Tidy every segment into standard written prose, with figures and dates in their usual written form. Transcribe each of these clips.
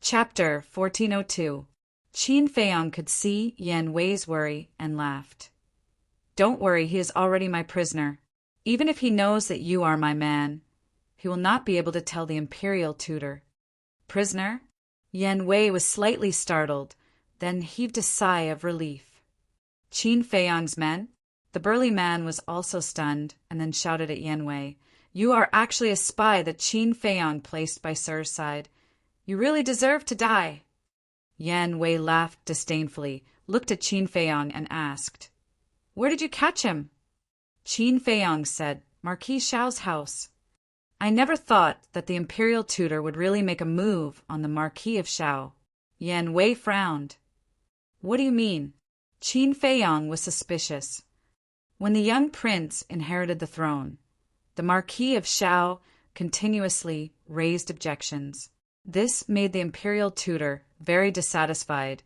Chapter 1402. Qin Feiyang could see Yan Wei's worry and laughed. Don't worry, he is already my prisoner. Even if he knows that you are my man, he will not be able to tell the imperial tutor. Prisoner? Yan Wei was slightly startled, then heaved a sigh of relief. Qin Feiyang's men? The burly man was also stunned, and then shouted at Yan Wei, You are actually a spy that Qin Feiyang placed by Sir's side. You really deserve to die. Yan Wei laughed disdainfully, looked at Qin Feiyang and asked, Where did you catch him? Qin Feiyang said, Marquis Xiao's house. I never thought that the imperial tutor would really make a move on the Marquis of Xiao. Yan Wei frowned. What do you mean? Qin Feiyang was suspicious. When the young prince inherited the throne, the Marquis of Xiao continuously raised objections. This made the imperial tutor very dissatisfied,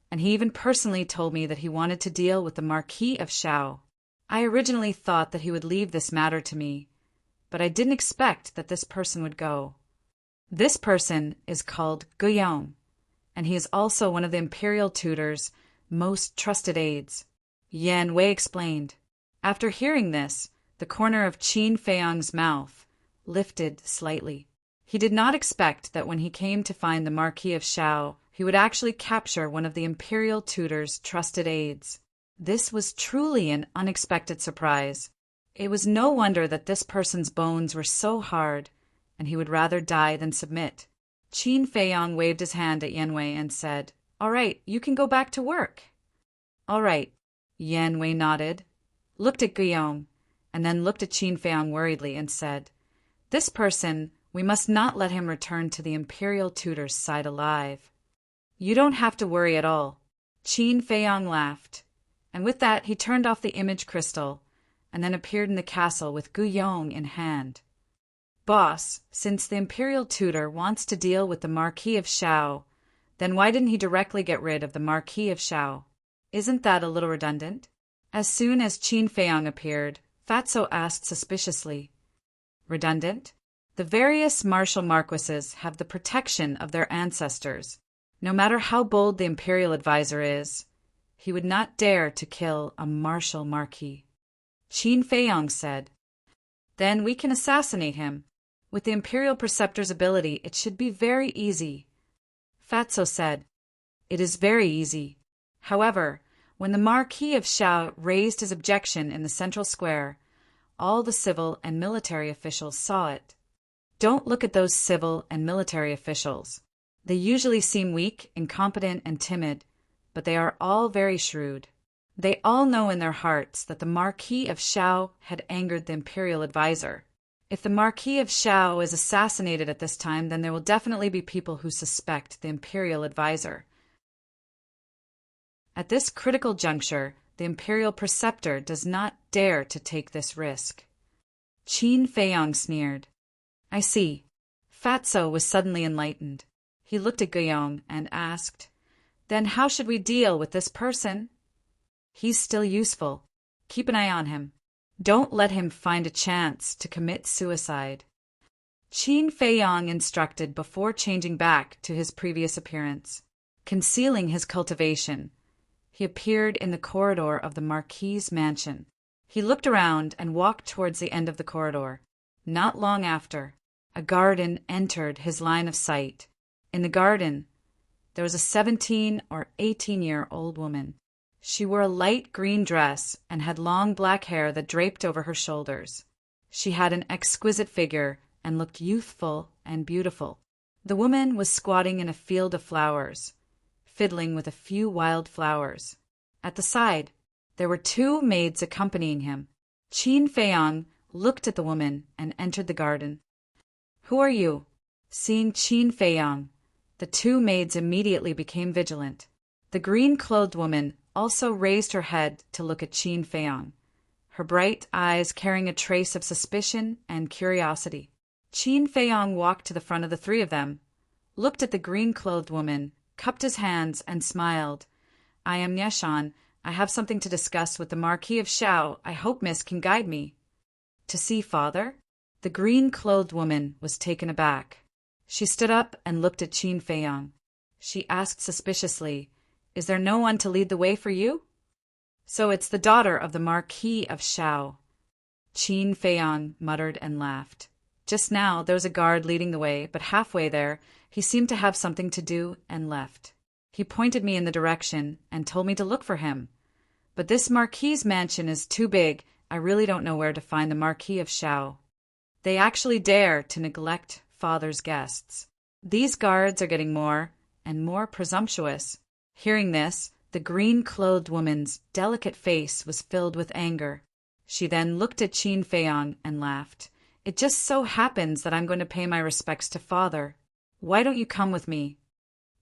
and he even personally told me that he wanted to deal with the Marquis of Xiao. I originally thought that he would leave this matter to me, but I didn't expect that this person would go. This person is called Guillaume, and he is also one of the imperial tutor's most trusted aides. Yan Wei explained. After hearing this, the corner of Qin Feiyang's mouth lifted slightly. He did not expect that when he came to find the Marquis of Xiao, he would actually capture one of the imperial tutor's trusted aides. This was truly an unexpected surprise. It was no wonder that this person's bones were so hard, and he would rather die than submit. Qin Feiyang waved his hand at Yan Wei and said, All right, you can go back to work. All right. Yan Wei nodded, looked at Guillaume, and then looked at Qin Feiyang worriedly and said, This person, we must not let him return to the imperial tutor's side alive. You don't have to worry at all. Qin Feiyang laughed, and with that he turned off the image crystal, and then appeared in the castle with Guillaume in hand. Boss, since the imperial tutor wants to deal with the Marquis of Xiao, then why didn't he directly get rid of the Marquis of Xiao? Isn't that a little redundant? As soon as Qin Feiyang appeared, Fatso asked suspiciously, Redundant? The various martial marquises have the protection of their ancestors. No matter how bold the imperial advisor is, he would not dare to kill a martial marquis. Qin Feiyang said, Then we can assassinate him. With the imperial preceptor's ability, it should be very easy. Fatso said, It is very easy. However, when the Marquis of Xiao raised his objection in the central square, all the civil and military officials saw it. Don't look at those civil and military officials. They usually seem weak, incompetent, and timid, but they are all very shrewd. They all know in their hearts that the Marquis of Xiao had angered the imperial advisor. If the Marquis of Xiao is assassinated at this time, then there will definitely be people who suspect the imperial advisor. At this critical juncture, the imperial preceptor does not dare to take this risk. Qin Feiyang sneered. I see. Fatso was suddenly enlightened. He looked at Guillaume and asked, Then how should we deal with this person? He's still useful. Keep an eye on him. Don't let him find a chance to commit suicide. Qin Feiyang instructed before changing back to his previous appearance. Concealing his cultivation, he appeared in the corridor of the Marquis's mansion. He looked around and walked towards the end of the corridor. Not long after, a garden entered his line of sight. In the garden, there was a 17 or 18-year-old woman. She wore a light green dress and had long black hair that draped over her shoulders. She had an exquisite figure and looked youthful and beautiful. The woman was squatting in a field of flowers, fiddling with a few wild flowers. At the side, there were two maids accompanying him. Qin Feiyang looked at the woman and entered the garden. Who are you? Seeing Qin Feiyang, the two maids immediately became vigilant. The green-clothed woman also raised her head to look at Qin Feiyang, her bright eyes carrying a trace of suspicion and curiosity. Qin Feiyang walked to the front of the three of them, looked at the green-clothed woman, cupped his hands, and smiled. I am Nieshan. I have something to discuss with the Marquis of Xiao. I hope Miss can guide me. To see father? The green-clothed woman was taken aback. She stood up and looked at Qin Feiyang. She asked suspiciously, "Is there no one to lead the way for you?" "So it's the daughter of the Marquis of Shao." Qin Feiyang muttered and laughed. Just now there was a guard leading the way, but halfway there he seemed to have something to do and left. He pointed me in the direction and told me to look for him. But this Marquis's mansion is too big, I really don't know where to find the Marquis of Shao. They actually dare to neglect father's guests. These guards are getting more and more presumptuous. Hearing this, the green-clothed woman's delicate face was filled with anger. She then looked at Qin Feiyang and laughed. "It just so happens that I'm going to pay my respects to father. Why don't you come with me?"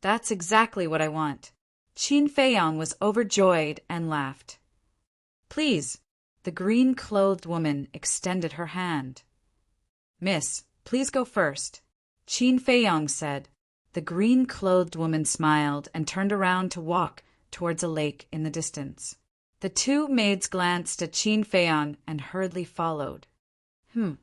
"That's exactly what I want." Qin Feiyang was overjoyed and laughed. "Please." The green-clothed woman extended her hand. "Miss, please go first," Qin Feiyang said. The green-clothed woman smiled and turned around to walk towards a lake in the distance. The two maids glanced at Qin Feiyang and hurriedly followed. Qin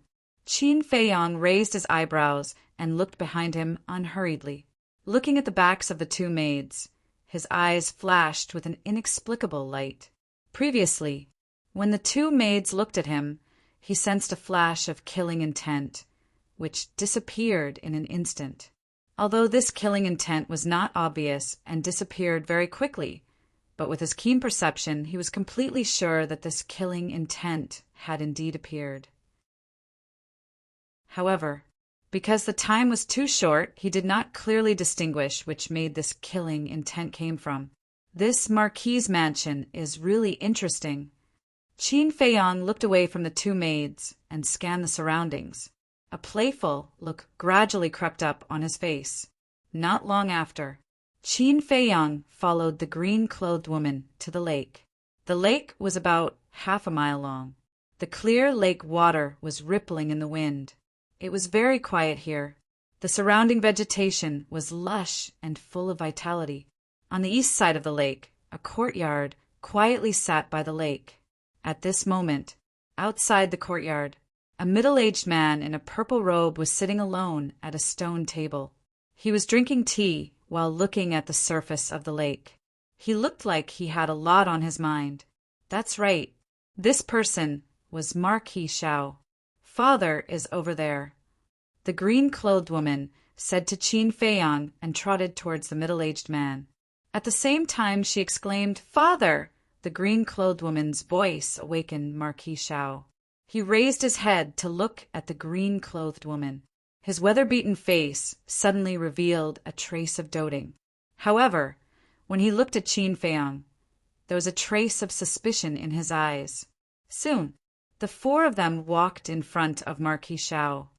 Feiyang raised his eyebrows and looked behind him unhurriedly. Looking at the backs of the two maids, his eyes flashed with an inexplicable light. Previously, when the two maids looked at him, he sensed a flash of killing intent, which disappeared in an instant. Although this killing intent was not obvious and disappeared very quickly, but with his keen perception he was completely sure that this killing intent had indeed appeared. However, because the time was too short, he did not clearly distinguish which maid this killing intent came from. This Marquis's mansion is really interesting. Qin Feiyang looked away from the two maids and scanned the surroundings. A playful look gradually crept up on his face. Not long after, Qin Feiyang followed the green-clothed woman to the lake. The lake was about half a mile long. The clear lake water was rippling in the wind. It was very quiet here. The surrounding vegetation was lush and full of vitality. On the east side of the lake, a courtyard quietly sat by the lake. At this moment, outside the courtyard, a middle-aged man in a purple robe was sitting alone at a stone table. He was drinking tea while looking at the surface of the lake. He looked like he had a lot on his mind. That's right. This person was Marquis Shao. "Father is over there," the green-clothed woman said to Qin Feiyang and trotted towards the middle-aged man. At the same time she exclaimed, "Father!" The green-clothed woman's voice awakened Marquis Shao. He raised his head to look at the green-clothed woman. His weather-beaten face suddenly revealed a trace of doting. However, when he looked at Qin Feiyang, there was a trace of suspicion in his eyes. Soon, the four of them walked in front of Marquis Shao.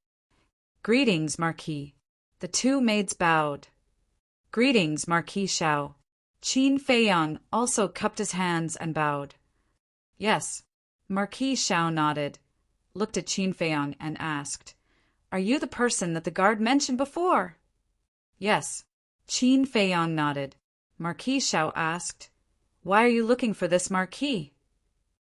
"Greetings, Marquis." The two maids bowed. "Greetings, Marquis Shao." Qin Feiyang also cupped his hands and bowed. "Yes." Marquis Shao nodded, looked at Qin Feiyang and asked, "Are you the person that the guard mentioned before?" "Yes." Qin Feiyang nodded. Marquis Shao asked, "Why are you looking for this Marquis?"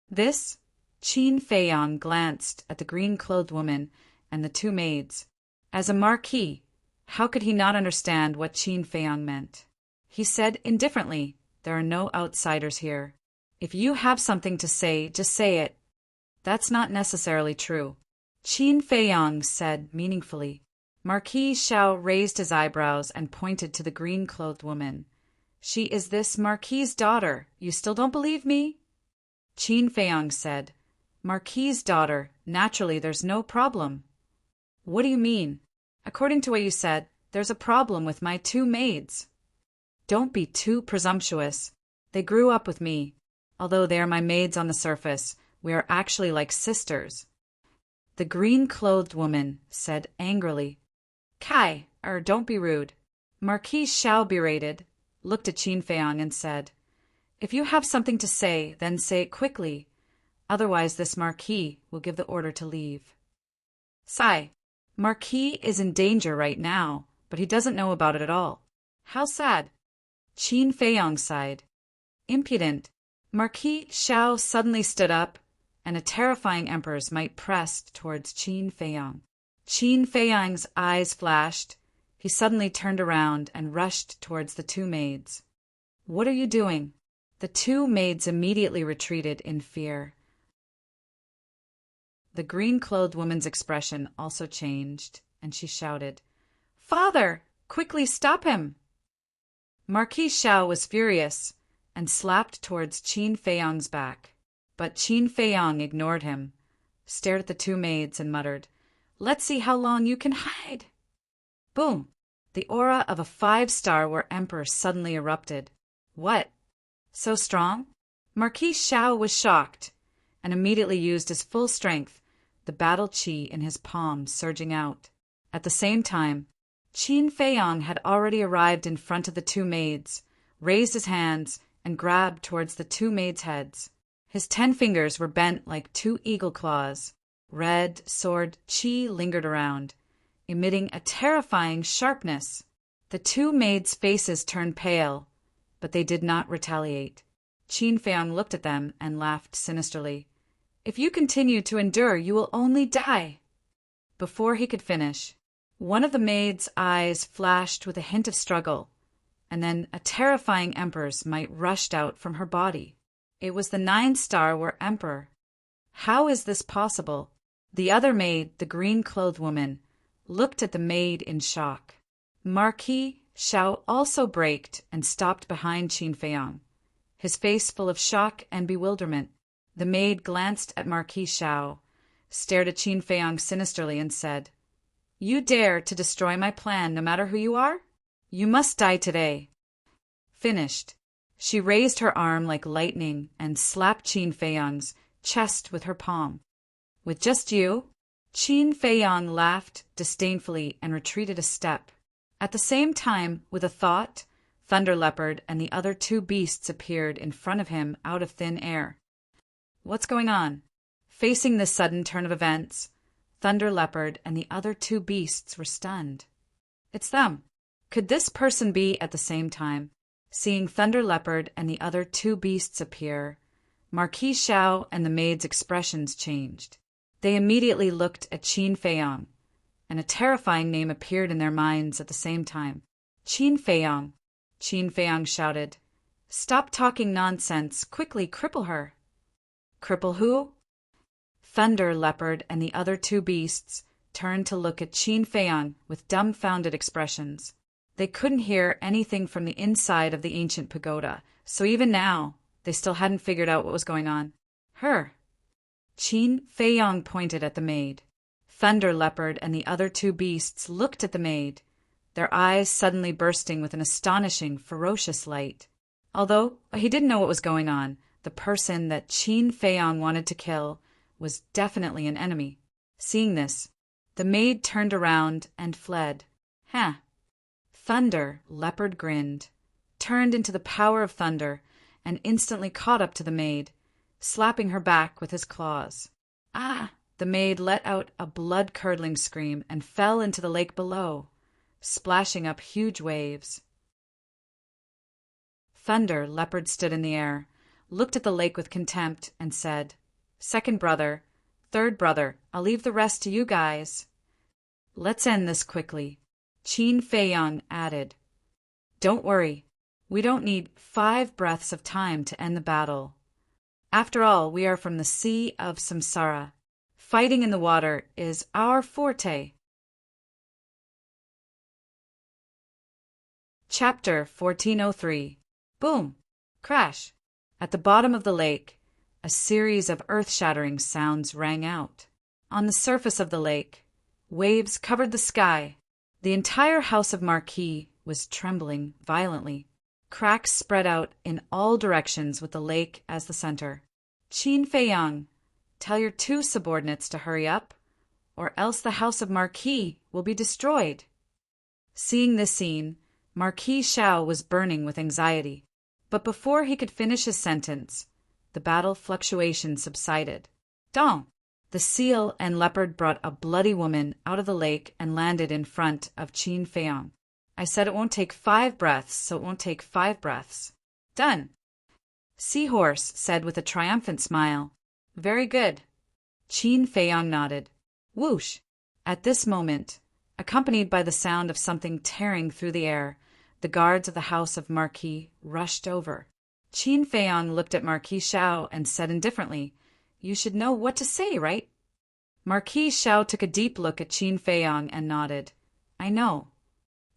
"This?" Qin Feiyang glanced at the green-clothed woman and the two maids. As a Marquis, how could he not understand what Qin Feiyang meant? He said indifferently, "There are no outsiders here. If you have something to say, just say it." "That's not necessarily true," Qin Feiyang said meaningfully. Marquis Shao raised his eyebrows and pointed to the green-clothed woman. "She is this Marquis's daughter. You still don't believe me?" Qin Feiyang said, "Marquis's daughter. Naturally, there's no problem." "What do you mean? According to what you said, there's a problem with my two maids." "Don't be too presumptuous. They grew up with me. Although they are my maids on the surface, we are actually like sisters," the green-clothed woman said angrily. Don't be rude." Marquis Shao berated, looked at Qin Feiyang and said, "If you have something to say, then say it quickly. Otherwise this Marquis will give the order to leave." Marquis is in danger right now, but he doesn't know about it at all. How sad." Qin Feiyang sighed. Impudent. Marquis Shao suddenly stood up, and a terrifying emperor's might pressed towards Qin Feiyang. Qin Feiyang's eyes flashed. he suddenly turned around and rushed towards the two maids. "What are you doing?" The two maids immediately retreated in fear. The green-clothed woman's expression also changed, and she shouted, "Father! Quickly stop him!" Marquis Xiao was furious and slapped towards Qin Feiyang's back. But Qin Feiyang ignored him, stared at the two maids, and muttered, "Let's see how long you can hide." Boom! The aura of a 5-star war emperor suddenly erupted. What? So strong? Marquis Xiao was shocked and immediately used his full strength, the battle qi in his palm surging out. At the same time, Qin Feiyang had already arrived in front of the two maids, raised his hands, and grabbed towards the two maids' heads. His 10 fingers were bent like 2 eagle claws. Red sword qi lingered around, emitting a terrifying sharpness. The two maids' faces turned pale, but they did not retaliate. Qin Feiyang looked at them and laughed sinisterly. "If you continue to endure, you will only die." Before he could finish, one of the maid's eyes flashed with a hint of struggle, and then a terrifying emperor's might rushed out from her body. It was the 9-star war emperor. How is this possible? The other maid, the green-clothed woman, looked at the maid in shock. Marquis Xiao also braked and stopped behind Qin Feiyang, his face full of shock and bewilderment. The maid glanced at Marquis Xiao, stared at Qin Feiyang sinisterly, and said, "You dare to destroy my plan no matter who you are? You must die today." Finished. She raised her arm like lightning and slapped Qin Feiyang's chest with her palm. "With just you?" Qin Feiyang laughed disdainfully and retreated a step. At the same time, with a thought, Thunder Leopard and the other two beasts appeared in front of him out of thin air. What's going on? Facing this sudden turn of events, Thunder Leopard and the other two beasts were stunned. It's them. Could this person be at the same time? Seeing Thunder Leopard and the other two beasts appear, Marquis Xiao and the maid's expressions changed. They immediately looked at Qin Feiyang, and a terrifying name appeared in their minds at the same time. "Qin Feiyang!" Qin Feiyang shouted. "Stop talking nonsense! Quickly cripple her!" "Cripple who?" Thunder Leopard and the other two beasts turned to look at Qin Feiyang with dumbfounded expressions. They couldn't hear anything from the inside of the ancient pagoda, so even now, they still hadn't figured out what was going on. Her. Qin Feiyang pointed at the maid. Thunder Leopard and the other two beasts looked at the maid, their eyes suddenly bursting with an astonishing, ferocious light. Although he didn't know what was going on, the person that Qin Feiyang wanted to kill was definitely an enemy. Seeing this, the maid turned around and fled. Huh. Thunder Leopard grinned, turned into the power of thunder, and instantly caught up to the maid, slapping her back with his claws. Ah! The maid let out a blood-curdling scream and fell into the lake below, splashing up huge waves. Thunder Leopard stood in the air, looked at the lake with contempt, and said, "Second brother, third brother, I'll leave the rest to you guys." "Let's end this quickly," Qin Feiyang added. "Don't worry, we don't need 5 breaths of time to end the battle. After all, we are from the Sea of Samsara. Fighting in the water is our forte." Chapter 1403. Boom! Crash! At the bottom of the lake, a series of earth-shattering sounds rang out. On the surface of the lake, waves covered the sky. The entire house of Marquis was trembling violently. Cracks spread out in all directions with the lake as the center. "Qin Feiyang, tell your 2 subordinates to hurry up, or else the house of Marquis will be destroyed." Seeing this scene, Marquis Xiao was burning with anxiety. But before he could finish his sentence, the battle fluctuation subsided. Dong! The seal and leopard brought a bloody woman out of the lake and landed in front of Qin Feiyang. "I said it won't take 5 breaths, so it won't take 5 breaths. Done!" Seahorse said with a triumphant smile. "Very good." Qin Feiyang nodded. Whoosh! At this moment, Accompanied by the sound of something tearing through the air, the guards of the house of Marquis rushed over. Qin Feiyang looked at Marquis Xiao and said indifferently, "You should know what to say, right?" Marquis Xiao took a deep look at Qin Feiyang and nodded. "I know."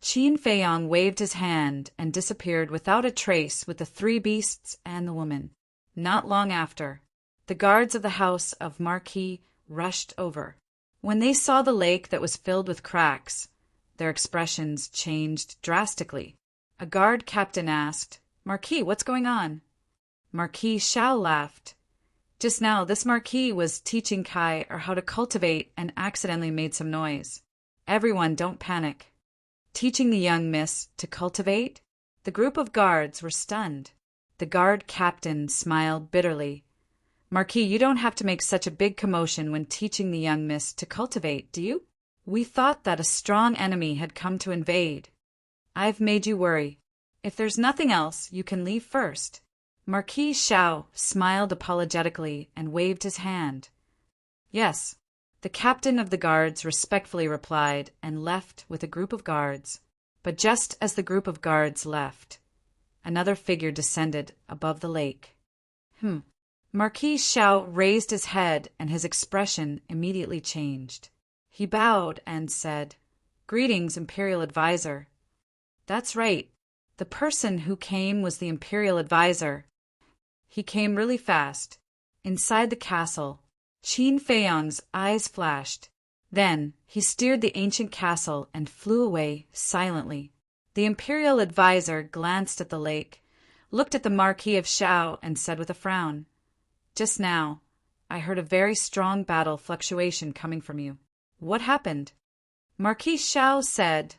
Qin Feiyang waved his hand and disappeared without a trace with the three beasts and the woman. Not long after, the guards of the house of Marquis rushed over. When they saw the lake that was filled with cracks, their expressions changed drastically. A guard captain asked, "Marquis, what's going on?" Marquis Xiao laughed. "Just now, this Marquis was teaching Kai how to cultivate and accidentally made some noise. Everyone, don't panic." Teaching the young miss to cultivate? The group of guards were stunned. The guard captain smiled bitterly. "Marquis, you don't have to make such a big commotion when teaching the young miss to cultivate, do you? We thought that a strong enemy had come to invade. I've made you worry. If there's nothing else, you can leave first." Marquis Xiao smiled apologetically and waved his hand. "Yes," the captain of the guards respectfully replied and left with a group of guards. But just as the group of guards left, another figure descended above the lake. Marquis Xiao raised his head and his expression immediately changed. He bowed and said, "Greetings, Imperial Advisor." "That's right. The person who came was the Imperial Advisor. He came really fast." Inside the castle, Qin Feiyang's eyes flashed. Then he steered the ancient castle and flew away silently. The Imperial Advisor glanced at the lake, looked at the Marquis of Xiao, and said with a frown, "Just now, I heard a very strong battle fluctuation coming from you. What happened?" Marquis Xiao said,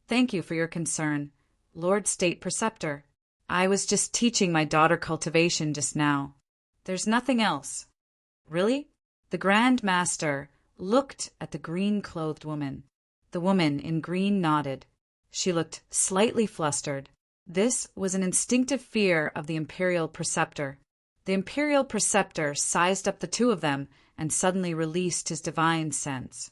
"Thank you for your concern, Lord State Preceptor. I was just teaching my daughter cultivation just now. There's nothing else." "Really?" The Grand Master looked at the green-clothed woman. The woman in green nodded. She looked slightly flustered. This was an instinctive fear of the Imperial Preceptor. The Imperial Preceptor sized up the two of them and suddenly released his divine sense.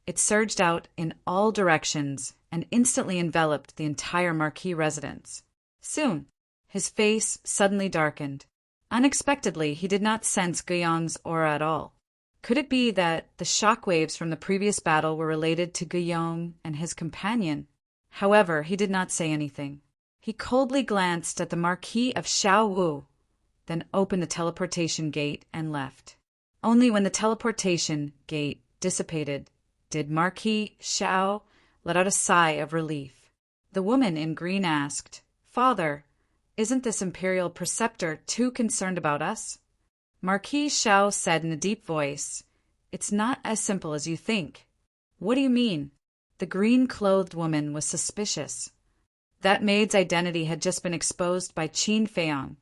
It surged out in all directions and instantly enveloped the entire Marquis residence. Soon, his face suddenly darkened. Unexpectedly, he did not sense Guiyang's aura at all. Could it be that the shockwaves from the previous battle were related to Guiyang and his companion? However, he did not say anything. He coldly glanced at the Marquis of Xiaowu, then opened the teleportation gate and left. Only when the teleportation gate dissipated did Marquis Xiao let out a sigh of relief. The woman in green asked, "Father, isn't this Imperial Preceptor too concerned about us?" Marquis Xiao said in a deep voice, "It's not as simple as you think." "What do you mean?" The green-clothed woman was suspicious. That maid's identity had just been exposed by Qin Feiyang,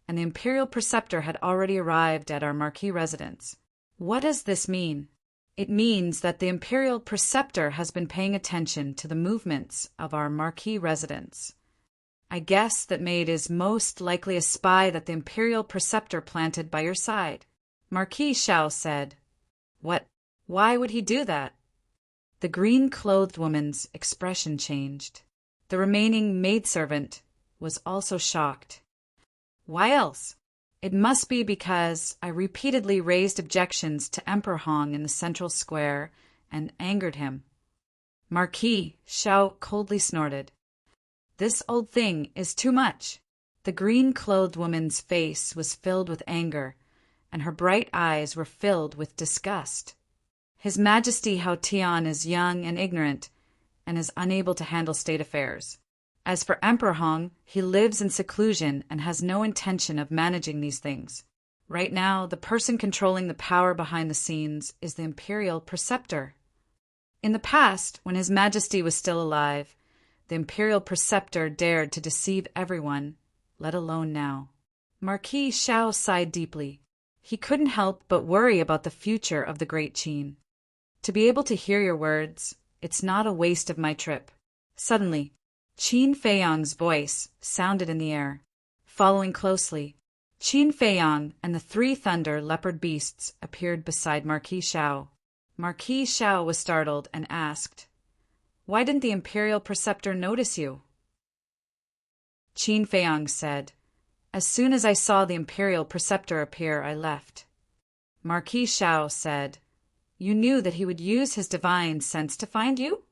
and the Imperial Preceptor had already arrived at our Marquis residence. "What does this mean?" "It means that the Imperial Preceptor has been paying attention to the movements of our Marquis residence. I guess that maid is most likely a spy that the Imperial Preceptor planted by your side." Marquis Xiao said, "What? Why would he do that?" The green-clothed woman's expression changed. The remaining maidservant was also shocked. "Why else? It must be because I repeatedly raised objections to Emperor Hong in the central square and angered him." Marquis Xiao coldly snorted. "This old thing is too much." The green-clothed woman's face was filled with anger, and her bright eyes were filled with disgust. "His Majesty Hao Tian is young and ignorant, and is unable to handle state affairs. As for Emperor Hong, he lives in seclusion and has no intention of managing these things. Right now, the person controlling the power behind the scenes is the Imperial Preceptor. In the past, when His Majesty was still alive, the Imperial Preceptor dared to deceive everyone, let alone now." Marquis Xiao sighed deeply. He couldn't help but worry about the future of the Great Qin. "To be able to hear your words, it's not a waste of my trip." Suddenly, Qin Feiyang's voice sounded in the air. Following closely, Qin Feiyang and the three thunder leopard beasts appeared beside Marquis Xiao. Marquis Xiao was startled and asked, "Why didn't the Imperial Preceptor notice you?" Qin Feiyang said, "As soon as I saw the Imperial Preceptor appear, I left." Marquis Xiao said, "You knew that he would use his divine sense to find you?"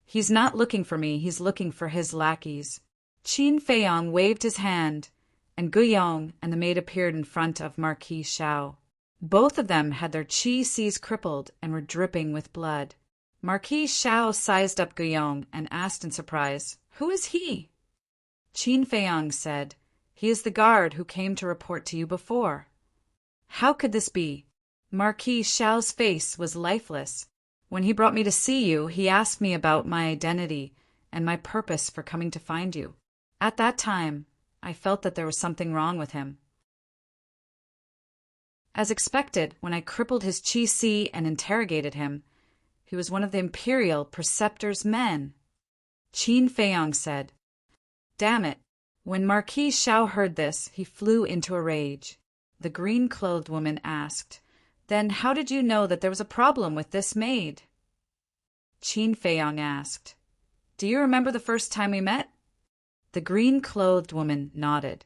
"He's not looking for me, he's looking for his lackeys." Qin Feiyang waved his hand, and Guiyong and the maid appeared in front of Marquis Xiao. Both of them had their qi seas crippled and were dripping with blood. Marquis Xiao sized up Guiyong and asked in surprise, "Who is he?" Qin Feiyang said, "He is the guard who came to report to you before." "How could this be?" Marquis Xiao's face was lifeless. "When he brought me to see you, he asked me about my identity and my purpose for coming to find you. At that time, I felt that there was something wrong with him. As expected, when I crippled his qi si and interrogated him, he was one of the Imperial Preceptor's men." Qin Feiyang said, "Damn it." When Marquis Xiao heard this, he flew into a rage. The green-clothed woman asked, "Then how did you know that there was a problem with this maid?" Qin Feiyang asked, "Do you remember the first time we met?" The green-clothed woman nodded.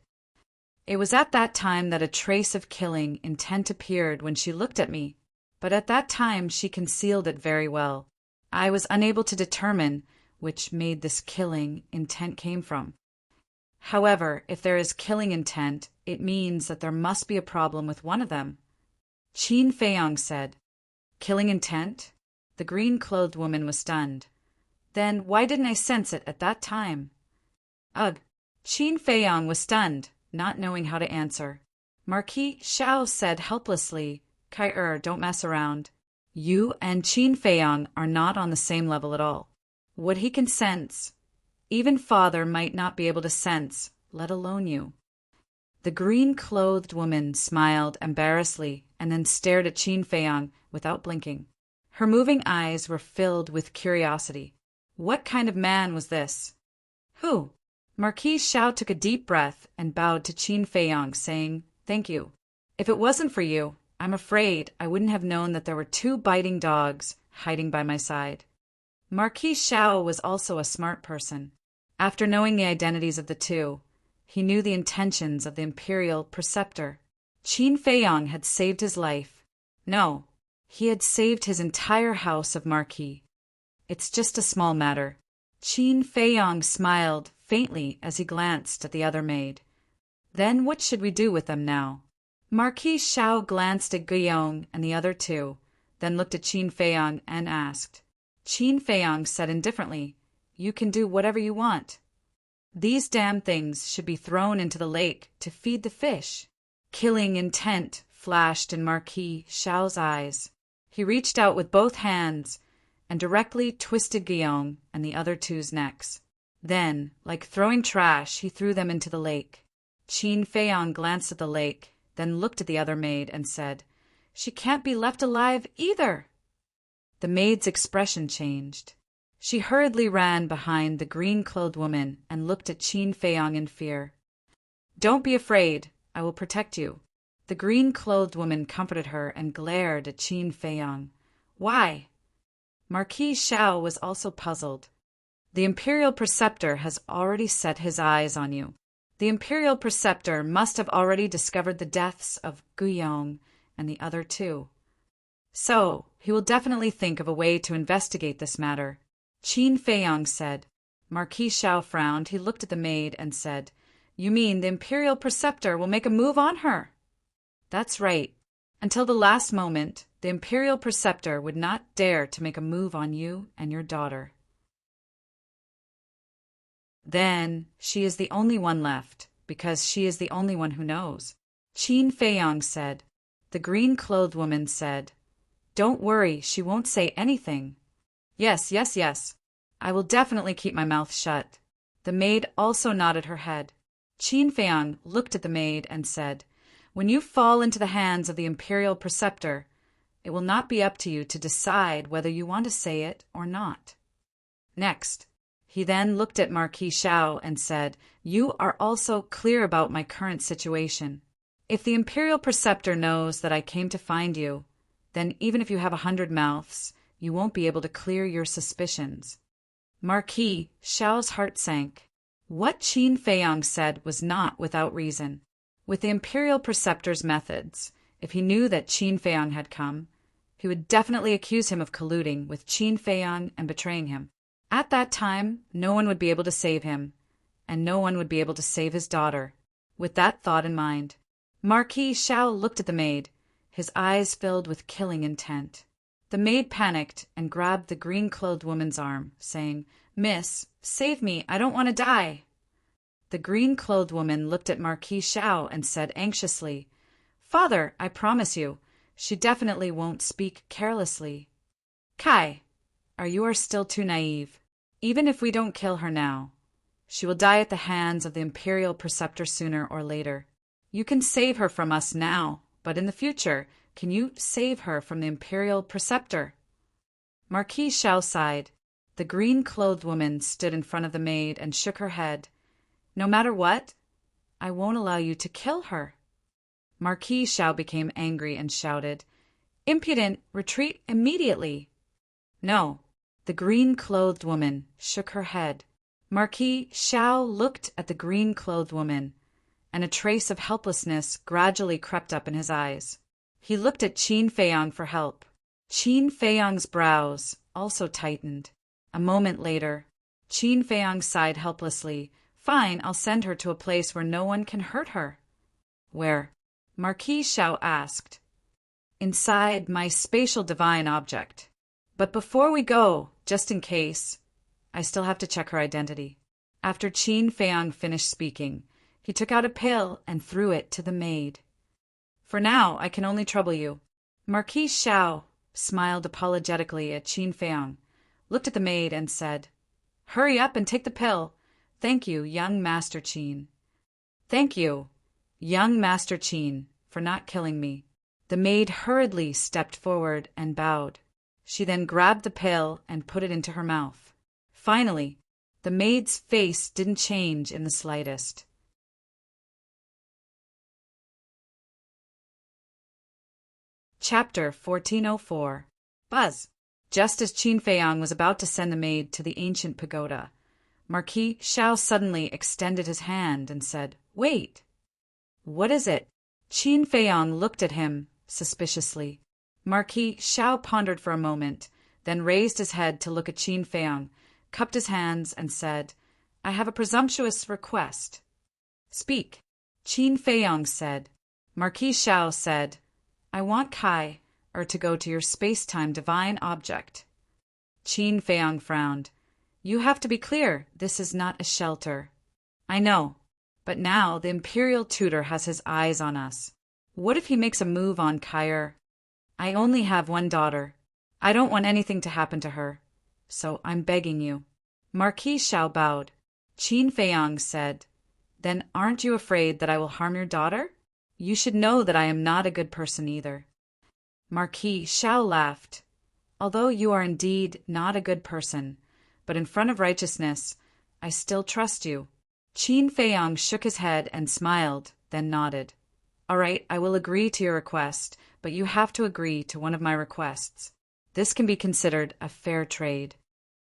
"It was at that time that a trace of killing intent appeared when she looked at me, but at that time she concealed it very well. I was unable to determine which maid this killing intent came from. However, if there is killing intent, it means that there must be a problem with one of them." Qin Feiyang said, "Killing intent?" The green-clothed woman was stunned. "Then why didn't I sense it at that time?" Ugh! Qin Feiyang was stunned, not knowing how to answer. Marquis Xiao said helplessly, "Kai don't mess around. You and Qin Feiyang are not on the same level at all. What he can sense, even father might not be able to sense, let alone you." The green-clothed woman smiled embarrassedly and then stared at Qin Feiyang without blinking. Her moving eyes were filled with curiosity. What kind of man was this? "Who?" Marquis Xiao took a deep breath and bowed to Qin Feiyang, saying, "Thank you. If it wasn't for you, I'm afraid I wouldn't have known that there were two biting dogs hiding by my side." Marquis Xiao was also a smart person. After knowing the identities of the two, he knew the intentions of the Imperial Preceptor. Qin Feiyang had saved his life. No, he had saved his entire house of Marquis. It's just a small matter. Qin Feiyang smiled faintly as he glanced at the other maid. "Then what should we do with them now?" Marquis Xiao glanced at Guiyong and the other two, then looked at Qin Feiyang and asked. Qin Feiyang said indifferently, "You can do whatever you want." "These damn things should be thrown into the lake to feed the fish." Killing intent flashed in Marquis Xiao's eyes. He reached out with both hands and directly twisted Guiyong and the other two's necks. Then, like throwing trash, he threw them into the lake. Qin Feiyang glanced at the lake, then looked at the other maid and said, "She can't be left alive either." The maid's expression changed. She hurriedly ran behind the green-clothed woman and looked at Qin Feiyang in fear. "Don't be afraid. I will protect you." The green-clothed woman comforted her and glared at Qin Feiyang. "Why?" Marquis Xiao was also puzzled. "The Imperial Preceptor has already set his eyes on you. The Imperial Preceptor must have already discovered the deaths of Guiyong and the other two. So, he will definitely think of a way to investigate this matter." Qin Feiyang said. Marquis Xiao frowned. He looked at the maid and said, "You mean the Imperial Preceptor will make a move on her?" "That's right. Until the last moment, the Imperial Preceptor would not dare to make a move on you and your daughter." "Then she is the only one left, because she is the only one who knows," Qin Feiyang said. The green-clothed woman said, "Don't worry, she won't say anything." Yes. I will definitely keep my mouth shut." The maid also nodded her head. Qin Feiyang looked at the maid and said, "When you fall into the hands of the Imperial Preceptor, it will not be up to you to decide whether you want to say it or not." Next, he then looked at Marquis Xiao and said, "You are also clear about my current situation. If the Imperial Preceptor knows that I came to find you, then even if you have 100 mouths, you won't be able to clear your suspicions. Marquis Xiao's heart sank. What Qin Feiyang said was not without reason. With the imperial preceptor's methods, if he knew that Qin Feiyang had come, he would definitely accuse him of colluding with Qin Feiyang and betraying him. At that time, no one would be able to save him, and no one would be able to save his daughter. With that thought in mind, Marquis Xiao looked at the maid, his eyes filled with killing intent. The maid panicked and grabbed the green-clothed woman's arm, saying, "Miss, save me, I don't want to die." The green-clothed woman looked at Marquis Xiao and said anxiously, "Father, I promise you, she definitely won't speak carelessly." "Kai, you are still too naive. Even if we don't kill her now, she will die at the hands of the imperial preceptor sooner or later. You can save her from us now, but in the future, can you save her from the imperial preceptor?" Marquis Xiao sighed. The green-clothed woman stood in front of the maid and shook her head. "No matter what, I won't allow you to kill her." Marquis Xiao became angry and shouted, "Impudent, retreat immediately!" "No." The green-clothed woman shook her head. Marquis Xiao looked at the green-clothed woman, and a trace of helplessness gradually crept up in his eyes. He looked at Qin Feiyang for help. Qin Feiyang's brows also tightened. A moment later, Qin Feiyang sighed helplessly. "Fine, I'll send her to a place where no one can hurt her." "Where?" Marquis Xiao asked. "Inside my spatial divine object. But before we go, just in case, I still have to check her identity." After Qin Feiyang finished speaking, he took out a pill and threw it to the maid. "For now, I can only trouble you." Marquis Xiao smiled apologetically at Qin Feiyang, looked at the maid and said, "Hurry up and take the pill. Thank you, young Master Qin." "Thank you, young Master Qin, for not killing me." The maid hurriedly stepped forward and bowed. She then grabbed the pill and put it into her mouth. Finally, the maid's face didn't change in the slightest. Chapter 1404. Buzz. Just as Qin Feiyang was about to send the maid to the ancient pagoda, Marquis Xiao suddenly extended his hand and said, "Wait." "What is it?" Qin Feiyang looked at him suspiciously. Marquis Xiao pondered for a moment, then raised his head to look at Qin Feiyang, cupped his hands, and said, "I have a presumptuous request." "Speak." Qin Feiyang said. Marquis Xiao said, "I want Kai, to go to your space-time divine object." Qin Feiyang frowned. "You have to be clear, this is not a shelter." "I know, but now the imperial tutor has his eyes on us. What if he makes a move on Kai? I only have one daughter. I don't want anything to happen to her, so I'm begging you." Marquis Xiao bowed. Qin Feiyang said, "Then aren't you afraid that I will harm your daughter? You should know that I am not a good person either." Marquis Xiao laughed. "Although you are indeed not a good person, but in front of righteousness, I still trust you." Qin Feiyang shook his head and smiled, then nodded. "All right, I will agree to your request, but you have to agree to one of my requests. This can be considered a fair trade."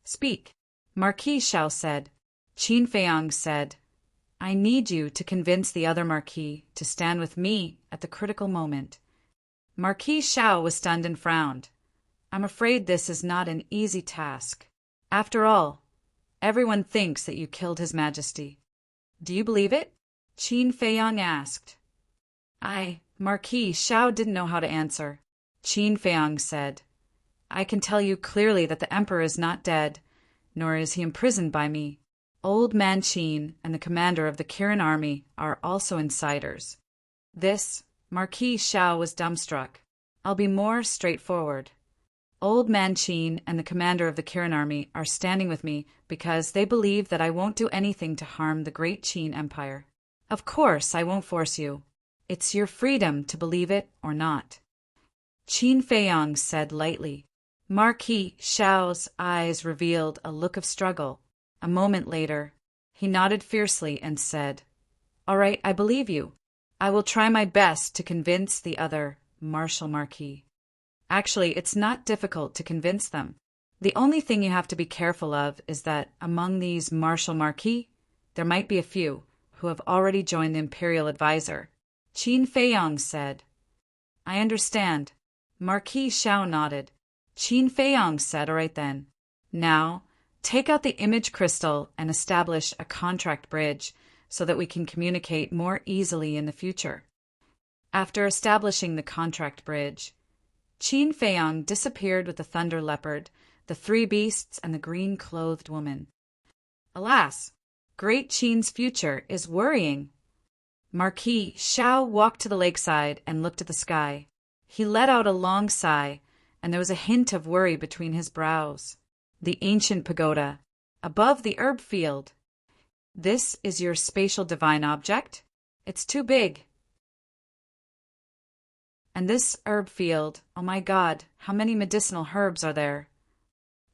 "Speak." Marquis Xiao said. Qin Feiyang said, "I need you to convince the other Marquis to stand with me at the critical moment." Marquis Xiao was stunned and frowned. "I'm afraid this is not an easy task. After all, everyone thinks that you killed His Majesty." "Do you believe it?" Qin Feiyang asked. Marquis Xiao didn't know how to answer. Qin Feiyang said, "I can tell you clearly that the Emperor is not dead, nor is he imprisoned by me. Old Man Qin and the commander of the Kirin army are also insiders." Marquis Xiao was dumbstruck. "I'll be more straightforward. Old Man Qin and the commander of the Kirin army are standing with me because they believe that I won't do anything to harm the great Qin Empire. Of course, I won't force you. It's your freedom to believe it or not." Qin Feiyang said lightly. Marquis Xiao's eyes revealed a look of struggle. A moment later, he nodded fiercely and said, "All right, I believe you. I will try my best to convince the other martial Marquis." Actually, it's not difficult to convince them. The only thing you have to be careful of is that among these martial marquis, there might be a few who have already joined the imperial advisor. Qin Feiyang said. I understand. Marquis Xiao nodded. Qin Feiyang said, all right then. Now, take out the image crystal and establish a contract bridge so that we can communicate more easily in the future. After establishing the contract bridge, Qin Feiyang disappeared with the thunder leopard, the three beasts, and the green-clothed woman. Alas, Great Qin's future is worrying. Marquis Xiao walked to the lakeside and looked at the sky. He let out a long sigh, and there was a hint of worry between his brows. The ancient pagoda, above the herb field. This is your spatial divine object? It's too big. And this herb field, oh my God, how many medicinal herbs are there?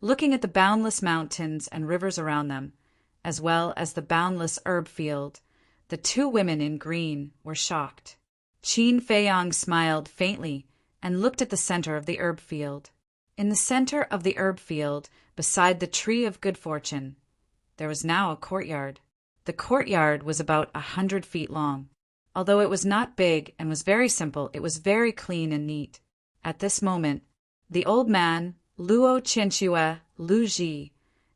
Looking at the boundless mountains and rivers around them, as well as the boundless herb field, the two women in green were shocked. Qin Feiyang smiled faintly and looked at the center of the herb field. In the center of the herb field, beside the tree of good fortune, there was now a courtyard. The courtyard was about 100 feet long. Although it was not big and was very simple, it was very clean and neat. At this moment, the old man, Luo Qianxue, Lu Ji,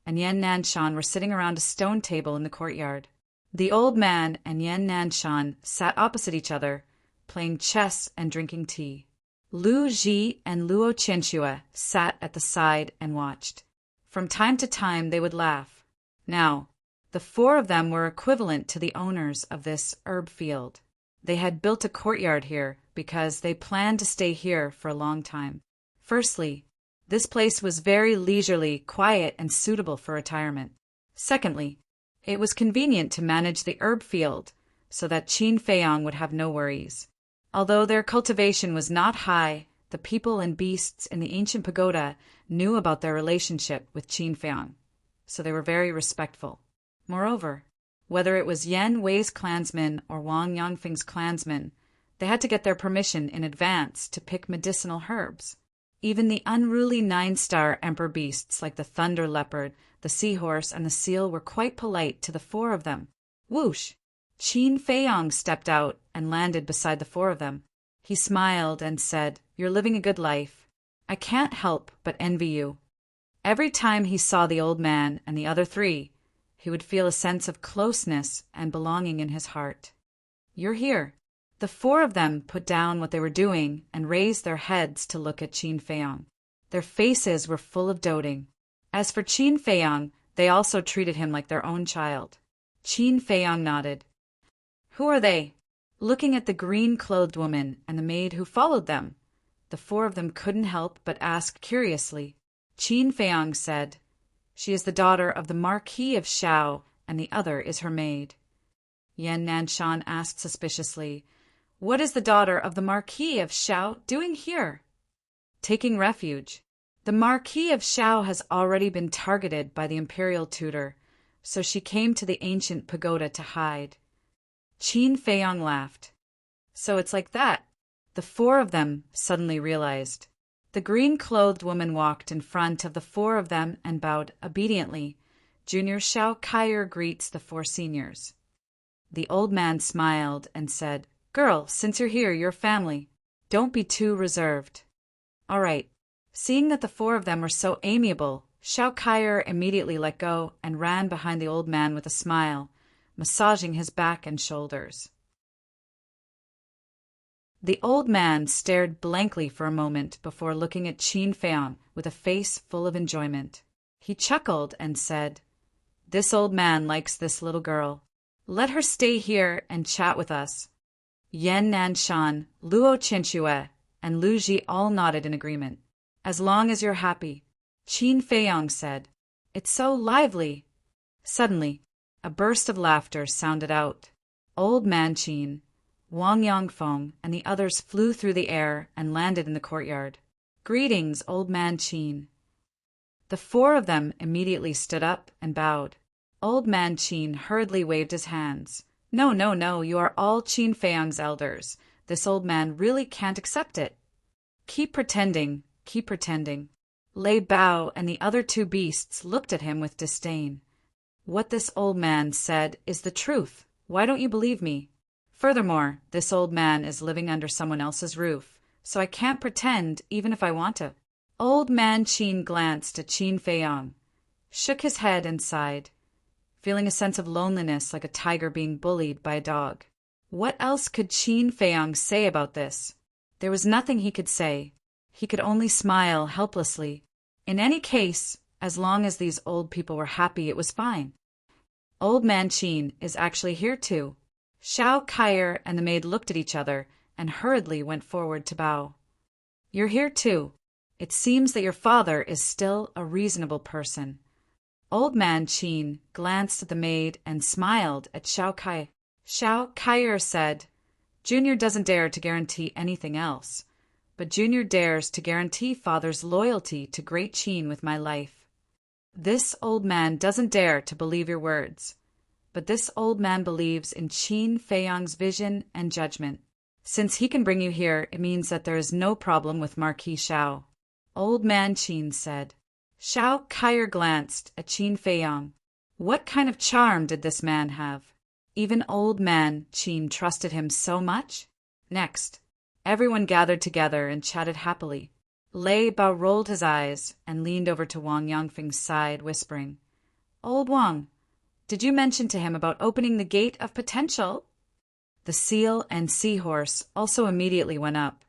and Yan Nanshan were sitting around a stone table in the courtyard. The old man and Yan Nanshan sat opposite each other, playing chess and drinking tea. Lu Ji and Luo Qianxue sat at the side and watched. From time to time they would laugh. Now, the four of them were equivalent to the owners of this herb field. They had built a courtyard here because they planned to stay here for a long time. Firstly, this place was very leisurely, quiet, and suitable for retirement. Secondly, it was convenient to manage the herb field so that Qin Feiyang would have no worries. Although their cultivation was not high, the people and beasts in the ancient pagoda knew about their relationship with Qin Feiyang, so they were very respectful. Moreover, whether it was Yan Wei's clansmen or Wang Yangfeng's clansmen, they had to get their permission in advance to pick medicinal herbs. Even the unruly 9-star emperor beasts like the thunder leopard, the seahorse, and the seal were quite polite to the four of them. Whoosh! Qin Feiyang stepped out and landed beside the four of them. He smiled and said, "You're living a good life. I can't help but envy you." Every time he saw the old man and the other three, he would feel a sense of closeness and belonging in his heart. "You're here." The four of them put down what they were doing and raised their heads to look at Qin Feiyang. Their faces were full of doting. As for Qin Feiyang, they also treated him like their own child. Qin Feiyang nodded. "Who are they?" Looking at the green-clothed woman and the maid who followed them, the four of them couldn't help but ask curiously. Qin Feiyang said, "She is the daughter of the Marquis of Xiao, and the other is her maid." Yan Nanshan asked suspiciously, "What is the daughter of the Marquis of Xiao doing here?" "Taking refuge. The Marquis of Xiao has already been targeted by the imperial tutor, so she came to the ancient pagoda to hide." Qin Feiyang laughed. "So it's like that." The four of them suddenly realized. The green-clothed woman walked in front of the four of them and bowed obediently. "Junior Xiao Kaier greets the four seniors." The old man smiled and said, "Girl, since you're here, you're family. Don't be too reserved." "All right." Seeing that the four of them were so amiable, Xiao Kaier immediately let go and ran behind the old man with a smile, massaging his back and shoulders. The old man stared blankly for a moment before looking at Qin Feiyang with a face full of enjoyment. He chuckled and said, "This old man likes this little girl. Let her stay here and chat with us." Yan Nanshan, Luo Qianxue, and Lu Ji all nodded in agreement. "As long as you're happy," Qin Feiyang said. "It's so lively." Suddenly, a burst of laughter sounded out. Old Man Qin, Wang Yangfeng, and the others flew through the air and landed in the courtyard. "Greetings, Old Man Qin." The four of them immediately stood up and bowed. Old Man Qin hurriedly waved his hands. "No, no, no, you are all Qin Feiyang's elders. This old man really can't accept it." "Keep pretending," keep pretending. Lei Bao and the other two beasts looked at him with disdain. What this old man said is the truth. Why don't you believe me? Furthermore, this old man is living under someone else's roof, so I can't pretend even if I want to. Old man Qin glanced at Qin Feiyang, shook his head and sighed, feeling a sense of loneliness like a tiger being bullied by a dog. What else could Qin Feiyang say about this? There was nothing he could say. He could only smile helplessly. In any case, as long as these old people were happy, it was fine. Old man Qin is actually here too. Xiao Kaier and the maid looked at each other and hurriedly went forward to bow. You're here too. It seems that your father is still a reasonable person. Old man Qin glanced at the maid and smiled at Xiao Kai. Xiao Kaier said, Junior doesn't dare to guarantee anything else, but Junior dares to guarantee father's loyalty to Great Qin with my life. This old man doesn't dare to believe your words, but this old man believes in Qin Feiyang's vision and judgment. Since he can bring you here, it means that there is no problem with Marquis Xiao. Old man Qin said. Xiao Kaier glanced at Qin Feiyang. What kind of charm did this man have? Even old man Qin trusted him so much? Next, everyone gathered together and chatted happily. Lei Bao rolled his eyes and leaned over to Wang Yangfeng's side, whispering, Old Wang, did you mention to him about opening the gate of potential? The seal and seahorse also immediately went up.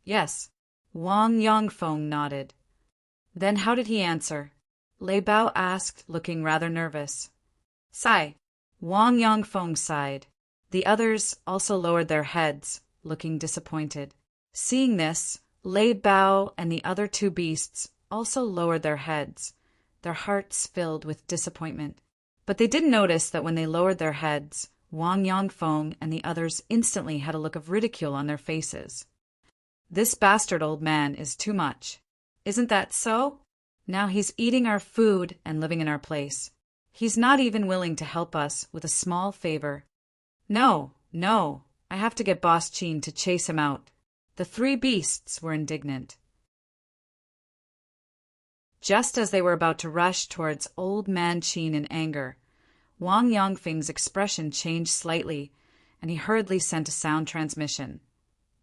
Yes, Wang Yangfeng nodded. Then how did he answer? Lei Bao asked, looking rather nervous. Sigh. Wang Yangfeng sighed. The others also lowered their heads, looking disappointed. Seeing this, Lei Bao and the other two beasts also lowered their heads, their hearts filled with disappointment. But they didn't notice that when they lowered their heads, Wang Yangfeng and the others instantly had a look of ridicule on their faces. This bastard old man is too much. Isn't that so? Now he's eating our food and living in our place. He's not even willing to help us with a small favor. No, I have to get Boss Qin to chase him out. The three beasts were indignant. Just as they were about to rush towards old man Qin in anger, Wang Yangfeng's expression changed slightly, and he hurriedly sent a sound transmission.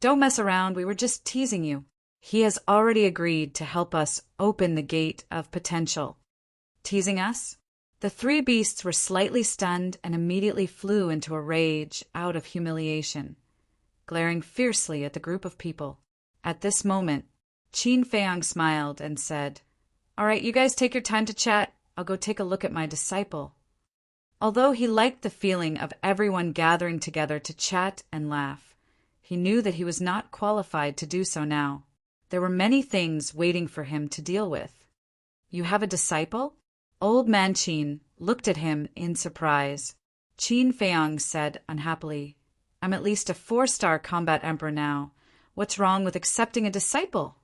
Don't mess around, we were just teasing you. He has already agreed to help us open the gate of potential. Teasing us? The three beasts were slightly stunned and immediately flew into a rage out of humiliation, glaring fiercely at the group of people. At this moment, Qin Feiyang smiled and said, All right, you guys take your time to chat. I'll go take a look at my disciple. Although he liked the feeling of everyone gathering together to chat and laugh, he knew that he was not qualified to do so now. There were many things waiting for him to deal with. You have a disciple? Old man Qin looked at him in surprise. Qin Feiyang said unhappily, I'm at least a 4-star combat emperor now. What's wrong with accepting a disciple?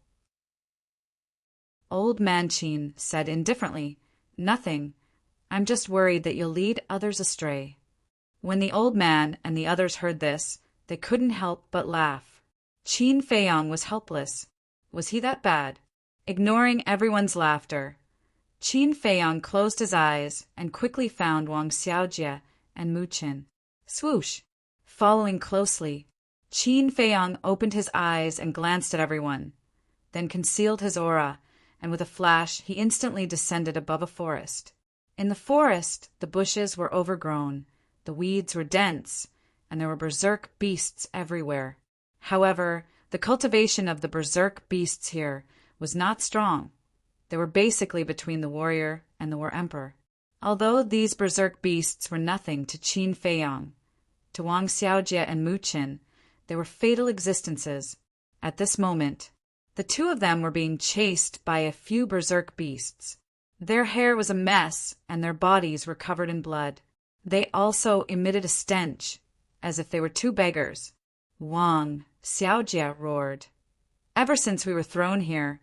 Old man Qin said indifferently, Nothing. I'm just worried that you'll lead others astray. When the old man and the others heard this, they couldn't help but laugh. Qin Feiyang was helpless. Was he that bad? Ignoring everyone's laughter, Qin Feiyang closed his eyes and quickly found Wang Xiaojie and Mu Qin. Swoosh! Following closely, Qin Feiyang opened his eyes and glanced at everyone, then concealed his aura, and with a flash he instantly descended above a forest. In the forest, the bushes were overgrown, the weeds were dense, and there were berserk beasts everywhere. However, the cultivation of the berserk beasts here was not strong. They were basically between the warrior and the war emperor. Although these berserk beasts were nothing to Qin Feiyang, to Wang Xiaojie and Mu Qin, they were fatal existences. At this moment, the two of them were being chased by a few berserk beasts. Their hair was a mess, and their bodies were covered in blood. They also emitted a stench, as if they were two beggars. Wang Xiaojie roared, Ever since we were thrown here,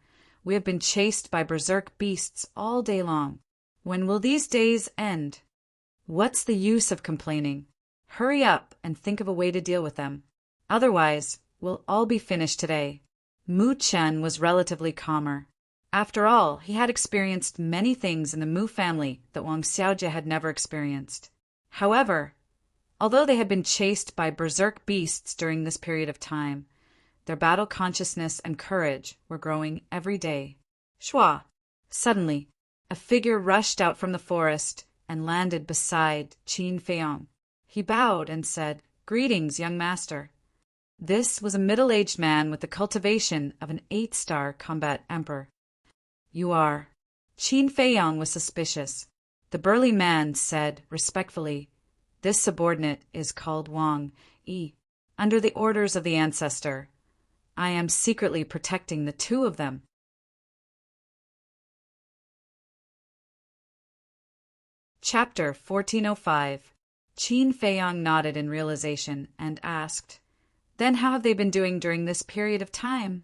we have been chased by berserk beasts all day long. When will these days end? What's the use of complaining? Hurry up and think of a way to deal with them. Otherwise, we'll all be finished today. Mu Chen was relatively calmer. After all, he had experienced many things in the Mu family that Wang Xiaojie had never experienced. However, although they had been chased by berserk beasts during this period of time, their battle consciousness and courage were growing every day. Shua! Suddenly, a figure rushed out from the forest and landed beside Qin Feiyong. He bowed and said, "Greetings, young master." This was a middle-aged man with the cultivation of an 8-star combat emperor. "You are—" Qin Feiyong was suspicious. The burly man said respectfully, "This subordinate is called Wang Yi. Under the orders of the ancestor, I am secretly protecting the two of them." Chapter 1405. Qin Feiyong nodded in realization and asked, "Then how have they been doing during this period of time?"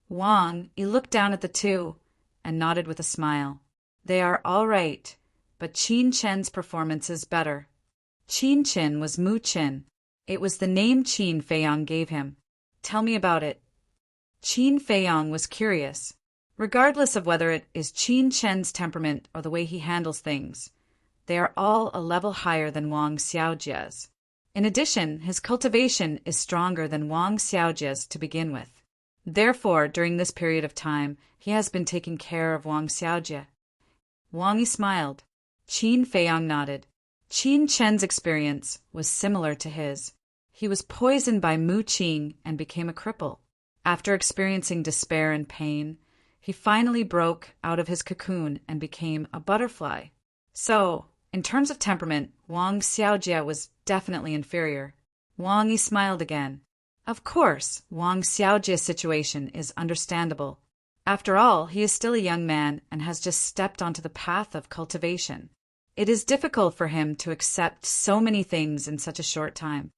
Wang Yi looked down at the two and nodded with a smile. "They are all right, but Qin Chen's performance is better." Qin Chen was Mu Chen. It was the name Qin Feiyong gave him. "Tell me about it." Qin Feiyong was curious. Regardless of whether it is Qin Chen's temperament or the way he handles things, they are all a level higher than Wang Xiaojie's. In addition, his cultivation is stronger than Wang Xiaojie's to begin with. Therefore, during this period of time, he has been taking care of Wang Xiaojie. Wang Yi smiled. Qin Feiyong nodded. Qin Chen's experience was similar to his. He was poisoned by Mu Qing and became a cripple. After experiencing despair and pain, he finally broke out of his cocoon and became a butterfly. So, in terms of temperament, Wang Xiaojie was definitely inferior. Wang Yi smiled again. Of course, Wang Xiaojie's situation is understandable. After all, he is still a young man and has just stepped onto the path of cultivation. It is difficult for him to accept so many things in such a short time.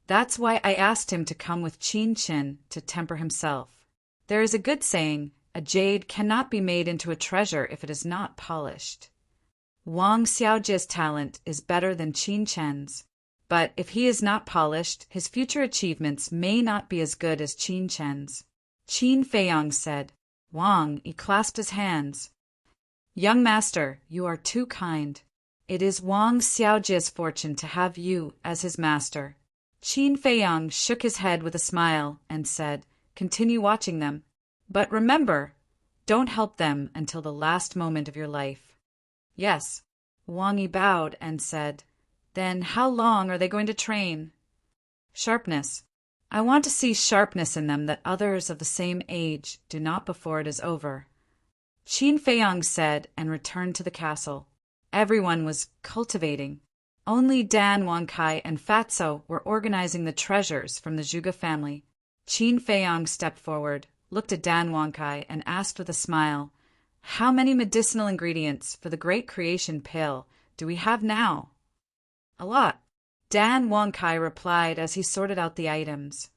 That's why I asked him to come with Qin Chen to temper himself. There is a good saying, a jade cannot be made into a treasure if it is not polished. Wang Xiaojie's talent is better than Qin Chen's, but if he is not polished, his future achievements may not be as good as Qin Chen's. Qin Feiyong said. Wang Yi clasped his hands. "Young master, you are too kind. It is Wang Xiaojie's fortune to have you as his master." Qin Feiyong shook his head with a smile and said, "Continue watching them. But remember, don't help them until the last moment of your life." "Yes." Wang Yi bowed and said, "Then how long are they going to train?" "Sharpness. I want to see sharpness in them that others of the same age do not before it is over." Qin Feiyong said and returned to the castle. Everyone was cultivating. Only Dan Wankai and Fatso were organizing the treasures from the Zhuge family. Qin Feiyong stepped forward, looked at Dan Wankai, and asked with a smile, "How many medicinal ingredients for the Great Creation Pill do we have now?" "A lot." Dan Wankai replied as he sorted out the items.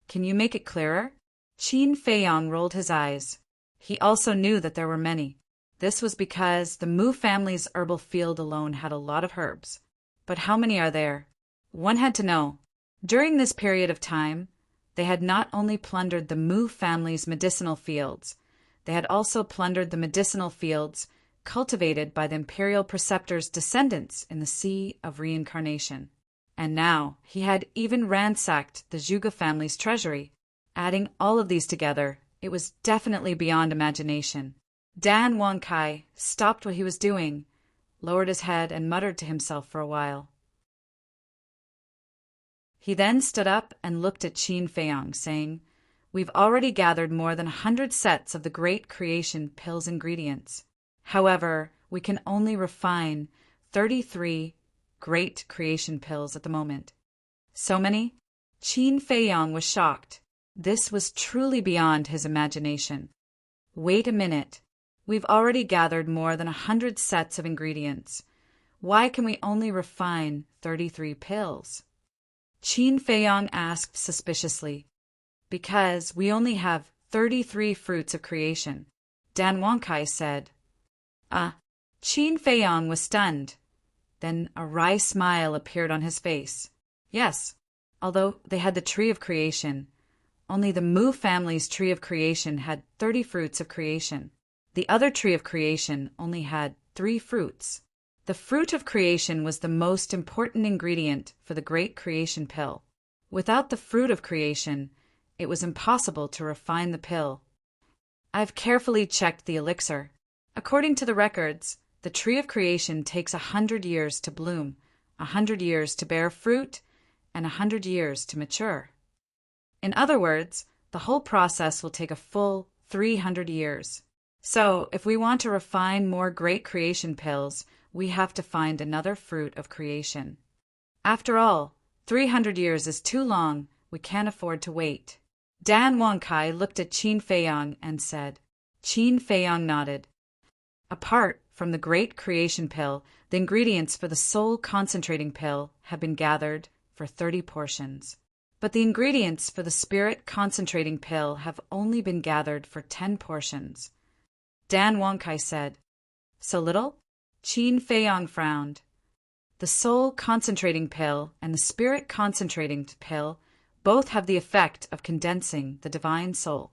"Can you make it clearer?" Qin Feiyong rolled his eyes. He also knew that there were many. This was because the Mu family's herbal field alone had a lot of herbs. But how many are there? One had to know. During this period of time, they had not only plundered the Mu family's medicinal fields, they had also plundered the medicinal fields cultivated by the imperial preceptor's descendants in the Sea of Reincarnation. And now he had even ransacked the Zhuge family's treasury. Adding all of these together, it was definitely beyond imagination. Dan Wankai stopped what he was doing, lowered his head, and muttered to himself for a while. He then stood up and looked at Qin Feiyong, saying, "We've already gathered more than 100 sets of the Great Creation Pill's ingredients. However, we can only refine 33 Great Creation Pills at the moment." "So many?" Qin Feiyong was shocked. This was truly beyond his imagination. "Wait a minute. We've already gathered more than 100 sets of ingredients. Why can we only refine 33 pills?" Qin Feiyong asked suspiciously. "Because we only have 33 fruits of creation," Dan Wankai said. Qin Feiyong was stunned. Then a wry smile appeared on his face. "Yes, although they had the tree of creation, only the Mu family's tree of creation had 30 fruits of creation. The other tree of creation only had 3 fruits. The fruit of creation was the most important ingredient for the great creation pill. Without the fruit of creation, it was impossible to refine the pill. I've carefully checked the elixir. According to the records, the tree of creation takes 100 years to bloom, 100 years to bear fruit, and 100 years to mature. In other words, the whole process will take a full 300 years. So, if we want to refine more great creation pills, we have to find another fruit of creation. After all, 300 years is too long. We can't afford to wait. Dan Wangkai looked at Qin Feiyang and said. Qin Feiyang nodded. Apart from the great creation pill, the ingredients for the soul concentrating pill have been gathered for 30 portions. But the ingredients for the spirit concentrating pill have only been gathered for 10 portions. Dan Wangkai said. So little? Qin Feiyang frowned. The soul concentrating pill and the spirit concentrating pill both have the effect of condensing the divine soul.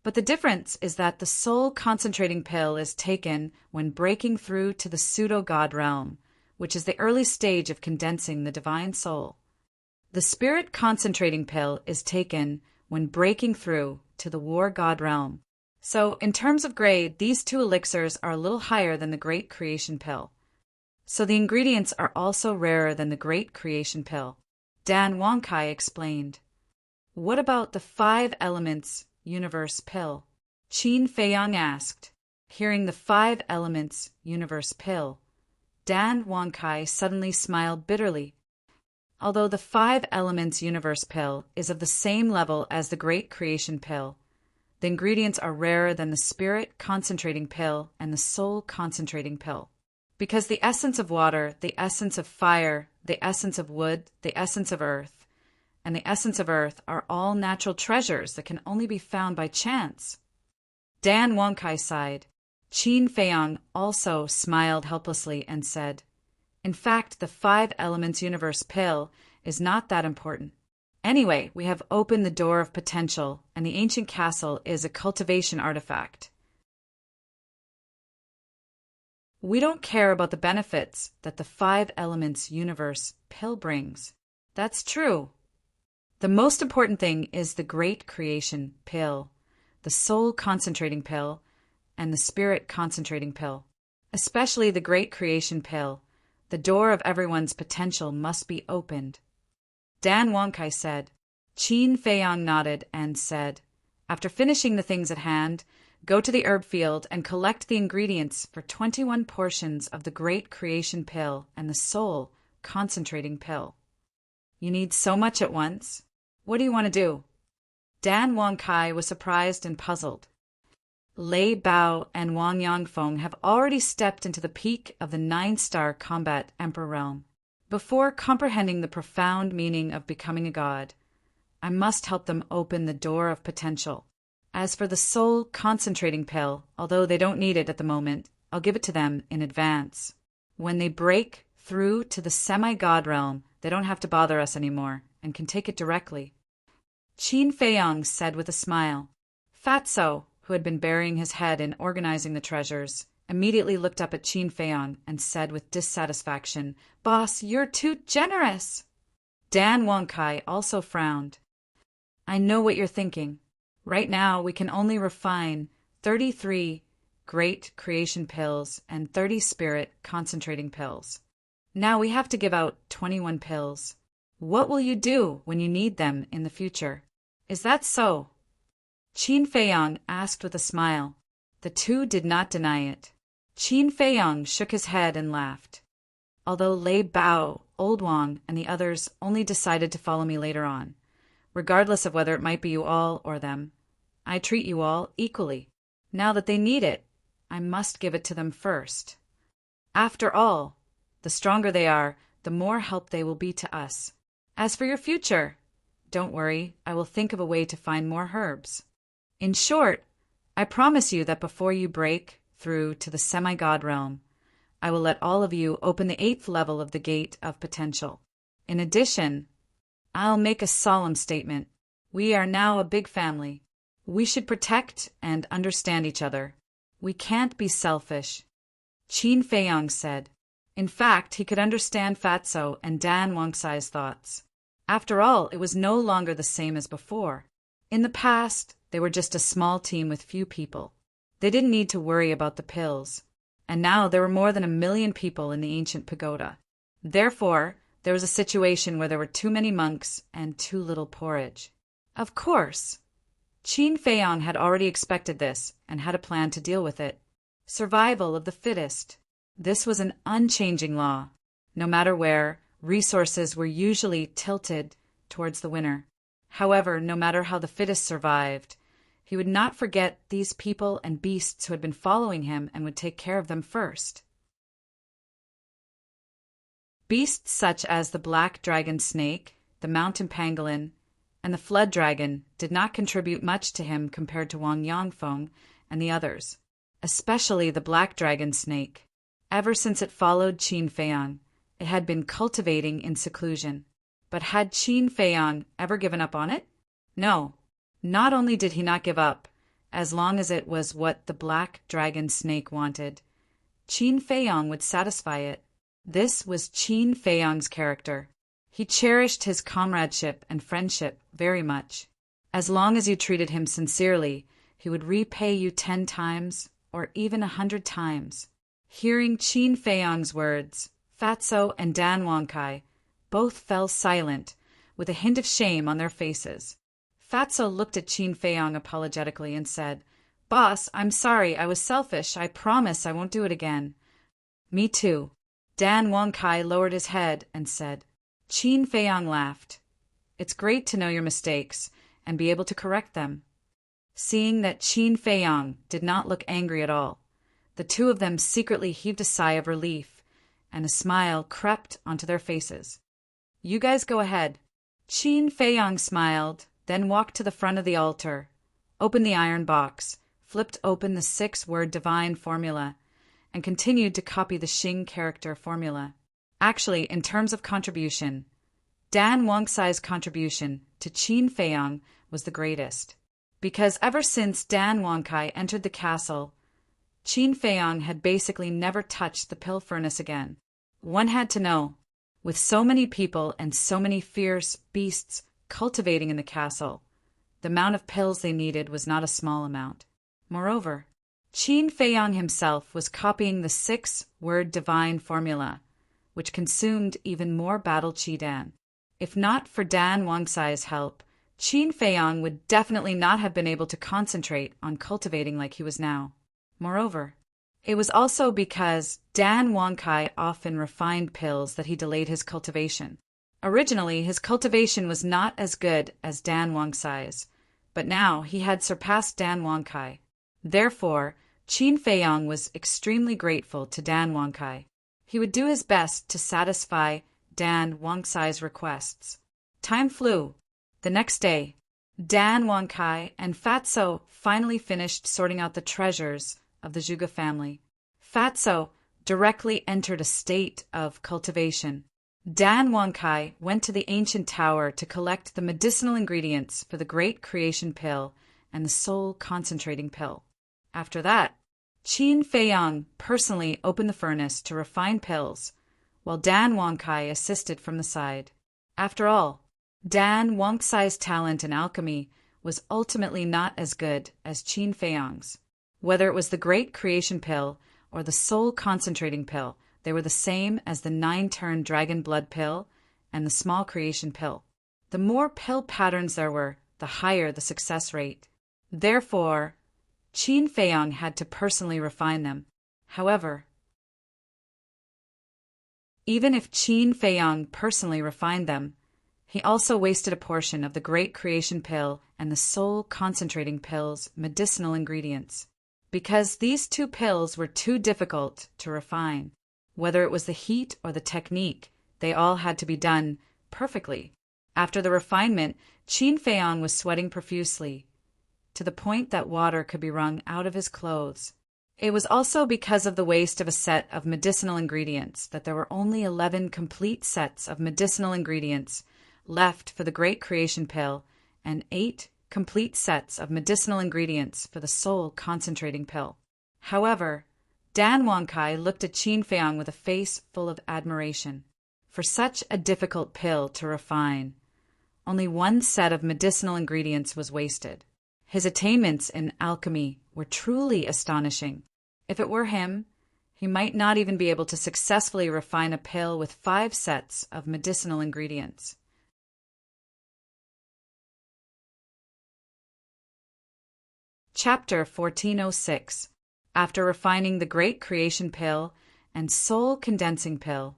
But the difference is that the soul concentrating pill is taken when breaking through to the pseudo-God realm, which is the early stage of condensing the divine soul. The spirit concentrating pill is taken when breaking through to the war God realm. So, in terms of grade, these 2 elixirs are a little higher than the great creation pill. So the ingredients are also rarer than the great creation pill. Dan Wangkai explained. What about the 5 elements universe pill? Qin Feiyang asked. Hearing the 5 elements universe pill, Dan Wangkai suddenly smiled bitterly. Although the 5 elements universe pill is of the same level as the great creation pill, the ingredients are rarer than the spirit concentrating pill and the soul concentrating pill. Because the essence of water, the essence of fire, the essence of wood, the essence of earth, and the essence of earth are all natural treasures that can only be found by chance. Dan Wangkai sighed. Qin Feiyang also smiled helplessly and said, in fact, the 5 elements universe pill is not that important. Anyway, we have opened the door of potential, and the ancient castle is a cultivation artifact. We don't care about the benefits that the 5 elements universe pill brings. That's true. The most important thing is the great creation pill, the soul concentrating pill, and the spirit concentrating pill. Especially the great creation pill. The door of everyone's potential must be opened. Dan Wangkai said. Qin Feiyang nodded and said, after finishing the things at hand, go to the herb field and collect the ingredients for 21 portions of the great creation pill and the soul concentrating pill. You need so much at once. What do you want to do? Dan Wangkai was surprised and puzzled. Lei Bao and Wang Yangfeng have already stepped into the peak of the 9-star combat emperor realm. Before comprehending the profound meaning of becoming a god, I must help them open the door of potential. As for the soul concentrating pill, although they don't need it at the moment, I'll give it to them in advance. When they break through to the semi-god realm, they don't have to bother us anymore and can take it directly. Qin Feiyang said with a smile. Fatso, who had been burying his head in organizing the treasures, immediately looked up at Qin Feiyang and said with dissatisfaction, Boss, you're too generous. Dan Wangkai also frowned. I know what you're thinking. Right now, we can only refine 33 great creation pills and 30 spirit concentrating pills. Now we have to give out 21 pills. What will you do when you need them in the future? Is that so? Qin Feiyang asked with a smile. The 2 did not deny it. Qin Feiyang shook his head and laughed. Although Lei Bao, Old Wang, and the others only decided to follow me later on, regardless of whether it might be you all or them, I treat you all equally. Now that they need it, I must give it to them first. After all, the stronger they are, the more help they will be to us. As for your future, don't worry, I will think of a way to find more herbs. In short, I promise you that before you break through to the semi-god realm, I will let all of you open the 8th level of the gate of potential. In addition, I'll make a solemn statement. We are now a big family. We should protect and understand each other. We can't be selfish. Qin Feiyang said. In fact, he could understand Fatso and Dan Wongsai's thoughts. After all, it was no longer the same as before. In the past, they were just a small team with few people. They didn't need to worry about the pills. And now there were more than 1 million people in the ancient pagoda. Therefore, there was a situation where there were too many monks and too little porridge. Of course, Qin Feiyang had already expected this and had a plan to deal with it. Survival of the fittest. This was an unchanging law. No matter where, resources were usually tilted towards the winner. However, no matter how the fittest survived, he would not forget these people and beasts who had been following him and would take care of them first. Beasts such as the black dragon snake, the mountain pangolin, and the flood dragon did not contribute much to him compared to Wang Yangfeng and the others, especially the black dragon snake. Ever since it followed Qin Feiyang, it had been cultivating in seclusion. But had Qin Feiyang ever given up on it? No. Not only did he not give up, as long as it was what the black dragon snake wanted, Qin Feiyang would satisfy it. This was Qin Feiyang's character. He cherished his comradeship and friendship very much. As long as you treated him sincerely, he would repay you 10 times or even 100 times. Hearing Qin Feiyang's words, Fatso and Dan Wangkai both fell silent, with a hint of shame on their faces. Fatso looked at Qin Feiyang apologetically and said, "Boss, I'm sorry, I was selfish. I promise I won't do it again." "Me too." Dan Wangkai lowered his head and said. Qin Feiyang laughed. "It's great to know your mistakes and be able to correct them." Seeing that Qin Feiyang did not look angry at all, the two of them secretly heaved a sigh of relief, and a smile crept onto their faces. "You guys go ahead." Qin Feiyang smiled, then walked to the front of the altar, opened the iron box, flipped open the 6-word divine formula, and continued to copy the Xing character formula. Actually, in terms of contribution, Dan Wongsai's contribution to Qin Feiyang was the greatest. Because ever since Dan Wangkai entered the castle, Qin Feiyang had basically never touched the pill furnace again. One had to know, with so many people and so many fierce beasts cultivating in the castle, the amount of pills they needed was not a small amount. Moreover, Qin Feiyang himself was copying the 6-word divine formula, which consumed even more battle qi Dan. If not for Dan Wongsai's help, Qin Feiyang would definitely not have been able to concentrate on cultivating like he was now. Moreover, it was also because Dan Wangkai often refined pills that he delayed his cultivation. Originally, his cultivation was not as good as Dan Wongsai's, but now he had surpassed Dan Wangkai. Therefore, Qin Feiyang was extremely grateful to Dan Wangkai. He would do his best to satisfy Dan Wongsai's requests. Time flew. The next day, Dan Wangkai and Fatso finally finished sorting out the treasures of the Zhuge family. Fatso directly entered a state of cultivation. Dan Wangkai went to the ancient tower to collect the medicinal ingredients for the Great Creation Pill and the Soul Concentrating Pill. After that, Qin Feiyang personally opened the furnace to refine pills, while Dan Wangkai assisted from the side. After all, Dan Wongsai's talent in alchemy was ultimately not as good as Qin Feiyang's. Whether it was the Great Creation Pill or the Soul Concentrating Pill, they were the same as the 9-turn Dragon Blood Pill and the Small Creation Pill. The more pill patterns there were, the higher the success rate. Therefore, Qin Feiyang had to personally refine them. However, even if Qin Feiyang personally refined them, he also wasted a portion of the Great Creation Pill and the Soul Concentrating Pill's medicinal ingredients, because these 2 pills were too difficult to refine. Whether it was the heat or the technique, they all had to be done perfectly. After the refinement, Qin Feiyang was sweating profusely, to the point that water could be wrung out of his clothes. It was also because of the waste of a set of medicinal ingredients that there were only 11 complete sets of medicinal ingredients left for the Great Creation Pill and 8 complete sets of medicinal ingredients for the soul concentrating pill. However, Dan Wangkai looked at Qin Feiyang with a face full of admiration. For such a difficult pill to refine, only 1 set of medicinal ingredients was wasted. His attainments in alchemy were truly astonishing. If it were him, he might not even be able to successfully refine a pill with 5 sets of medicinal ingredients. Chapter 1406. After refining the Great Creation Pill and Soul Condensing Pill,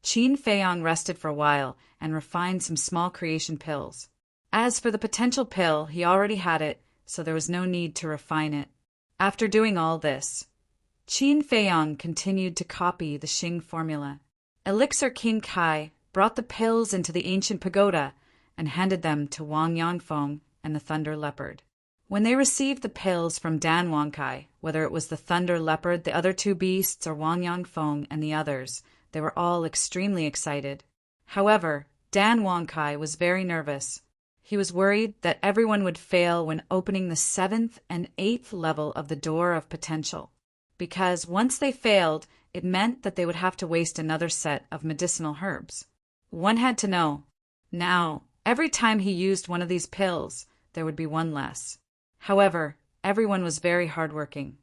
Qin Feiyang rested for a while and refined some small creation pills. As for the potential pill, he already had it, so there was no need to refine it. After doing all this, Qin Feiyang continued to copy the Xing formula. Elixir King Kai brought the pills into the ancient pagoda and handed them to Wang Yangfeng and the Thunder Leopard. When they received the pills from Dan Wangkai, whether it was the Thunder Leopard, the other 2 beasts, or Wang Yangfeng and the others, they were all extremely excited. However, Dan Wangkai was very nervous. He was worried that everyone would fail when opening the 7th and 8th level of the Door of Potential, because once they failed, it meant that they would have to waste another set of medicinal herbs. One had to know. Now, every time he used one of these pills, there would be 1 less. However, everyone was very hardworking.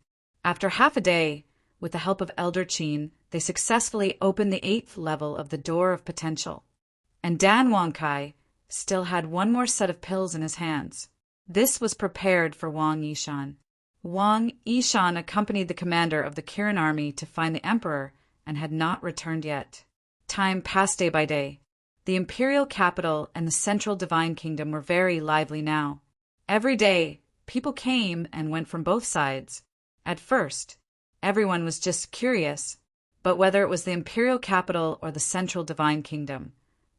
After half a day, with the help of Elder Qin, they successfully opened the 8th level of the Door of Potential. And Dan Wangkai still had 1 more set of pills in his hands. This was prepared for Wang Yishan. Wang Yishan accompanied the commander of the Kirin army to find the emperor and had not returned yet. Time passed day by day. The imperial capital and the central divine kingdom were very lively now. Every day, people came and went from both sides. At first, everyone was just curious, but whether it was the imperial capital or the central divine kingdom,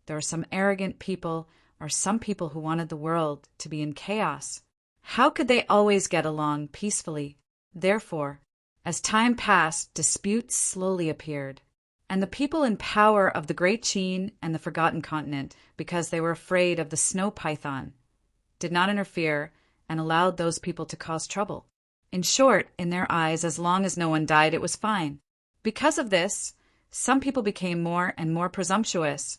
there were some arrogant people or some people who wanted the world to be in chaos. How could they always get along peacefully? Therefore, as time passed, disputes slowly appeared, and the people in power of the Great Qin and the Forgotten Continent, because they were afraid of the snow python, did not interfere and allowed those people to cause trouble. In short, in their eyes, as long as no one died, it was fine. Because of this, some people became more and more presumptuous,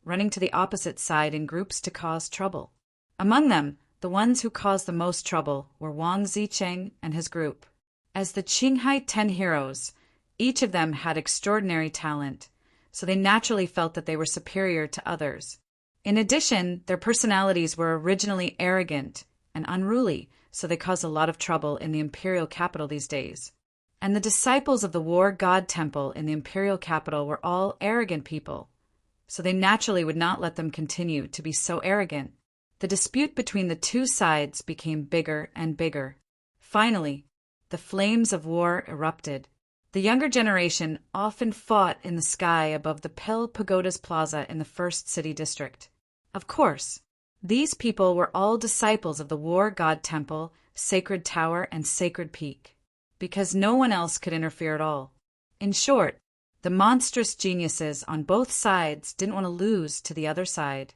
running to the opposite side in groups to cause trouble. Among them, the ones who caused the most trouble were Wang Zicheng and his group. As the Qinghai 10 heroes, each of them had extraordinary talent, so they naturally felt that they were superior to others. In addition, their personalities were originally arrogant and unruly, so they caused a lot of trouble in the imperial capital these days. And the disciples of the War God Temple in the imperial capital were all arrogant people, so they naturally would not let them continue to be so arrogant. The dispute between the 2 sides became bigger and bigger. Finally, the flames of war erupted. The younger generation often fought in the sky above the Pill Pagoda's plaza in the 1st city district. Of course, these people were all disciples of the War God Temple, Sacred Tower, and Sacred Peak, because no one else could interfere at all. In short, the monstrous geniuses on both sides didn't want to lose to the other side.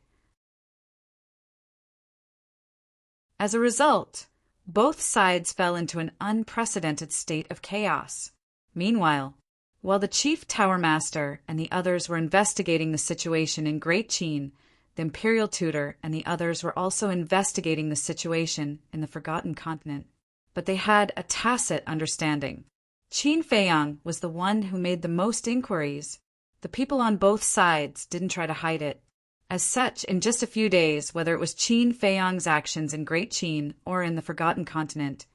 As a result, both sides fell into an unprecedented state of chaos. Meanwhile, while the chief tower master and the others were investigating the situation in Great Qin, the imperial tutor and the others were also investigating the situation in the Forgotten Continent. But they had a tacit understanding. Qin Feiyang was the one who made the most inquiries. The people on both sides didn't try to hide it. As such, in just a few days, whether it was Qin Feiyang's actions in Great Qin or in the Forgotten Continent,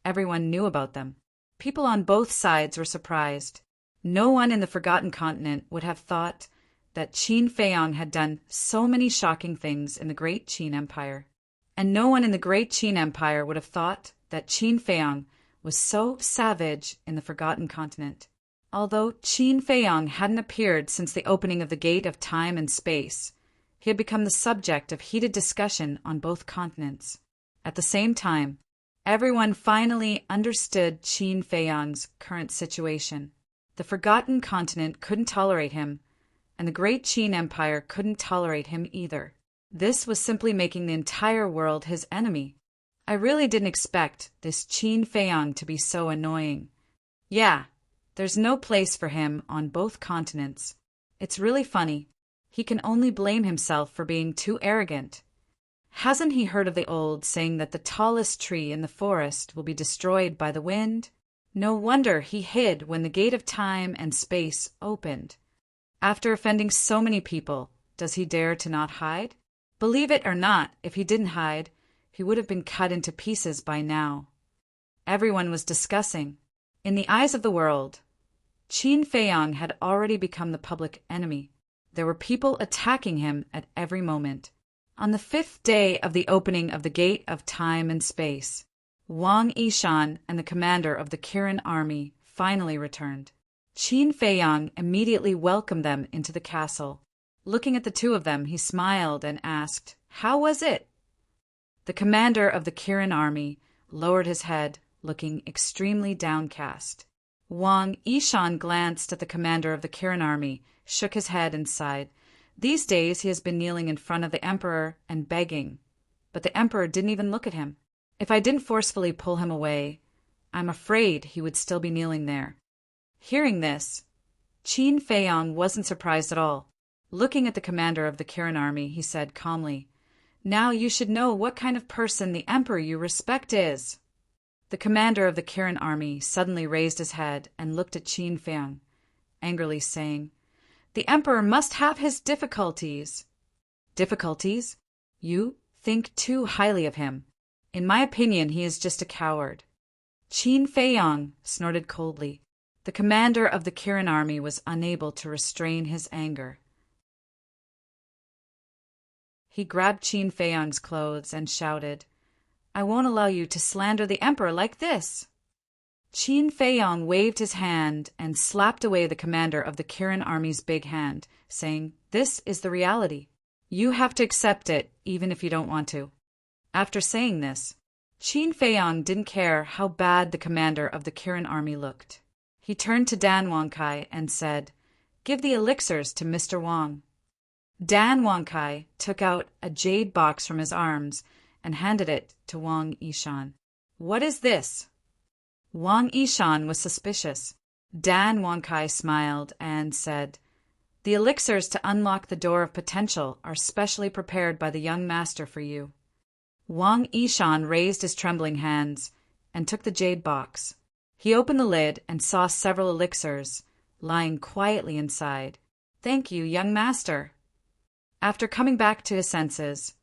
everyone knew about them. People on both sides were surprised. No one in the Forgotten Continent would have thought that Qin Feiyang had done so many shocking things in the Great Qin Empire. And no one in the Great Qin Empire would have thought that Qin Feiyang was so savage in the Forgotten Continent. Although Qin Feiyang hadn't appeared since the opening of the Gate of Time and Space, he had become the subject of heated discussion on both continents. At the same time, everyone finally understood Qin Feiyang's current situation. The Forgotten Continent couldn't tolerate him, and the Great Qin Empire couldn't tolerate him either. This was simply making the entire world his enemy. I really didn't expect this Qin Feiyang to be so annoying. Yeah, there's no place for him on both continents. It's really funny. He can only blame himself for being too arrogant. Hasn't he heard of the old saying that the tallest tree in the forest will be destroyed by the wind? No wonder he hid when the gate of time and space opened. After offending so many people, does he dare to not hide? Believe it or not, if he didn't hide, he would have been cut into pieces by now. Everyone was discussing. In the eyes of the world, Qin Feiyang had already become the public enemy. There were people attacking him at every moment. On the 5th day of the opening of the Gate of Time and Space, Wang Yishan and the commander of the Kirin army finally returned. Qin Feiyang immediately welcomed them into the castle. Looking at the two of them, he smiled and asked, "How was it?" The commander of the Kirin army lowered his head, looking extremely downcast. Wang Yishan glanced at the commander of the Kirin army, shook his head and sighed. These days he has been kneeling in front of the emperor and begging, but the emperor didn't even look at him. If I didn't forcefully pull him away, I'm afraid he would still be kneeling there. Hearing this, Qin Feiyang wasn't surprised at all. Looking at the commander of the Kirin army, he said calmly, "Now you should know what kind of person the emperor you respect is." The commander of the Kirin army suddenly raised his head and looked at Qin Feiyang, angrily saying, "The emperor must have his difficulties." "Difficulties? You think too highly of him. In my opinion, he is just a coward." Qin Feiyang snorted coldly. The commander of the Kirin army was unable to restrain his anger. He grabbed Qin Feiyang's clothes and shouted, "I won't allow you to slander the emperor like this." Qin Feiyang waved his hand and slapped away the commander of the Kirin army's big hand, saying, "This is the reality. You have to accept it even if you don't want to." After saying this, Qin Feiyang didn't care how bad the commander of the Kirin army looked. He turned to Dan Wangkai and said, "Give the elixirs to Mr. Wang." Dan Wangkai took out a jade box from his arms and handed it to Wang Yishan. "What is this?" Wang Yishan was suspicious. Dan Wangkai smiled and said, "The elixirs to unlock the door of potential are specially prepared by the young master for you." Wang Yishan raised his trembling hands and took the jade box. He opened the lid and saw several elixirs lying quietly inside. "Thank you, young master." After coming back to his senses,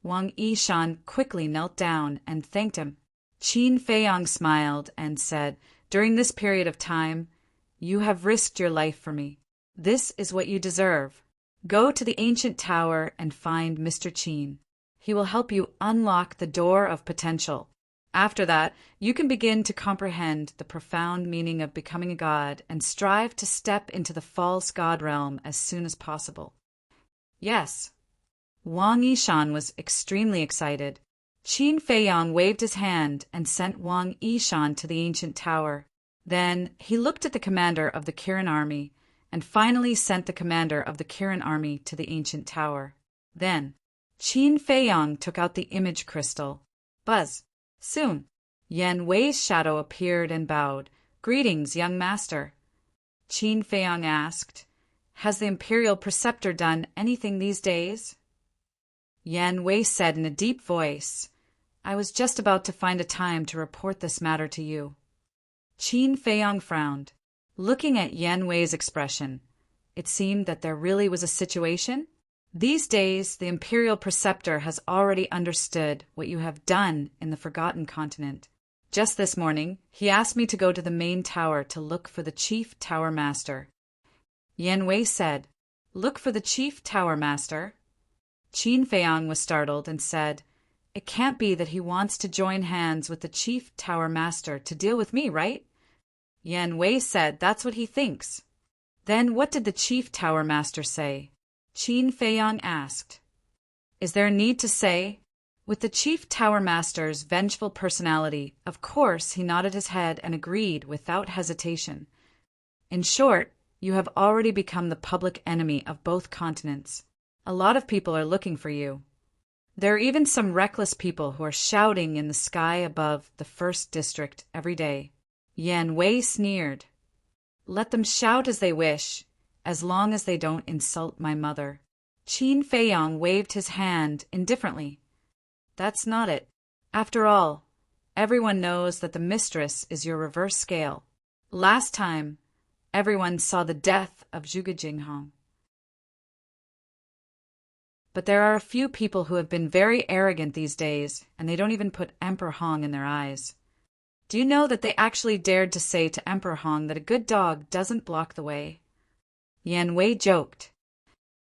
Wang Yishan quickly knelt down and thanked him. Qin Feiyang smiled and said, "During this period of time, you have risked your life for me. This is what you deserve. Go to the ancient tower and find Mr. Qin. He will help you unlock the door of potential. After that, you can begin to comprehend the profound meaning of becoming a god and strive to step into the false god realm as soon as possible." Yes. Wang Yishan was extremely excited. Qin Feiyang waved his hand and sent Wang Yishan to the ancient tower. Then he looked at the commander of the Kirin army and finally sent the commander of the Kirin army to the ancient tower. Then Qin Feiyang took out the image crystal. Buzz. Soon, Yan Wei's shadow appeared and bowed. "Greetings, young master." Qin Feiyang asked, "Has the Imperial Preceptor done anything these days?" Yan Wei said in a deep voice, "I was just about to find a time to report this matter to you." Qin Feiyang frowned. Looking at Yan Wei's expression, it seemed that there really was a situation. These days, the Imperial Preceptor has already understood what you have done in the Forgotten Continent. Just this morning, he asked me to go to the main tower to look for the Chief Tower Master. Yan Wei said, "Look for the Chief Tower Master?" Qin Feiyang was startled and said, "It can't be that he wants to join hands with the Chief Tower Master to deal with me, right?" Yan Wei said that's what he thinks. "Then what did the Chief Tower Master say?" Qin Feiyang asked. "Is there a need to say?" With the Chief Tower Master's vengeful personality, of course he nodded his head and agreed without hesitation. "In short, you have already become the public enemy of both continents. A lot of people are looking for you. There are even some reckless people who are shouting in the sky above the first district every day. Yan Wei sneered. Let them shout as they wish, as long as they don't insult my mother. Qin Feiyong waved his hand indifferently. That's not it. After all, everyone knows that the mistress is your reverse scale. Last time, everyone saw the death of Zhuge Jinghong. But there are a few people who have been very arrogant these days, and they don't even put Emperor Hong in their eyes. Do you know that they actually dared to say to Emperor Hong that a good dog doesn't block the way? Yan Wei joked.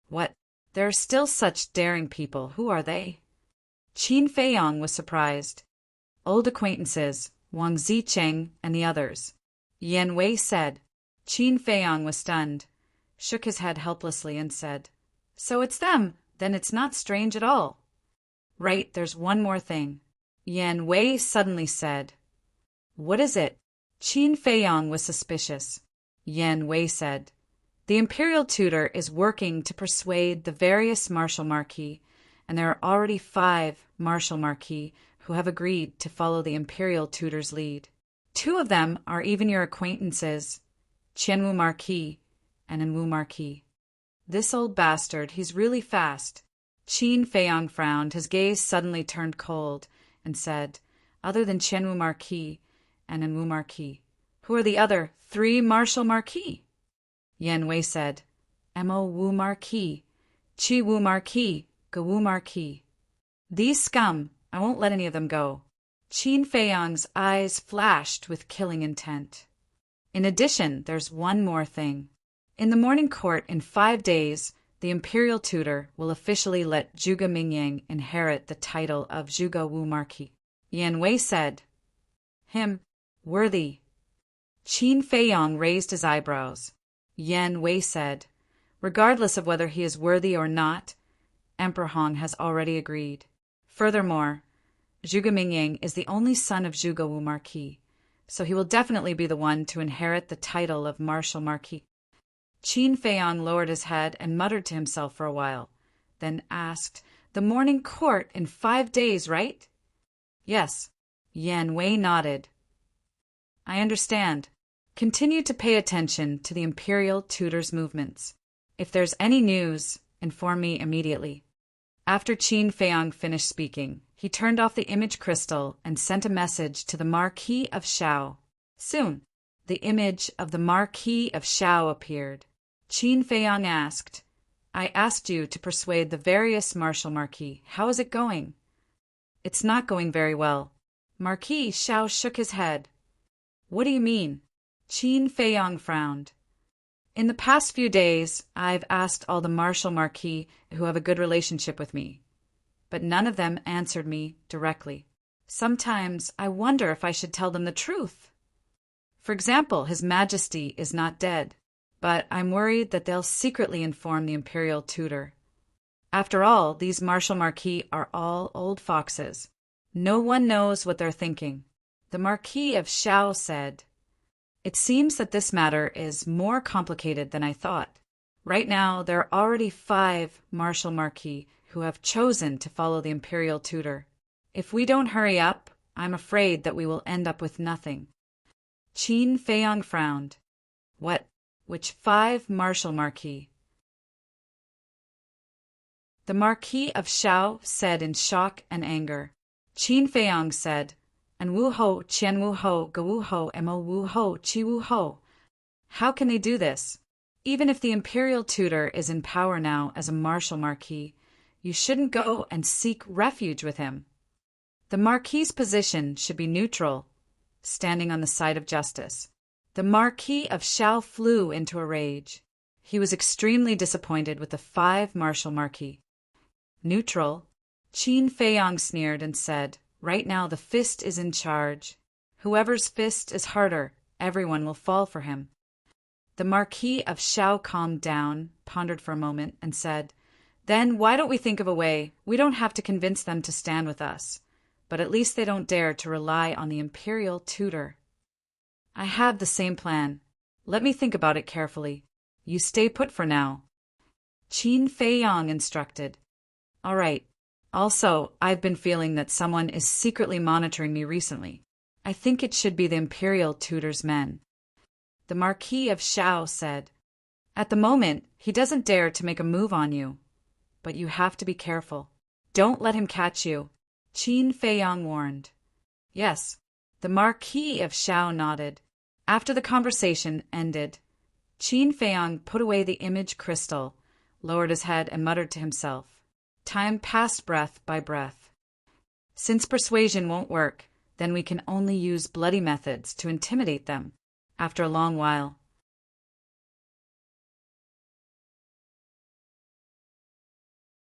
What? There are still such daring people. Who are they? Qin Feiyong was surprised. Old acquaintances, Wang Zicheng and the others. Yan Wei said. Qin Feiyong was stunned, shook his head helplessly and said, So it's them. Then it's not strange at all. Right, there's one more thing. Yan Wei suddenly said. What is it? Qin Feiyong was suspicious. Yan Wei said. The imperial tutor is working to persuade the various martial marquis, and there are already 5 martial marquis who have agreed to follow the imperial tutor's lead. 2 of them are even your acquaintances, Qianwu Marquis and Enwu Marquis. This old bastard, he's really fast. Qin Feiyong frowned, his gaze suddenly turned cold, and said, Other than Qianwu Marquis and Enwu Marquis, who are the other 3 martial marquis? Yan Wei said, Mo Wu Marquis, Qi Wu Marquis, Ge Wu Marquis. These scum, I won't let any of them go. Qin Feiyong's eyes flashed with killing intent. In addition, there's one more thing. In the morning court in 5 days, the imperial tutor will officially let Zhuge Mingyang inherit the title of Zhuge Wu Marquis. Yan Wei said, Him, worthy. Qin Feiyong raised his eyebrows. Yan Wei said, Regardless of whether he is worthy or not, Emperor Hong has already agreed. Furthermore, Zhuge Mingyang is the only son of Zhuge Wu Marquis, so he will definitely be the one to inherit the title of Martial Marquis. Qin Feiyong lowered his head and muttered to himself for a while, then asked, The morning court in 5 days, right? Yes. Yan Wei nodded. I understand. Continue to pay attention to the imperial tutor's movements. If there's any news, inform me immediately. After Qin Feiyong finished speaking, he turned off the image crystal and sent a message to the Marquis of Shao. Soon, the image of the Marquis of Shao appeared. Qin Feiyong asked, I asked you to persuade the various martial marquis. How is it going? It's not going very well. Marquis Shao shook his head. What do you mean? Qin Feiyong frowned. In the past few days, I've asked all the martial marquis who have a good relationship with me, but none of them answered me directly. Sometimes I wonder if I should tell them the truth. For example, His Majesty is not dead, but I'm worried that they'll secretly inform the imperial tutor. After all, these martial marquis are all old foxes. No one knows what they're thinking. The Marquis of Shao said, It seems that this matter is more complicated than I thought. Right now, there are already 5 martial marquis who have chosen to follow the imperial tutor. If we don't hurry up, I'm afraid that we will end up with nothing. Qin Feiyong frowned. What? Which 5 martial marquis? The Marquis of Shao said in shock and anger. Qin Feiyong said, And Wu Ho, Qian Wu Ho, Ge Wu Ho, Mo Wu Ho, Qi Wu Ho. How can they do this? Even if the imperial tutor is in power now as a martial marquis, you shouldn't go and seek refuge with him. The marquis's position should be neutral, standing on the side of justice. The Marquis of Shao flew into a rage. He was extremely disappointed with the 5 martial marquis. Neutral? Qin Feiyong sneered and said, Right now the fist is in charge. Whoever's fist is harder, everyone will fall for him. The Marquis of Shao calmed down, pondered for a moment, and said, Then why don't we think of a way? We don't have to convince them to stand with us, but at least they don't dare to rely on the imperial tutor. I have the same plan. Let me think about it carefully. You stay put for now. Qin Feiyong instructed. All right, Also, I've been feeling that someone is secretly monitoring me recently. I think it should be the imperial tutor's men. The Marquis of Shao said, "At the moment, he doesn't dare to make a move on you. But you have to be careful. Don't let him catch you," Qin Feiyang warned. Yes, the Marquis of Shao nodded. After the conversation ended, Qin Feiyang put away the image crystal, lowered his head, and muttered to himself. Time passed breath by breath. Since persuasion won't work, then we can only use bloody methods to intimidate them. After a long while.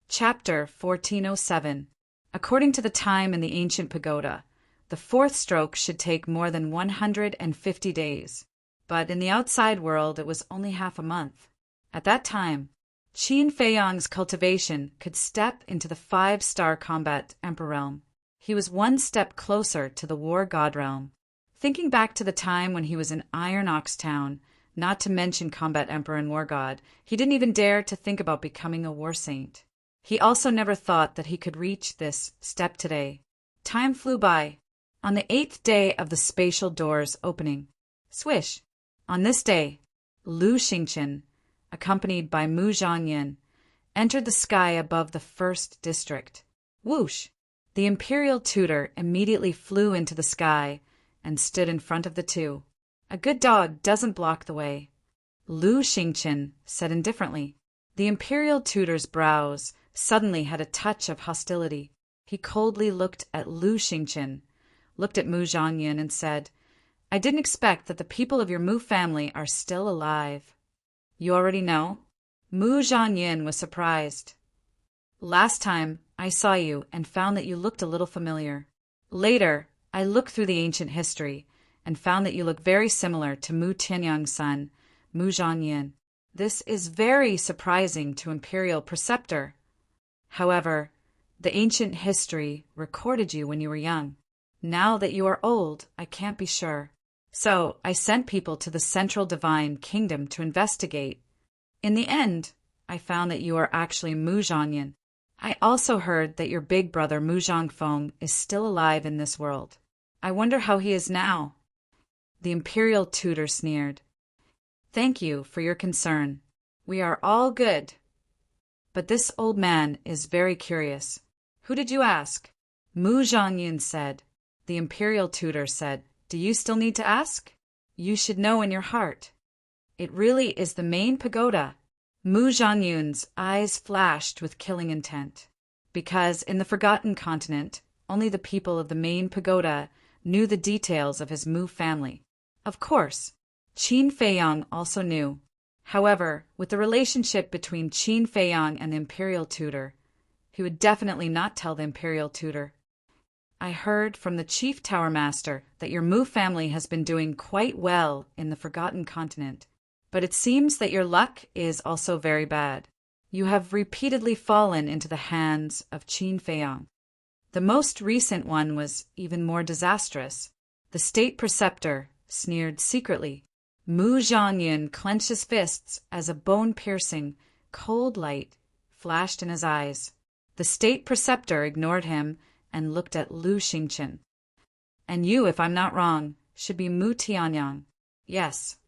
Chapter 1407. According to the time in the ancient pagoda, the fourth stroke should take more than 150 days. But in the outside world it was only half a month. At that time, Qin Feiyang's cultivation could step into the 5-star combat emperor realm. He was one step closer to the war god realm. Thinking back to the time when he was in Iron Ox Town, not to mention combat emperor and war god, he didn't even dare to think about becoming a war saint. He also never thought that he could reach this step today. Time flew by. On the 8th day of the spatial doors opening, swish! On this day, Lu Xingqian, accompanied by Mu Zhangyan, entered the sky above the first district. Whoosh! The imperial tutor immediately flew into the sky and stood in front of the two. A good dog doesn't block the way. Lu Xingqian said indifferently. The imperial tutor's brows suddenly had a touch of hostility. He coldly looked at Lu Xingqian, looked at Mu Zhangyan, and said, "I didn't expect that the people of your Mu family are still alive." "You already know?" Mu Zhangyan was surprised. "Last time, I saw you and found that you looked a little familiar. Later, I looked through the ancient history and found that you look very similar to Mu Tianyang's son, Mu Zhangyan. This is very surprising to Imperial Preceptor. However, the ancient history recorded you when you were young. Now that you are old, I can't be sure. So I sent people to the Central Divine Kingdom to investigate. In the end, I found that you are actually Mu Zhangyan. I also heard that your big brother Mu Zhangfeng is still alive in this world. I wonder how he is now." The imperial tutor sneered. "Thank you for your concern. We are all good. But this old man is very curious. Who did you ask?" Mu Zhangyan said. The imperial tutor said, "Do you still need to ask? You should know in your heart. It really is the main pagoda." Mu Zhangyan's eyes flashed with killing intent. Because in the Forgotten Continent, only the people of the main pagoda knew the details of his Mu family. Of course, Qin Feiyang also knew. However, with the relationship between Qin Feiyang and the imperial tutor, he would definitely not tell the imperial tutor. "I heard from the chief tower master that your Mu family has been doing quite well in the Forgotten Continent. But it seems that your luck is also very bad. You have repeatedly fallen into the hands of Qin Feiyang. The most recent one was even more disastrous." The state preceptor sneered secretly. Mu Zhangyan clenched his fists as a bone-piercing, cold light flashed in his eyes. The state preceptor ignored him and looked at Lu Xingqian. "And you, if I'm not wrong, should be Mu Tianyang." "Yes.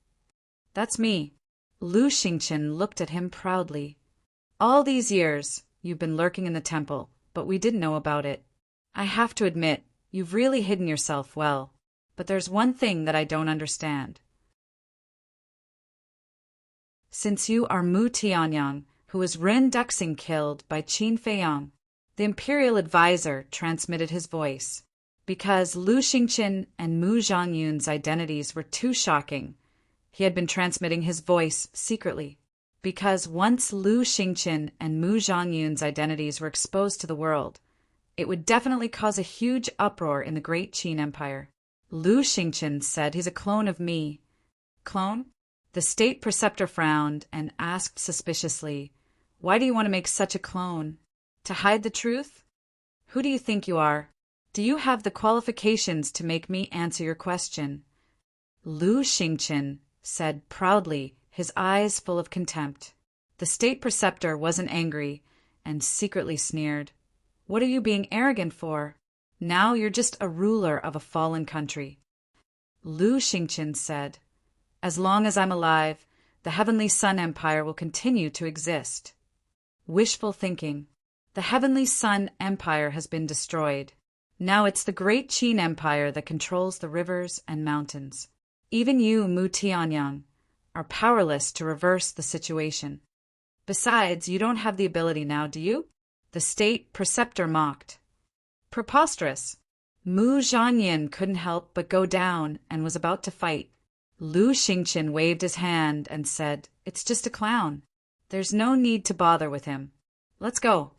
That's me." Lu Xingqian looked at him proudly. "All these years, you've been lurking in the temple, but we didn't know about it. I have to admit, you've really hidden yourself well. But there's one thing that I don't understand. Since you are Mu Tianyang, who was Ren Duxing killed by Qin Feiyang," the imperial advisor transmitted his voice. Because Lu Xingqian and Mu Zhangyan's identities were too shocking, he had been transmitting his voice secretly. Because once Lu Xingqian and Mu Zhangyan's identities were exposed to the world, it would definitely cause a huge uproar in the Great Qin Empire. Lu Xingqian said he's a clone of me. Clone? The state preceptor frowned and asked suspiciously, "Why do you want to make such a clone? To hide the truth? Who do you think you are? Do you have the qualifications to make me answer your question?" Lu Xingqian said proudly, his eyes full of contempt. The state preceptor wasn't angry and secretly sneered. What are you being arrogant for? Now you're just a ruler of a fallen country. Lu Xingqian said, As long as I'm alive, the Heavenly Sun Empire will continue to exist. Wishful thinking. The Heavenly Sun Empire has been destroyed. Now it's the Great Qin Empire that controls the rivers and mountains. Even you, Mu Tianyang, are powerless to reverse the situation. Besides, you don't have the ability now, do you? The state preceptor mocked. Preposterous. Mu Zhanyin couldn't help but go down and was about to fight. Lu Xingqian waved his hand and said, It's just a clown. There's no need to bother with him. Let's go.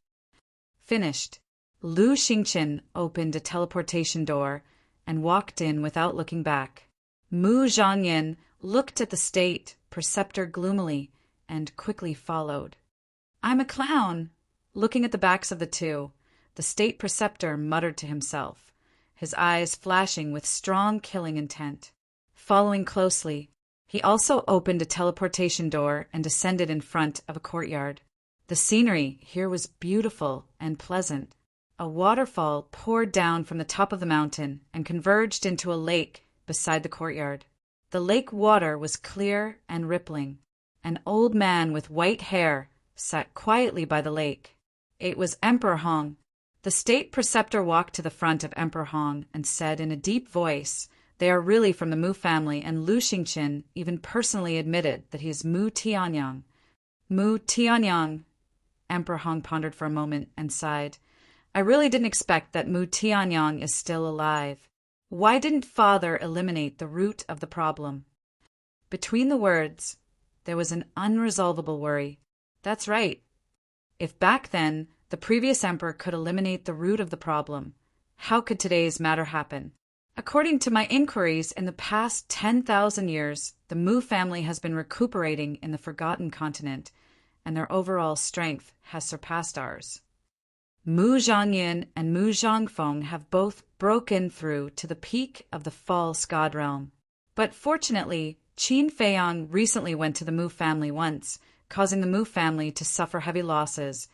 Finished. Lu Xingqian opened a teleportation door and walked in without looking back. Mu Zhanyin looked at the state preceptor gloomily and quickly followed. I'm a clown. Looking at the backs of the two, the state preceptor muttered to himself, his eyes flashing with strong killing intent. Following closely, he also opened a teleportation door and descended in front of a courtyard. The scenery here was beautiful and pleasant. A waterfall poured down from the top of the mountain and converged into a lake beside the courtyard. The lake water was clear and rippling. An old man with white hair sat quietly by the lake. It was Emperor Hong. The state preceptor walked to the front of Emperor Hong and said in a deep voice, They are really from the Mu family, and Lu Xingqian even personally admitted that he is Mu Tianyang. Mu Tianyang, Emperor Hong pondered for a moment and sighed. I really didn't expect that Mu Tianyang is still alive. Why didn't Father eliminate the root of the problem? Between the words, there was an unresolvable worry. That's right. If back then the previous emperor could eliminate the root of the problem, how could today's matter happen? According to my inquiries, in the past 10,000 years, the Mu family has been recuperating in the Forgotten Continent, and their overall strength has surpassed ours. Mu Zhanyin and Mu Zhangfeng have both broken through to the peak of the false god realm. But fortunately, Qin Feiyang recently went to the Mu family once, causing the Mu family to suffer heavy losses,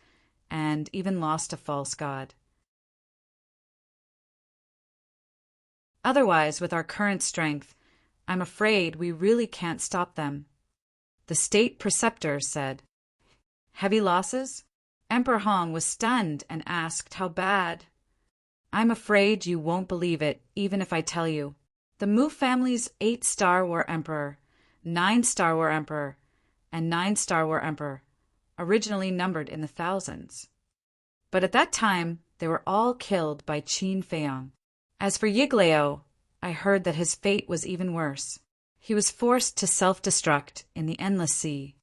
and even lost a false god. Otherwise, with our current strength, I'm afraid we really can't stop them. The state preceptor said. Heavy losses? Emperor Hong was stunned and asked how bad. I'm afraid you won't believe it, even if I tell you. The Mu family's 8-star war emperor, 9-star war emperor, and 9-star war emperor, originally numbered in the thousands. But at that time, they were all killed by Qin Feiyang. As for Yiglao, I heard that his fate was even worse. He was forced to self-destruct in the Endless Sea.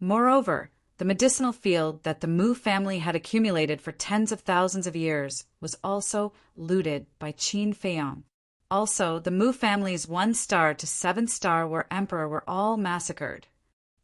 Moreover, the medicinal field that the Mu family had accumulated for tens of thousands of years was also looted by Qin Feiyang. Also, the Mu family's 1-star to 7-star war emperor were all massacred.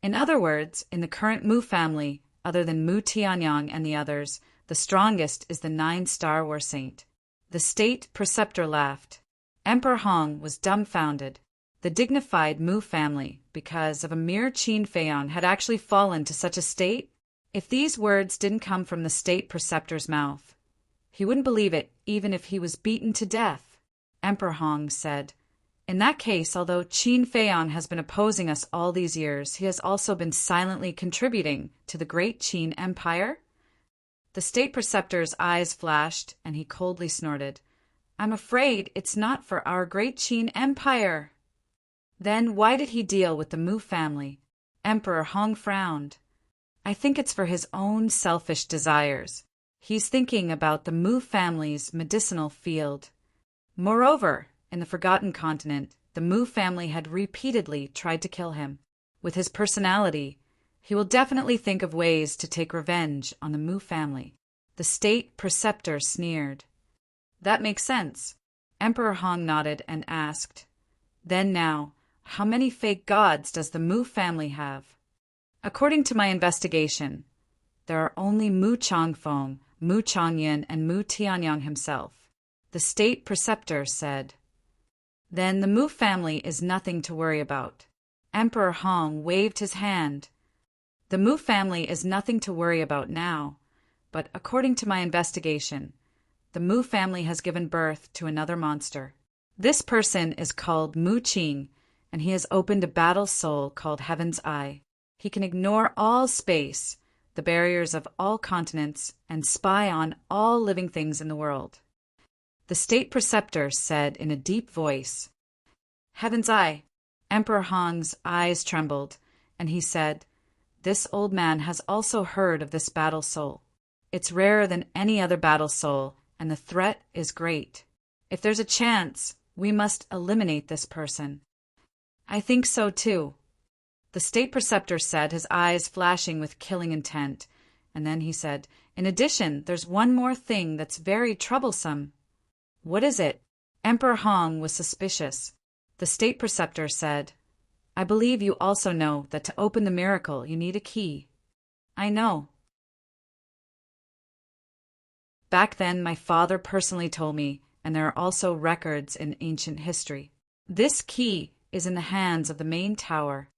In other words, in the current Mu family, other than Mu Tianyang and the others, the strongest is the 9-star war saint. The state preceptor laughed. Emperor Hong was dumbfounded. The dignified Mu family, because of a mere Qin Feiyang, had actually fallen to such a state? If these words didn't come from the state preceptor's mouth, he wouldn't believe it even if he was beaten to death. Emperor Hong said, In that case, although Qin Feiyang has been opposing us all these years, he has also been silently contributing to the Great Qin Empire? The state preceptor's eyes flashed, and he coldly snorted, I'm afraid it's not for our Great Qin Empire. Then why did he deal with the Mu family? Emperor Hong frowned. I think it's for his own selfish desires. He's thinking about the Mu family's medicinal field. Moreover, in the Forgotten Continent, the Mu family had repeatedly tried to kill him. With his personality, he will definitely think of ways to take revenge on the Mu family. The state preceptor sneered. That makes sense. Emperor Hong nodded and asked, Then now, how many fake gods does the Mu family have? According to my investigation, there are only Mu Changfeng, Mu Changyin, and Mu Tianyang himself. The state preceptor said. Then the Mu family is nothing to worry about. Emperor Hong waved his hand. The Mu family is nothing to worry about now. but according to my investigation, the Mu family has given birth to another monster. This person is called Mu Qing, and he has opened a battle soul called Heaven's Eye. He can ignore all space, the barriers of all continents, and spy on all living things in the world. The state preceptor said in a deep voice, "Heaven's Eye." Emperor Hong's eyes trembled, and he said, "This old man has also heard of this battle soul. It's rarer than any other battle soul, and the threat is great. If there's a chance, we must eliminate this person." "I think so too," the state preceptor said, his eyes flashing with killing intent, and then he said, "In addition, there's one more thing that's very troublesome." "What is it?" Emperor Hong was suspicious. The state preceptor said, "I believe you also know that to open the miracle you need a key." "I know. Back then my father personally told me, and there are also records in ancient history. This key is in the hands of the main tower.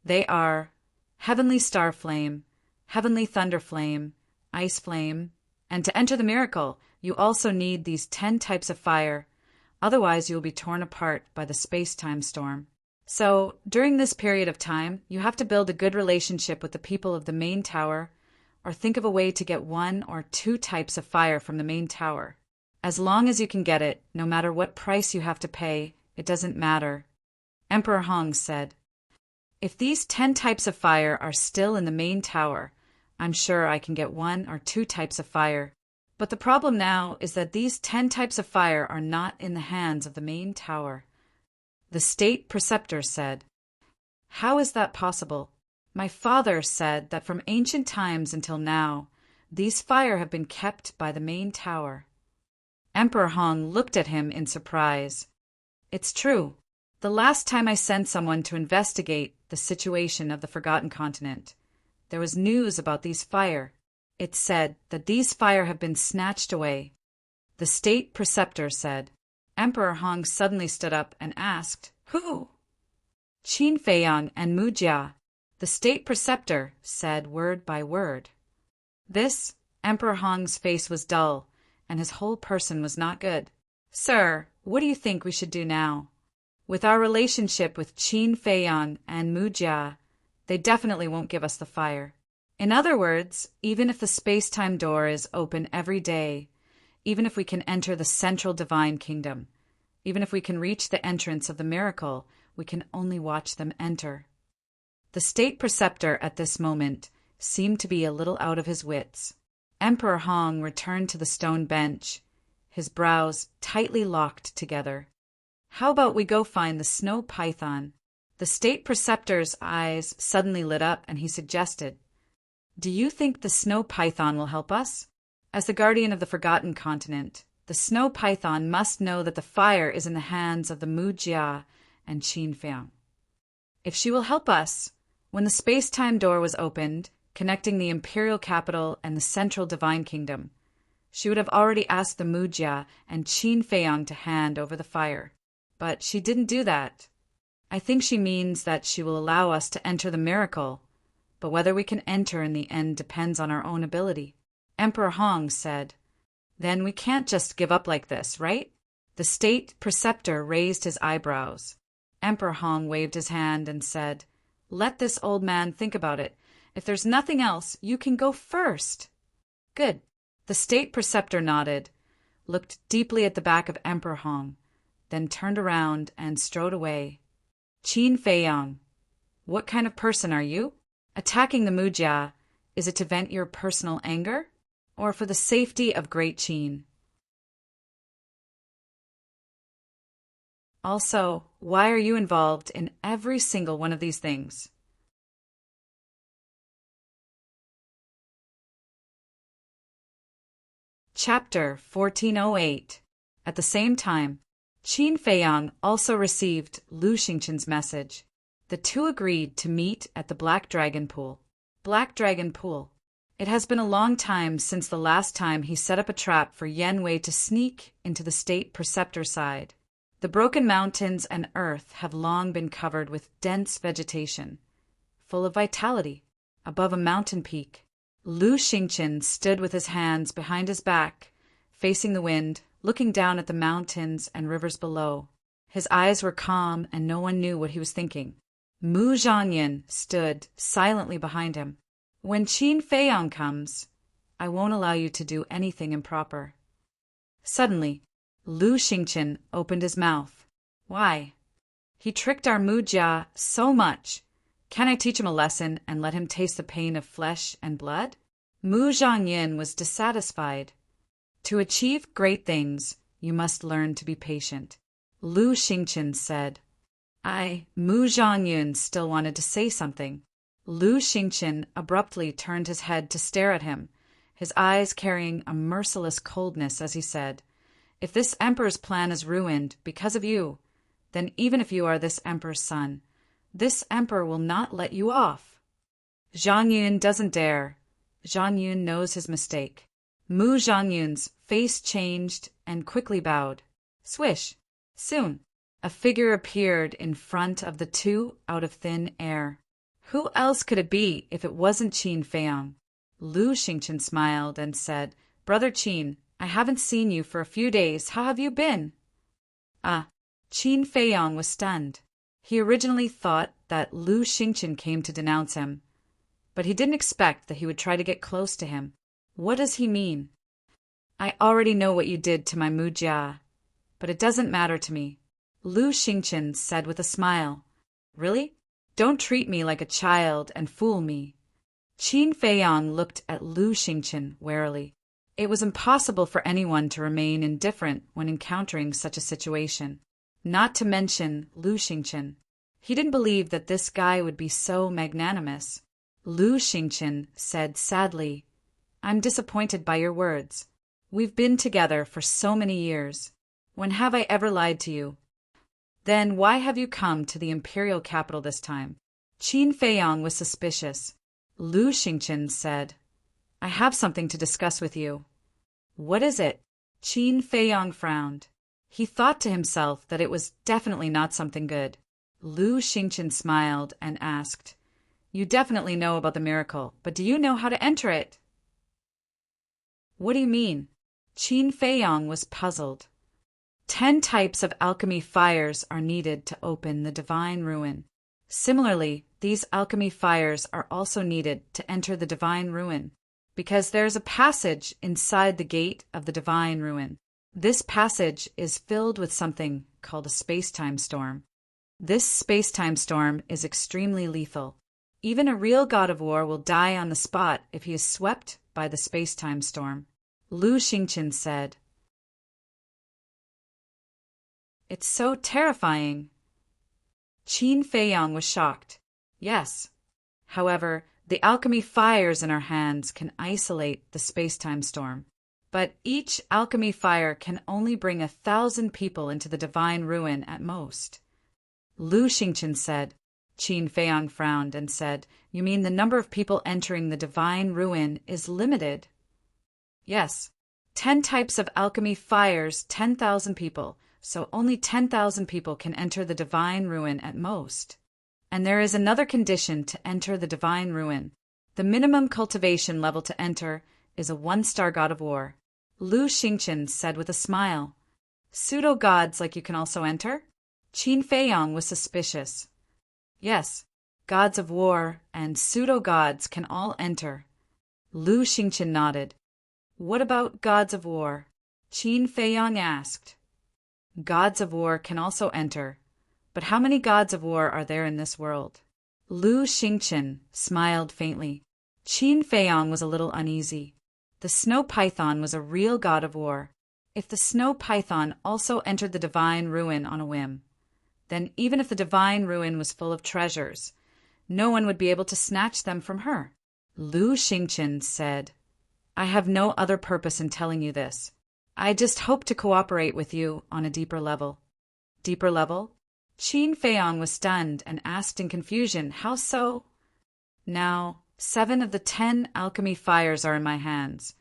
They are Heavenly Star Flame, Heavenly Thunder Flame, Ice Flame, and to enter the miracle you also need these 10 types of fire, otherwise you will be torn apart by the space-time storm. So, during this period of time, you have to build a good relationship with the people of the main tower, or think of a way to get 1 or 2 types of fire from the main tower. As long as you can get it, no matter what price you have to pay, it doesn't matter." Emperor Hong said, "If these 10 types of fire are still in the main tower, I'm sure I can get 1 or 2 types of fire. But the problem now is that these 10 types of fire are not in the hands of the main tower." The state preceptor said, "How is that possible? My father said that from ancient times until now, these fire have been kept by the main tower." Emperor Hong looked at him in surprise. "It's true. The last time I sent someone to investigate the situation of the Forgotten Continent, there was news about these fire. It said that these fire have been snatched away." The state preceptor said. Emperor Hong suddenly stood up and asked, "Who?" "Qin Feiyang and Mu Jia," the state preceptor said word by word. This, Emperor Hong's face was dull, and his whole person was not good. "Sir, what do you think we should do now? With our relationship with Qin Feiyang and Mu Jia, they definitely won't give us the fire. In other words, even if the space-time door is open every day, even if we can enter the central divine kingdom, even if we can reach the entrance of the miracle, we can only watch them enter." The state preceptor at this moment seemed to be a little out of his wits. Emperor Hong returned to the stone bench, his brows tightly locked together. "How about we go find the snow python?" The state preceptor's eyes suddenly lit up, and he suggested, "Do you think the snow python will help us? As the guardian of the Forgotten Continent, the snow python must know that the fire is in the hands of the Mu Jia and Qin Feiyang. If she will help us, when the space-time door was opened, connecting the imperial capital and the central divine kingdom, she would have already asked the Mu Jia and Qin Feiyang to hand over the fire. But she didn't do that. I think she means that she will allow us to enter the miracle, but whether we can enter in the end depends on our own ability." Emperor Hong said, "Then we can't just give up like this, right?" The state preceptor raised his eyebrows. Emperor Hong waved his hand and said, "Let this old man think about it. If there's nothing else, you can go first." "Good." The state preceptor nodded, looked deeply at the back of Emperor Hong, then turned around and strode away. "Qin Feiyang, what kind of person are you? Attacking the Mu Jia, is it to vent your personal anger, or for the safety of Great Qin? Also, why are you involved in every single one of these things?" Chapter 1408. At the same time, Qin Feiyang also received Lu Xingchen's message. The two agreed to meet at the Black Dragon Pool. Black Dragon Pool. It has been a long time since the last time he set up a trap for Yan Wei to sneak into the state preceptor side. The broken mountains and earth have long been covered with dense vegetation, full of vitality, above a mountain peak. Lu Xingqian stood with his hands behind his back, facing the wind, looking down at the mountains and rivers below. His eyes were calm and no one knew what he was thinking. Mu Zhangyan stood silently behind him. When Qin Feiyang comes, I won't allow you to do anything improper. Suddenly, Lu Xingqian opened his mouth. Why? He tricked our Mu Jia so much. Can I teach him a lesson and let him taste the pain of flesh and blood? Mu Zhangyan was dissatisfied. To achieve great things, you must learn to be patient. Lu Xingqian said. Mu Zhangyan still wanted to say something. Lu Xingqian abruptly turned his head to stare at him, his eyes carrying a merciless coldness as he said, If this emperor's plan is ruined because of you, then even if you are this emperor's son, this emperor will not let you off. Zhang Yun doesn't dare. Zhang Yun knows his mistake. Mu Zhangyun's face changed and quickly bowed. Swish! Soon, a figure appeared in front of the two out of thin air. Who else could it be if it wasn't Qin Feiyang? Lu Xingqian smiled and said, Brother Qin, I haven't seen you for a few days. How have you been? Qin Feiyang was stunned. He originally thought that Lu Xingqian came to denounce him, but he didn't expect that he would try to get close to him. What does he mean? I already know what you did to my Mu Jia, but it doesn't matter to me. Lu Xingqian said with a smile. Really? Don't treat me like a child and fool me. Qin Feiyang looked at Lu Xingqian warily. It was impossible for anyone to remain indifferent when encountering such a situation, not to mention Lu Xingqian. He didn't believe that this guy would be so magnanimous. Lu Xingqian said sadly, I'm disappointed by your words. We've been together for so many years. When have I ever lied to you? Then why have you come to the imperial capital this time? Qin Feiyang was suspicious. Lu Xingqian said, I have something to discuss with you. What is it? Qin Feiyang frowned. He thought to himself that it was definitely not something good. Lu Xingqian smiled and asked, You definitely know about the miracle, but do you know how to enter it? What do you mean? Qin Feiyang was puzzled. 10 types of alchemy fires are needed to open the divine ruin. Similarly, these alchemy fires are also needed to enter the divine ruin, because there's a passage inside the gate of the divine ruin. This passage is filled with something called a space-time storm. This space-time storm is extremely lethal. Even a real god of war will die on the spot if he is swept by the space-time storm. Lu Xingqian said, It's so terrifying. Qin Feiyang was shocked. Yes. However, the alchemy fires in our hands can isolate the space-time storm. But each alchemy fire can only bring 1,000 people into the divine ruin at most. Lu Xingqian said. Qin Feiyang frowned and said, You mean the number of people entering the divine ruin is limited? Yes. 10 types of alchemy fires 10,000 people, so only 10,000 people can enter the divine ruin at most. And there is another condition to enter the divine ruin. The minimum cultivation level to enter is a 1-star god of war. Lu Xingqian said with a smile. Pseudo-gods like you can also enter? Qin Feiyang was suspicious. Yes, gods of war and pseudo-gods can all enter. Lu Xingqian nodded. What about gods of war? Qin Feiyang asked. Gods of war can also enter, but how many gods of war are there in this world? Lu Xingqian smiled faintly. Qin Feiyang was a little uneasy. The snow python was a real god of war. If the snow python also entered the divine ruin on a whim, then even if the divine ruin was full of treasures, no one would be able to snatch them from her. Lu Xingqian said, I have no other purpose in telling you this. I just hope to cooperate with you on a deeper level. Deeper level? Qin Feiyang was stunned and asked in confusion, How so? Now, 7 of the 10 alchemy fires are in my hands,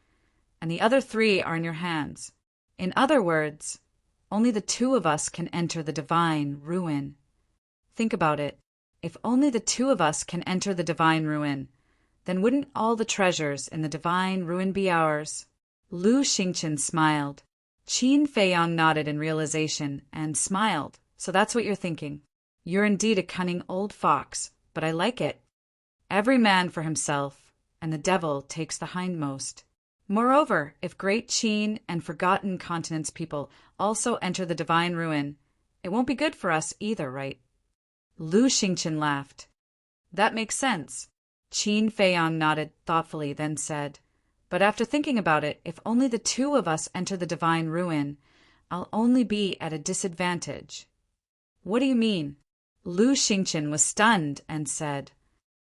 and the other 3 are in your hands. In other words, only the 2 of us can enter the divine ruin. Think about it. If only the 2 of us can enter the divine ruin, then wouldn't all the treasures in the divine ruin be ours? Lu Xingqian smiled. Qin Feiyang nodded in realization and smiled. So that's what you're thinking. You're indeed a cunning old fox, but I like it. Every man for himself, and the devil takes the hindmost. Moreover, if great Qin and forgotten continents people also enter the divine ruin, it won't be good for us either, right? Lu Xingqian laughed. That makes sense. Qin Feiyang nodded thoughtfully, then said, but after thinking about it, if only the two of us enter the divine ruin, I'll only be at a disadvantage. What do you mean? Lu Xingqian was stunned and said,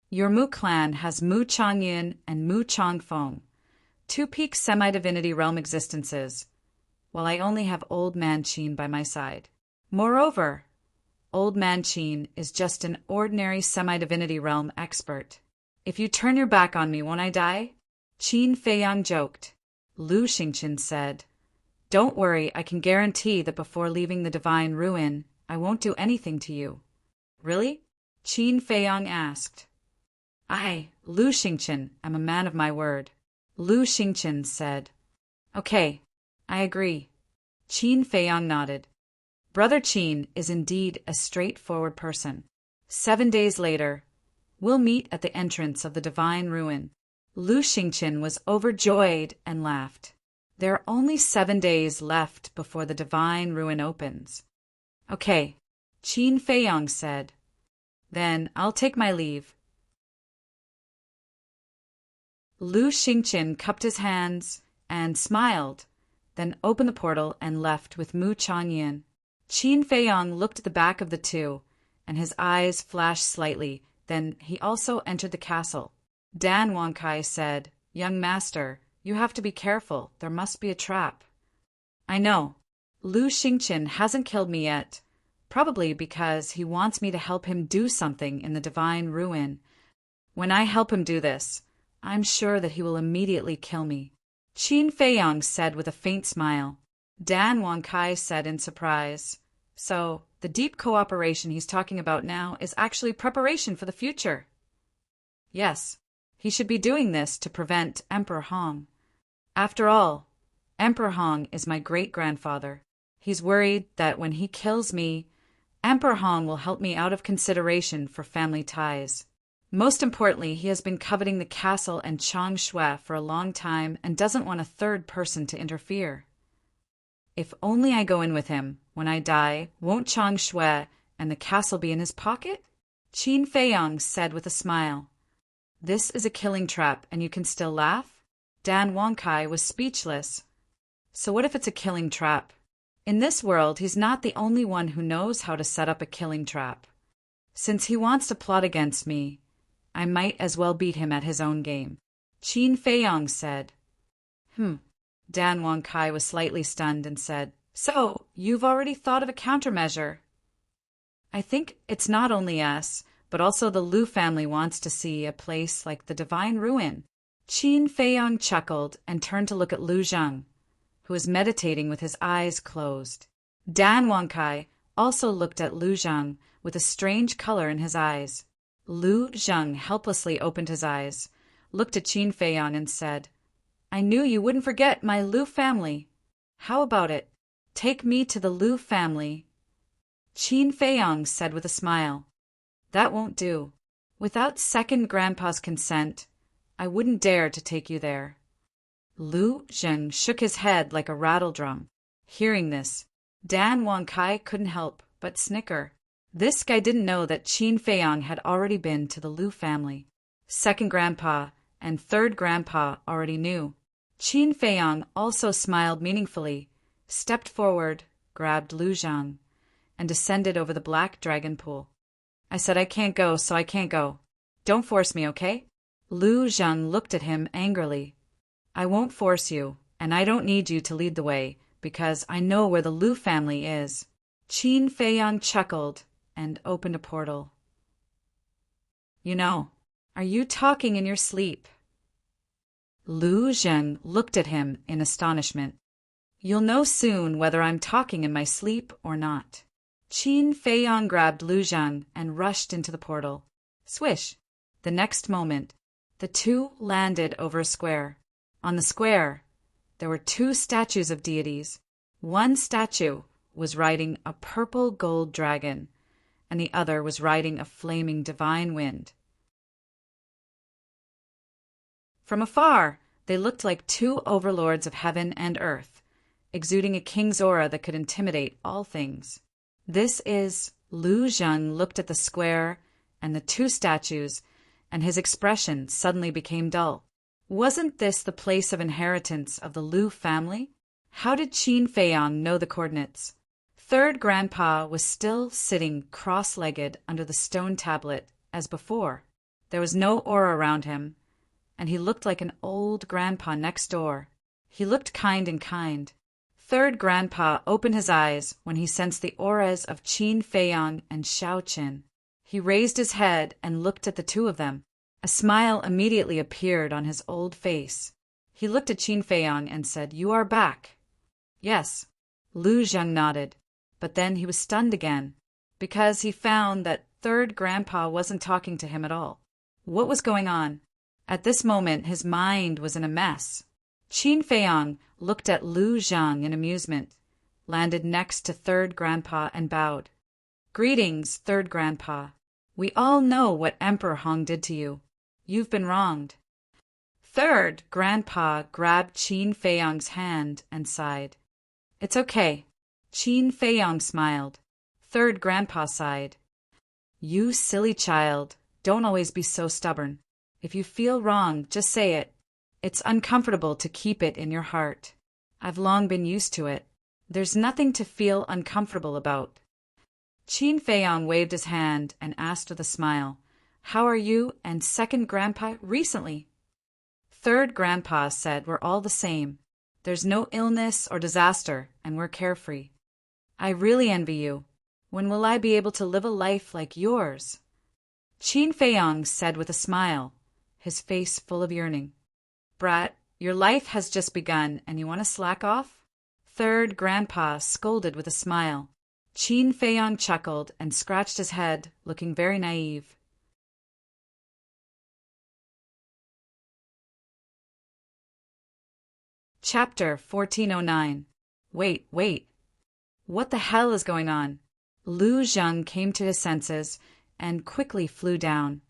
your Mu clan has Mu Changyin and Mu Changfeng, two peak semi-divinity realm existences, while I only have Old Man Qin by my side. Moreover, Old Man Qin is just an ordinary semi-divinity realm expert. If you turn your back on me, won't I die? Qin Feiyang joked. Lu Xingqian said, don't worry, I can guarantee that before leaving the divine ruin, I won't do anything to you. Really? Qin Feiyang asked. I, Lu Xingqian, am a man of my word. Lu Xingqian said. Okay, I agree. Qin Feiyang nodded. Brother Qin is indeed a straightforward person. 7 days later, we'll meet at the entrance of the divine ruin. Lu Xingqian was overjoyed and laughed. There are only 7 days left before the divine ruin opens. Okay, Qin Feiyang said. Then I'll take my leave. Lu Xingqian cupped his hands and smiled, then opened the portal and left with Mu Changyin. Qin Feiyang looked at the back of the two, and his eyes flashed slightly. Then he also entered the castle. Dan Wangkai said, young master, you have to be careful. There must be a trap. I know. Lu Xingqian hasn't killed me yet, probably because he wants me to help him do something in the divine ruin. When I help him do this, I'm sure that he will immediately kill me. Qin Feiyang said with a faint smile. Dan Wangkai said in surprise, so the deep cooperation he's talking about now is actually preparation for the future. Yes, he should be doing this to prevent Emperor Hong. After all, Emperor Hong is my great-grandfather. He's worried that when he kills me, Emperor Hong will help me out of consideration for family ties. Most importantly, he has been coveting the castle and Changshui for a long time and doesn't want a third person to interfere. If only I go in with him, when I die, won't Changshui and the castle be in his pocket? Qin Feiyang said with a smile. This is a killing trap, and you can still laugh? Dan Wangkai was speechless. So what if it's a killing trap? In this world, he's not the only one who knows how to set up a killing trap. Since he wants to plot against me, I might as well beat him at his own game. Qin Feiyang said. Dan Wangkai was slightly stunned and said, so, you've already thought of a countermeasure? I think it's not only us, but also the Lu family wants to see a place like the divine ruin. Qin Feiyang chuckled and turned to look at Lu Zheng, who was meditating with his eyes closed. Dan Wangkai also looked at Lu Zheng with a strange color in his eyes. Lu Zheng helplessly opened his eyes, looked at Qin Feiyang and said, I knew you wouldn't forget my Lu family. How about it? Take me to the Lu family. Qin Feiyang said with a smile. That won't do. Without second grandpa's consent, I wouldn't dare to take you there. Lu Zheng shook his head like a rattledrum. Hearing this, Dan Wangkai couldn't help but snicker. This guy didn't know that Qin Feiyang had already been to the Lu family. Second grandpa and third grandpa already knew. Qin Feiyang also smiled meaningfully, stepped forward, grabbed Lu Zheng, and descended over the black dragon pool. I said I can't go, so I can't go. Don't force me, okay? Lu Zheng looked at him angrily. I won't force you, and I don't need you to lead the way, because I know where the Lu family is. Qin Feiyang chuckled and opened a portal. You know, are you talking in your sleep? Lu Zheng looked at him in astonishment. You'll know soon whether I'm talking in my sleep or not. Qin Feiyang grabbed Lu Zheng and rushed into the portal. Swish! The next moment, The two landed over a square. On the square, there were two statues of deities. One statue was riding a purple gold dragon, and the other was riding a flaming divine wind. From afar, they looked like two overlords of heaven and earth, exuding a king's aura that could intimidate all things. Lu Zheng looked at the square and the two statues, and his expression suddenly became dull. Wasn't this the place of inheritance of the Lu family? How did Qin Feiyang know the coordinates? Third Grandpa was still sitting cross-legged under the stone tablet as before. There was no aura around him, and he looked like an old grandpa next door. He looked kind and kind. Third Grandpa opened his eyes when he sensed the auras of Qin Feiyang and Xiaoqin. He raised his head and looked at the two of them. A smile immediately appeared on his old face. He looked at Qin Feiyang and said, "You are back." "Yes." Lu Zheng nodded, but then he was stunned again, because he found that Third Grandpa wasn't talking to him at all. What was going on? At this moment, his mind was in a mess. Qin Feiyang looked at Lu Zheng in amusement, landed next to Third Grandpa and bowed. "Greetings, Third Grandpa. We all know what Emperor Hong did to you. You've been wronged." Third Grandpa grabbed Qin Feiyang's hand and sighed. "It's okay." Qin Feiyang smiled. Third Grandpa sighed. "You silly child, don't always be so stubborn. If you feel wrong, just say it. It's uncomfortable to keep it in your heart. I've long been used to it. There's nothing to feel uncomfortable about." Qin Feiyang waved his hand and asked with a smile, "How are you and Second Grandpa recently?" Third Grandpa said, "We're all the same. There's no illness or disaster, and we're carefree. I really envy you. When will I be able to live a life like yours?" Qin Feiyang said with a smile, his face full of yearning, "Brat, your life has just begun and you want to slack off?" Third Grandpa scolded with a smile. Qin Feiyang chuckled and scratched his head, looking very naive. Chapter 1409. Wait. What the hell is going on? Lu Zheng came to his senses and quickly flew down,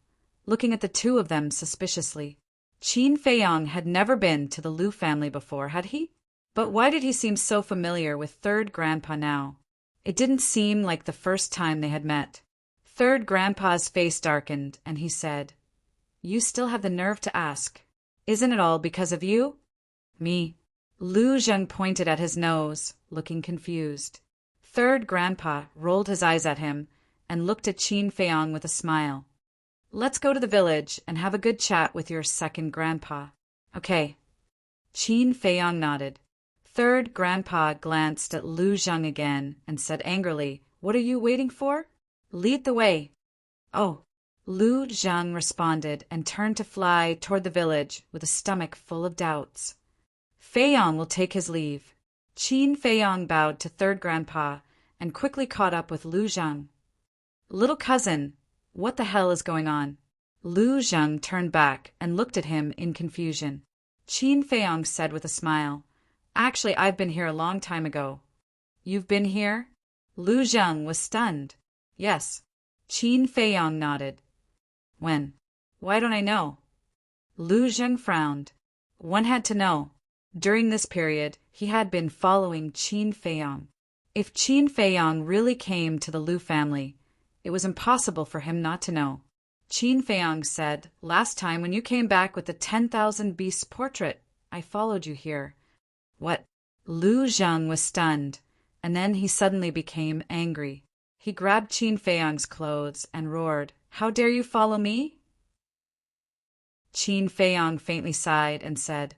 looking at the two of them suspiciously. Qin Feiyang had never been to the Lu family before, had he? But why did he seem so familiar with Third Grandpa now? It didn't seem like the first time they had met. Third Grandpa's face darkened, and he said, "You still have the nerve to ask. Isn't it all because of you?" "Me." Lu Zheng pointed at his nose, looking confused. Third Grandpa rolled his eyes at him and looked at Qin Feiyang with a smile. "Let's go to the village and have a good chat with your Second Grandpa." "Okay." Qin Feiyang nodded. Third Grandpa glanced at Lu Zheng again and said angrily, "What are you waiting for? Lead the way." "Oh." Lu Zheng responded and turned to fly toward the village with a stomach full of doubts. Feiyang will take his leave. Qin Feiyang bowed to Third Grandpa and quickly caught up with Lu Zheng. "Little cousin, what the hell is going on?" Lu Zheng turned back and looked at him in confusion. Qin Feiyang said with a smile, "Actually, I've been here a long time ago." "You've been here?" Lu Zheng was stunned. "Yes." Qin Feiyang nodded. "When?" "Why don't I know?" Lu Zheng frowned. One had to know. During this period, he had been following Qin Feiyang. If Qin Feiyang really came to the Lu family, it was impossible for him not to know. Qin Feiyang said, "Last time when you came back with the 10,000 beasts portrait, I followed you here." "What?" Lu Zheng was stunned, and then he suddenly became angry. He grabbed Qin Feiyang's clothes and roared, "How dare you follow me?" Qin Feiyang faintly sighed and said,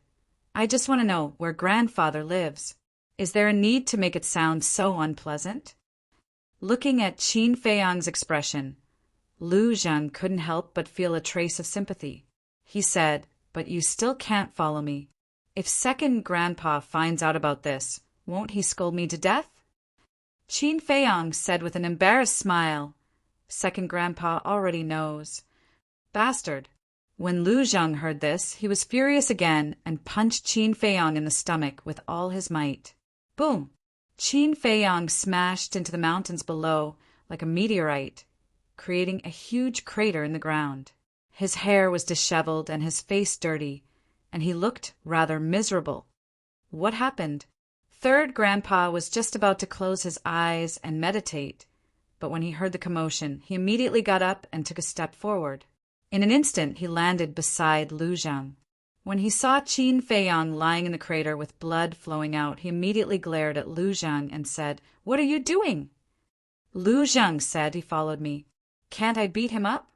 "I just want to know where grandfather lives. Is there a need to make it sound so unpleasant?" Looking at Qin Feiyang's expression, Lu Zheng couldn't help but feel a trace of sympathy. He said, "But you still can't follow me. If Second Grandpa finds out about this, won't he scold me to death?" Qin Feiyang said with an embarrassed smile, "Second Grandpa already knows." "Bastard. When Lu Zheng heard this, he was furious again and punched Qin Feiyang in the stomach with all his might. Boom! Qin Feiyang smashed into the mountains below like a meteorite, creating a huge crater in the ground. His hair was disheveled and his face dirty, and he looked rather miserable. What happened? Third Grandpa was just about to close his eyes and meditate, but when he heard the commotion, he immediately got up and took a step forward. In an instant, he landed beside Lu Zheng. When he saw Qin Feiyang lying in the crater with blood flowing out, he immediately glared at Lu Zheng and said, "What are you doing?" Lu Zheng said he followed me. "Can't I beat him up?"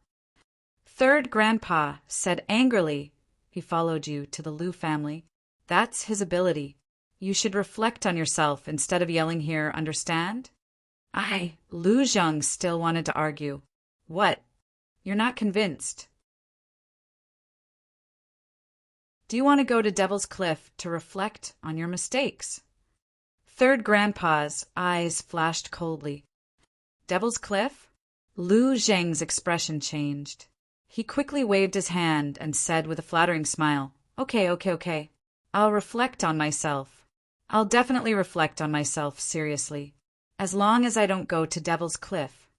Third Grandpa said angrily, "He followed you to the Lu family. That's his ability. You should reflect on yourself instead of yelling here, understand?" Lu Zheng still wanted to argue. "What? You're not convinced. Do you want to go to Devil's Cliff to reflect on your mistakes?" Third Grandpa's eyes flashed coldly. "Devil's Cliff?" Lu Zheng's expression changed. He quickly waved his hand and said with a flattering smile, Okay. I'll reflect on myself. I'll definitely reflect on myself seriously, as long as I don't go to Devil's Cliff.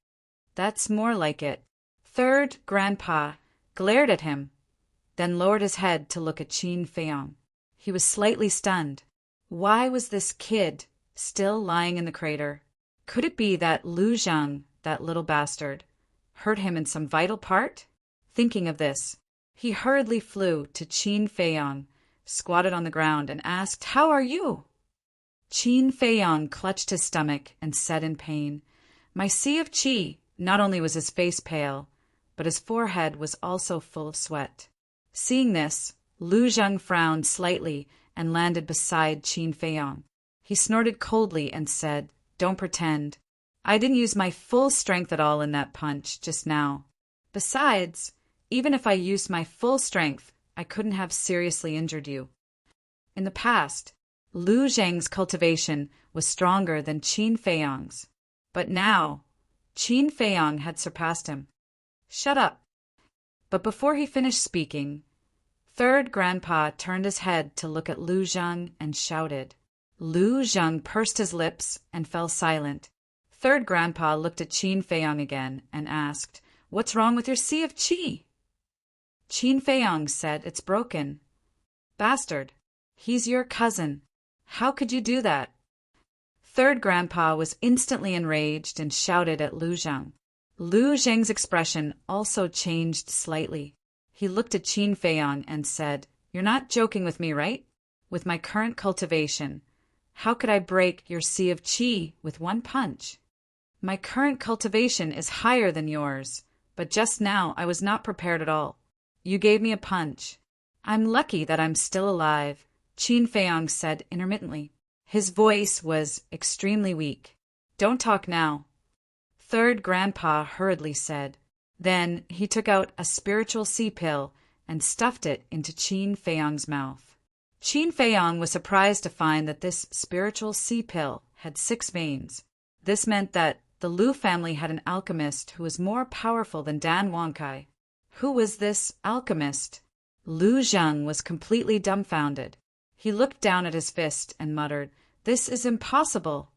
That's more like it." Third Grandpa glared at him, then lowered his head to look at Qin Feiyang. He was slightly stunned. Why was this kid still lying in the crater? Could it be that Lu Zheng, that little bastard, hurt him in some vital part? Thinking of this, he hurriedly flew to Qin Feiyang, squatted on the ground, and asked, "How are you?" Qin Feiyang clutched his stomach and said in pain, "My sea of qi." Not only was his face pale, but his forehead was also full of sweat. Seeing this, Lu Zheng frowned slightly and landed beside Qin Feiyang. He snorted coldly and said, "Don't pretend. I didn't use my full strength at all in that punch just now. Besides, even if I used my full strength, I couldn't have seriously injured you." In the past, Lu Zheng's cultivation was stronger than Qin Feiyang's, but now Qin Feiyang had surpassed him. "Shut up." But before he finished speaking, Third Grandpa turned his head to look at Lu Zheng and shouted. Lu Zheng pursed his lips and fell silent. Third Grandpa looked at Qin Feiyang again and asked, "What's wrong with your sea of qi?" Qin Feiyang said, "It's broken." "Bastard, he's your cousin. How could you do that?" Third Grandpa was instantly enraged and shouted at Lu Zheng. Lu Zheng's expression also changed slightly. He looked at Qin Feiyang and said, "You're not joking with me, right? With my current cultivation, how could I break your sea of qi with one punch? My current cultivation is higher than yours, but just now I was not prepared at all. You gave me a punch. I'm lucky that I'm still alive," Qin Feiyang said intermittently. His voice was extremely weak. "Don't talk now," Third Grandpa hurriedly said. Then he took out a spiritual sea pill and stuffed it into Qin Feiyang's mouth. Qin Feiyang was surprised to find that this spiritual sea pill had 6 veins. This meant that the Lu family had an alchemist who was more powerful than Dan Wangkai. Who was this alchemist? Lu Zheng was completely dumbfounded. He looked down at his fist and muttered, "This is impossible."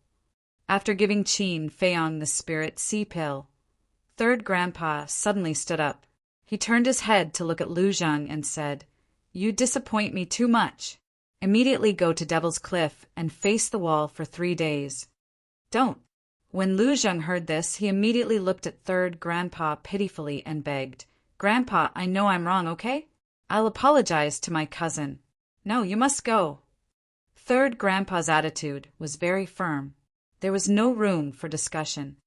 After giving Qin Feiyang the spirit sea pill, Third Grandpa suddenly stood up. He turned his head to look at Lu Zheng and said, "You disappoint me too much. Immediately go to Devil's Cliff and face the wall for 3 days." "Don't." When Lu Zheng heard this, he immediately looked at Third Grandpa pitifully and begged, "Grandpa, I know I'm wrong, okay? I'll apologize to my cousin." "No, you must go." Third Grandpa's attitude was very firm. There was no room for discussion.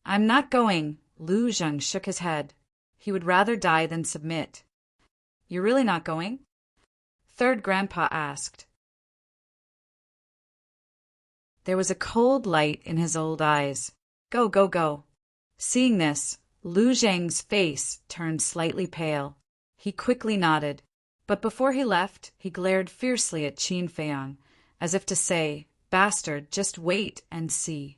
"I'm not going." Lu Zheng shook his head. He would rather die than submit. "You're really not going?" Third Grandpa asked. There was a cold light in his old eyes. "Go, go, go." Seeing this, Lu Zheng's face turned slightly pale. He quickly nodded, but before he left, he glared fiercely at Qin Feiyang, as if to say, "Bastard, just wait and see."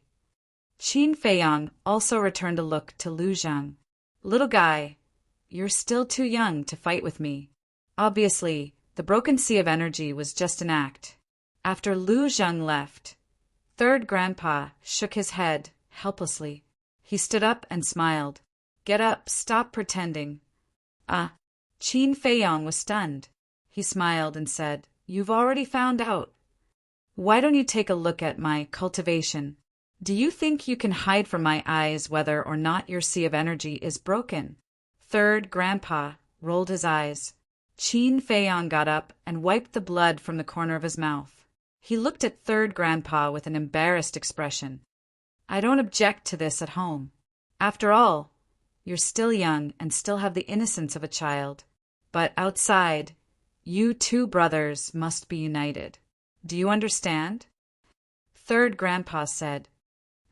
Qin Feiyang also returned a look to Lu Zheng. "Little guy, You're still too young to fight with me. Obviously, the broken sea of energy was just an act. After Lu Zheng left, Third Grandpa shook his head helplessly. He stood up and smiled. Get up, stop pretending. Qin Feiyong was stunned. He smiled and said, You've already found out. Why don't you take a look at my cultivation? Do you think you can hide from my eyes whether or not your sea of energy is broken? Third Grandpa rolled his eyes. Qin Feiyong got up and wiped the blood from the corner of his mouth. He looked at Third Grandpa with an embarrassed expression. I don't object to this at home. After all, you're still young and still have the innocence of a child. But outside, you two brothers must be united. Do you understand? Third Grandpa said.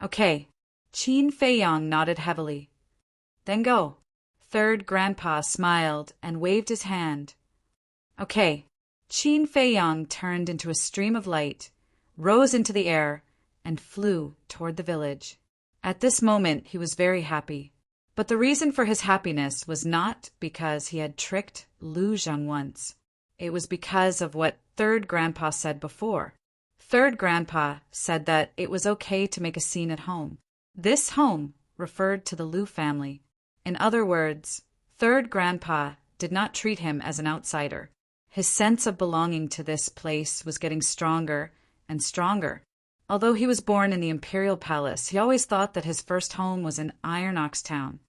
Okay. Qin Feiyong nodded heavily. Then go. Third Grandpa smiled and waved his hand. Okay. Qin Feiyong turned into a stream of light, rose into the air, and flew toward the village. At this moment he was very happy. But the reason for his happiness was not because he had tricked Lu Zheng once. It was because of what Third Grandpa said before. Third Grandpa said that it was okay to make a scene at home. This home referred to the Lu family. In other words, Third Grandpa did not treat him as an outsider. His sense of belonging to this place was getting stronger and stronger. Although he was born in the imperial palace, he always thought that his first home was in Iron Ox Town,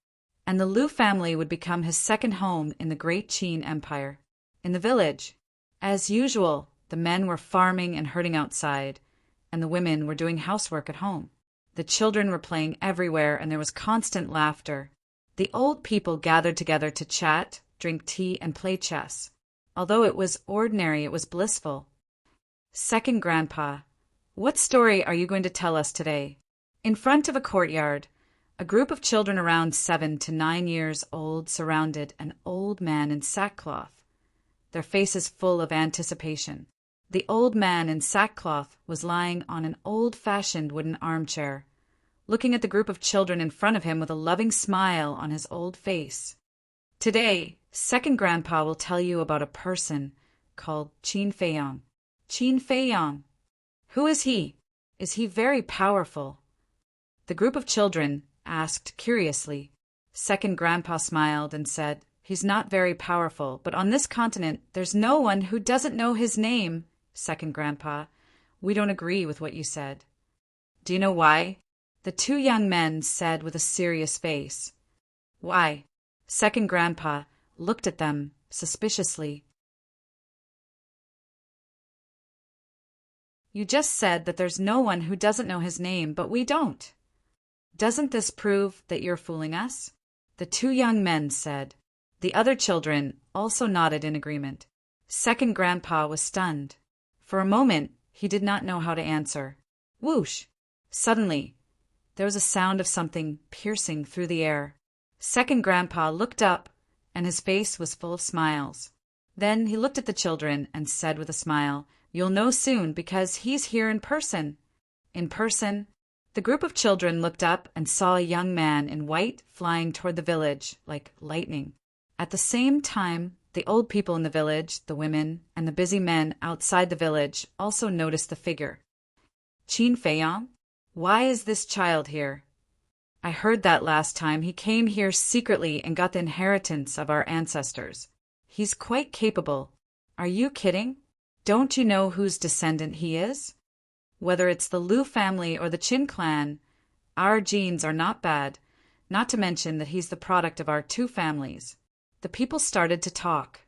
and the Lu family would become his second home in the Great Qin Empire. In the village, as usual, the men were farming and herding outside, and the women were doing housework at home. The children were playing everywhere, and there was constant laughter. The old people gathered together to chat, drink tea, and play chess. Although it was ordinary, it was blissful. Second Grandpa, what story are you going to tell us today? In front of a courtyard, a group of children around 7 to 9 years old surrounded an old man in sackcloth, their faces full of anticipation. The old man in sackcloth was lying on an old-fashioned wooden armchair, looking at the group of children in front of him with a loving smile on his old face. Today, Second Grandpa will tell you about a person called Qin Feiyong. Qin Feiyong. Who is he? Is he very powerful? The group of children asked curiously. Second Grandpa smiled and said, He's not very powerful, but on this continent there's no one who doesn't know his name. Second Grandpa, we don't agree with what you said. Do you know why? The two young men said with a serious face. Why? Second Grandpa looked at them suspiciously. You just said that there's no one who doesn't know his name, but we don't. Doesn't this prove that you're fooling us? The two young men said. The other children also nodded in agreement. Second Grandpa was stunned. For a moment, he did not know how to answer. Whoosh! Suddenly, there was a sound of something piercing through the air. Second Grandpa looked up, and his face was full of smiles. Then he looked at the children and said with a smile, You'll know soon because he's here in person. In person? The group of children looked up and saw a young man in white flying toward the village like lightning. At the same time, the old people in the village, the women, and the busy men outside the village also noticed the figure. Qin Feiyong? Why is this child here? I heard that last time he came here secretly and got the inheritance of our ancestors. He's quite capable. Are you kidding? Don't you know whose descendant he is? Whether it's the Lu family or the Qin clan, our genes are not bad, not to mention that he's the product of our two families. The people started to talk.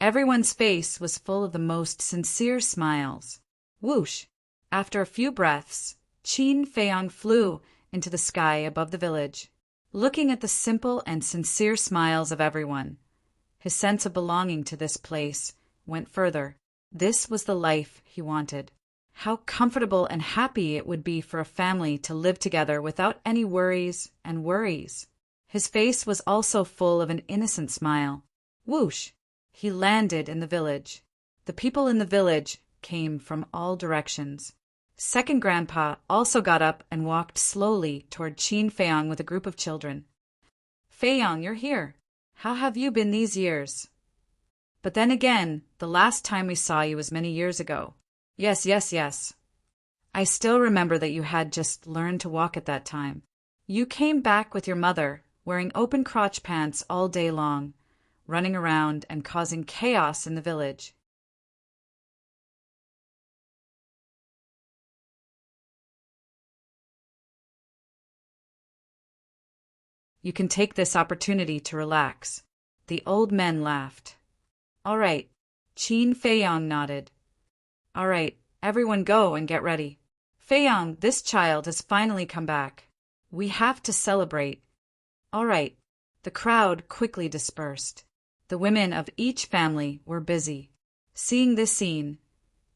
Everyone's face was full of the most sincere smiles. Whoosh! After a few breaths, Qin Feiyong flew into the sky above the village, looking at the simple and sincere smiles of everyone. His sense of belonging to this place went further. This was the life he wanted. How comfortable and happy it would be for a family to live together without any worries and worries. His face was also full of an innocent smile. Whoosh! He landed in the village. The people in the village came from all directions. Second Grandpa also got up and walked slowly toward Qin Feiyong with a group of children. Feiyong, you're here. How have you been these years? But then again, the last time we saw you was many years ago. Yes, yes, yes. I still remember that you had just learned to walk at that time. You came back with your mother, wearing open crotch pants all day long, running around and causing chaos in the village. You can take this opportunity to relax. The old men laughed. All right. Qin Feiyang nodded. All right, everyone go and get ready. Feiyang, this child has finally come back. We have to celebrate. All right. The crowd quickly dispersed. The women of each family were busy. Seeing this scene,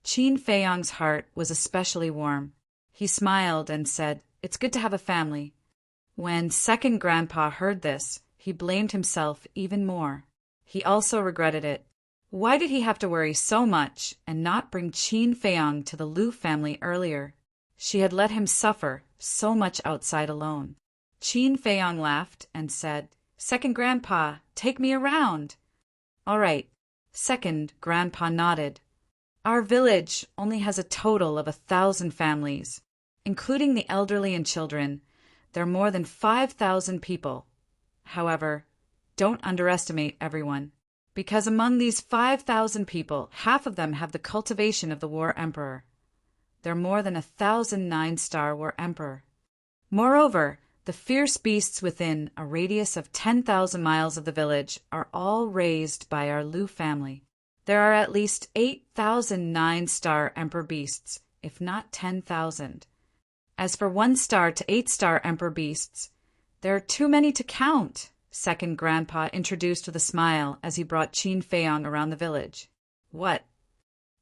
Qin Feiyang's heart was especially warm. He smiled and said, "It's good to have a family." When second grandpa heard this, he blamed himself even more. He also regretted it. Why did he have to worry so much and not bring Qin Feiyang to the Lu family earlier? She had let him suffer so much outside alone. Qin Feiyang laughed and said, "Second grandpa, take me around." All right. Second grandpa nodded. Our village only has a total of 1,000 families. Including the elderly and children, there are more than 5,000 people. However, don't underestimate everyone, because among these 5,000 people, half of them have the cultivation of the War Emperor. There are more than 1,000 nine-star War Emperor. Moreover, the fierce beasts within a radius of 10,000 miles of the village are all raised by our Lu family. There are at least 8,000 nine-star Emperor beasts, if not 10,000. As for 1-star to 8-star Emperor beasts, there are too many to count, second grandpa introduced with a smile as he brought Qin Feiyang around the village. What?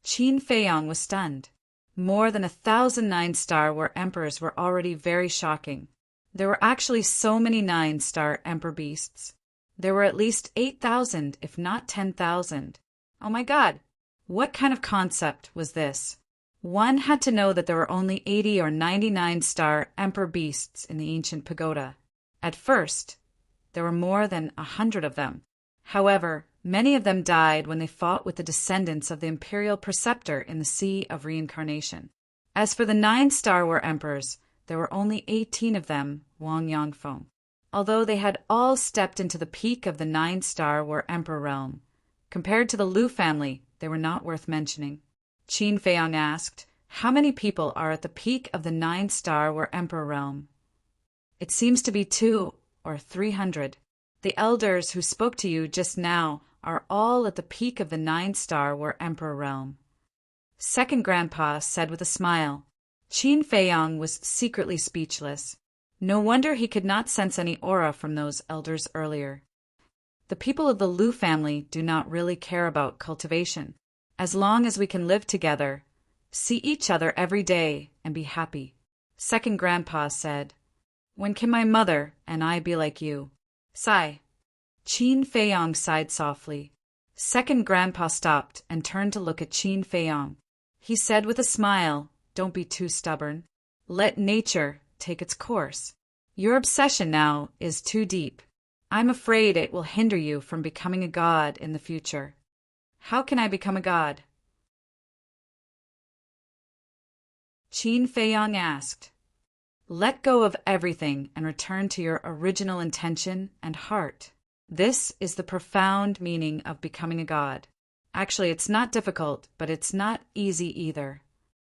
Qin Feiyang was stunned. More than 1,000 nine-star War Emperors were already very shocking. There were actually so many 9-star Emperor beasts. There were at least 8,000, if not 10,000. Oh my God! What kind of concept was this? One had to know that there were only 80 or 99-star Emperor beasts in the ancient pagoda. At first, there were more than 100 of them. However, many of them died when they fought with the descendants of the Imperial Preceptor in the Sea of Reincarnation. As for the 9-star War Emperors, there were only 18 of them, Wang Yangfeng. Although they had all stepped into the peak of the 9-star War Emperor realm, compared to the Lu family, they were not worth mentioning. Qin Feiyang asked, "How many people are at the peak of the 9-star War Emperor realm?" "It seems to be 200 or 300. The elders who spoke to you just now are all at the peak of the 9-star War Emperor realm," second grandpa said with a smile. Qin Feiyang was secretly speechless. No wonder he could not sense any aura from those elders earlier. The people of the Lu family do not really care about cultivation. As long as we can live together, see each other every day, and be happy. Second grandpa said, "When can my mother and I be like you?" Sigh. Qin Feiyang sighed softly. Second grandpa stopped and turned to look at Qin Feiyang. He said with a smile, "Don't be too stubborn. Let nature take its course. Your obsession now is too deep. I'm afraid it will hinder you from becoming a god in the future." "How can I become a god?" Qin Feiyang asked. "Let go of everything and return to your original intention and heart. This is the profound meaning of becoming a god. Actually, it's not difficult, but it's not easy either.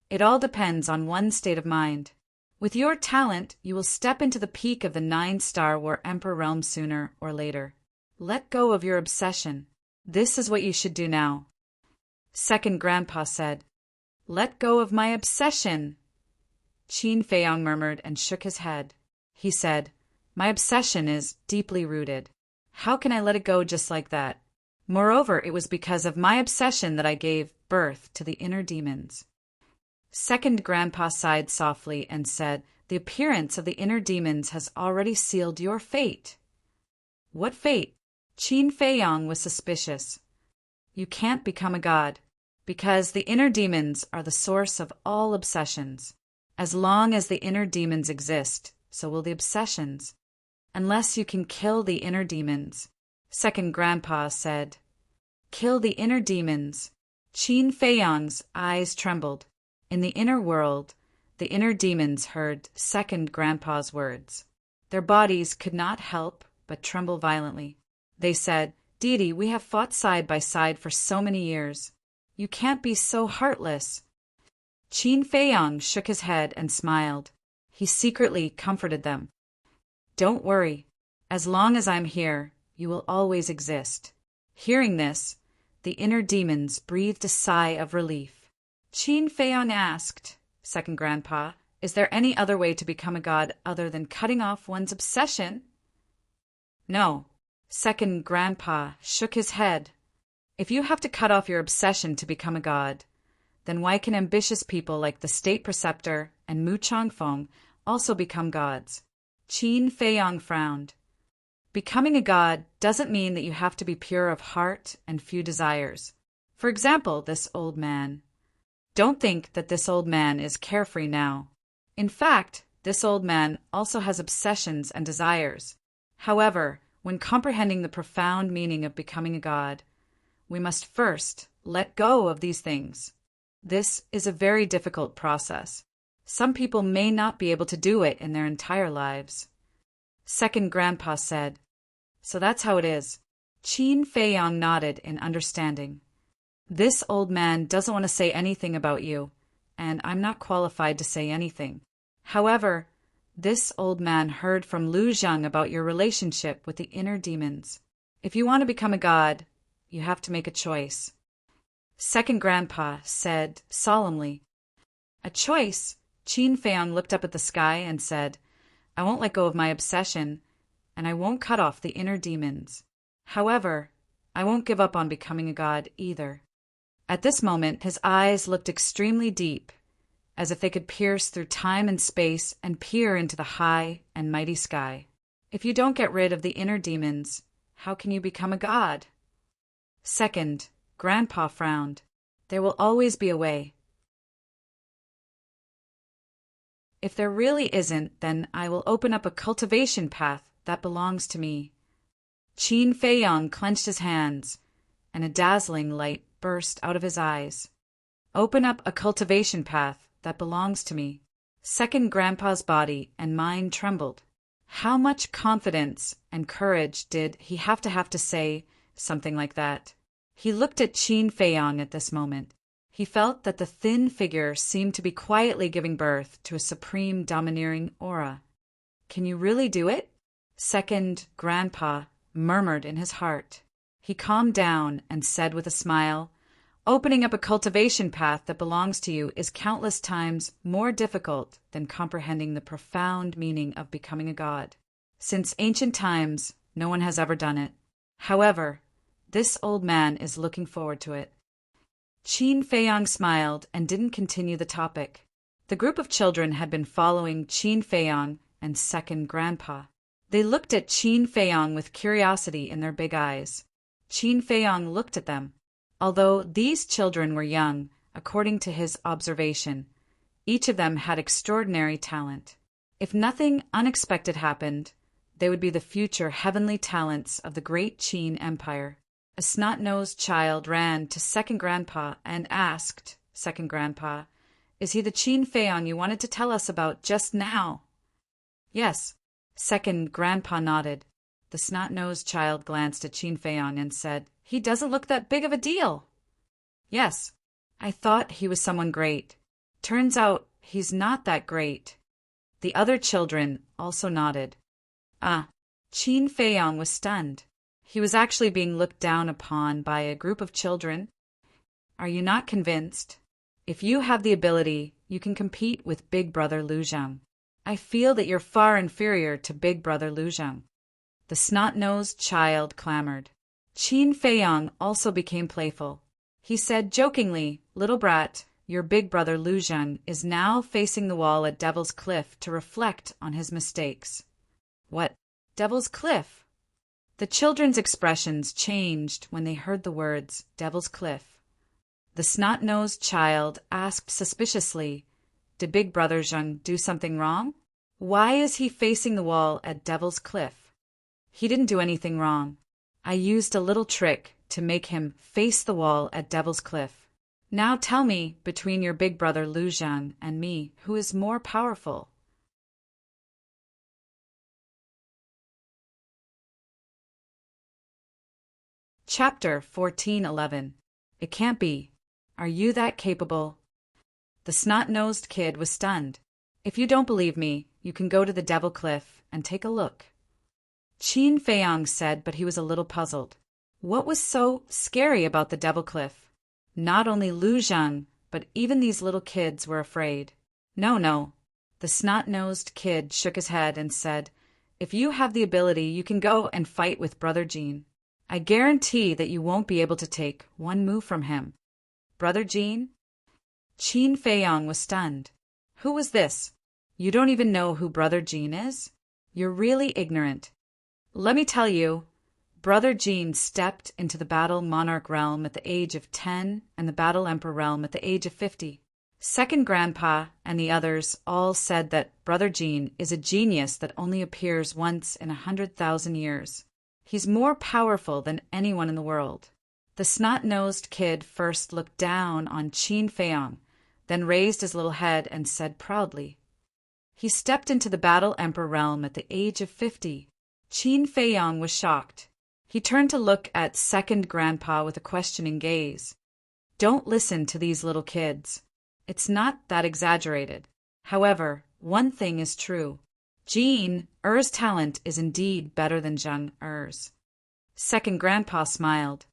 It all depends on one's state of mind. With your talent, you will step into the peak of the 9-star War Emperor realm sooner or later. Let go of your obsession. This is what you should do now." Second grandpa said, "Let go of my obsession." Qin Feiyang murmured and shook his head. He said, "My obsession is deeply rooted. How can I let it go just like that? Moreover, it was because of my obsession that I gave birth to the inner demons." Second grandpa sighed softly and said, "The appearance of the inner demons has already sealed your fate." "What fate?" Qin Feiyang was suspicious. "You can't become a god, because the inner demons are the source of all obsessions. As long as the inner demons exist, so will the obsessions. Unless you can kill the inner demons, Second Grandpa said. Kill the inner demons. Qin Feiyang's eyes trembled. In the inner world, the inner demons heard Second Grandpa's words. Their bodies could not help but tremble violently. They said, Deity, we have fought side by side for so many years. You can't be so heartless. Qin Feiyang shook his head and smiled. He secretly comforted them. Don't worry. As long as I'm here, you will always exist. Hearing this, the inner demons breathed a sigh of relief. Qin Feiyang asked, Second Grandpa, is there any other way to become a god other than cutting off one's obsession? No. Second Grandpa shook his head. If you have to cut off your obsession to become a god, then why can ambitious people like the state preceptor and Mu Changfeng also become gods? Qin Feiyang frowned. Becoming a god doesn't mean that you have to be pure of heart and few desires. For example, this old man. Don't think that this old man is carefree now. In fact, this old man also has obsessions and desires. However, when comprehending the profound meaning of becoming a god, we must first let go of these things. This is a very difficult process. Some people may not be able to do it in their entire lives. Second Grandpa said, So that's how it is. Qin Feiyang nodded in understanding. This old man doesn't want to say anything about you, and I'm not qualified to say anything. However, this old man heard from Lu Zhang about your relationship with the inner demons. If you want to become a god, you have to make a choice. Second Grandpa said solemnly. A choice? Qin Feiyang looked up at the sky and said, I won't let go of my obsession, and I won't cut off the inner demons. However, I won't give up on becoming a god either. At this moment, his eyes looked extremely deep, as if they could pierce through time and space and peer into the high and mighty sky. If you don't get rid of the inner demons, how can you become a god? Second, Grandpa frowned. There will always be a way. If there really isn't, then I will open up a cultivation path that belongs to me. Qin Feiyang clenched his hands, and a dazzling light burst out of his eyes. Open up a cultivation path that belongs to me. Second Grandpa's body and mind trembled. How much confidence and courage did he have to say something like that? He looked at Qin Feiyang at this moment. He felt that the thin figure seemed to be quietly giving birth to a supreme domineering aura. Can you really do it? Second Grandpa murmured in his heart. He calmed down and said with a smile, Opening up a cultivation path that belongs to you is countless times more difficult than comprehending the profound meaning of becoming a god. Since ancient times, no one has ever done it. However, this old man is looking forward to it. Qin Feiyang smiled and didn't continue the topic. The group of children had been following Qin Feiyang and Second Grandpa. They looked at Qin Feiyang with curiosity in their big eyes. Qin Feiyang looked at them. Although these children were young, according to his observation, each of them had extraordinary talent. If nothing unexpected happened, they would be the future heavenly talents of the great Qin Empire. A snot-nosed child ran to Second Grandpa and asked, Second Grandpa, Is he the Qin Feiyang you wanted to tell us about just now? Yes. Second Grandpa nodded. The snot-nosed child glanced at Qin Feiyang and said, He doesn't look that big of a deal. Yes, I thought he was someone great. Turns out he's not that great. The other children also nodded. Qin Feiyang was stunned. He was actually being looked down upon by a group of children. Are you not convinced? If you have the ability, you can compete with Big Brother Lu Zhang. I feel that you're far inferior to Big Brother Lu Zhang. The snot-nosed child clamored. Qin Feiyang also became playful. He said jokingly, Little brat, your big brother Lu Zhang is now facing the wall at Devil's Cliff to reflect on his mistakes. What? Devil's Cliff? The children's expressions changed when they heard the words Devil's Cliff. The snot-nosed child asked suspiciously, Did Big Brother Zhang do something wrong? Why is he facing the wall at Devil's Cliff? He didn't do anything wrong. I used a little trick to make him face the wall at Devil's Cliff. Now tell me, between your big brother Lu Zhang and me, who is more powerful?" Chapter 14:11. It can't be. Are you that capable? The snot-nosed kid was stunned. "If you don't believe me, you can go to the Devil Cliff and take a look," Qin Feiyang said, but he was a little puzzled. What was so scary about the Devil Cliff? Not only Lu Zhang, but even these little kids were afraid. "No, no." The snot-nosed kid shook his head and said, "If you have the ability, you can go and fight with Brother Jean. I guarantee that you won't be able to take one move from him." "Brother Jean?" Qin Feiyang was stunned. "Who was this? You don't even know who Brother Jean is? You're really ignorant. Let me tell you, Brother Jean stepped into the Battle Monarch realm at the age of 10 and the Battle Emperor realm at the age of 50. Second Grandpa and the others all said that Brother Jean is a genius that only appears once in 100,000 years. He's more powerful than anyone in the world." The snot-nosed kid first looked down on Qin Feiyang, then raised his little head and said proudly, "He stepped into the Battle Emperor realm at the age of 50. Qin Feiyang was shocked. He turned to look at Second Grandpa with a questioning gaze. "Don't listen to these little kids. It's not that exaggerated. However, one thing is true. Jean Er's talent is indeed better than Zhang Er's." Second Grandpa smiled.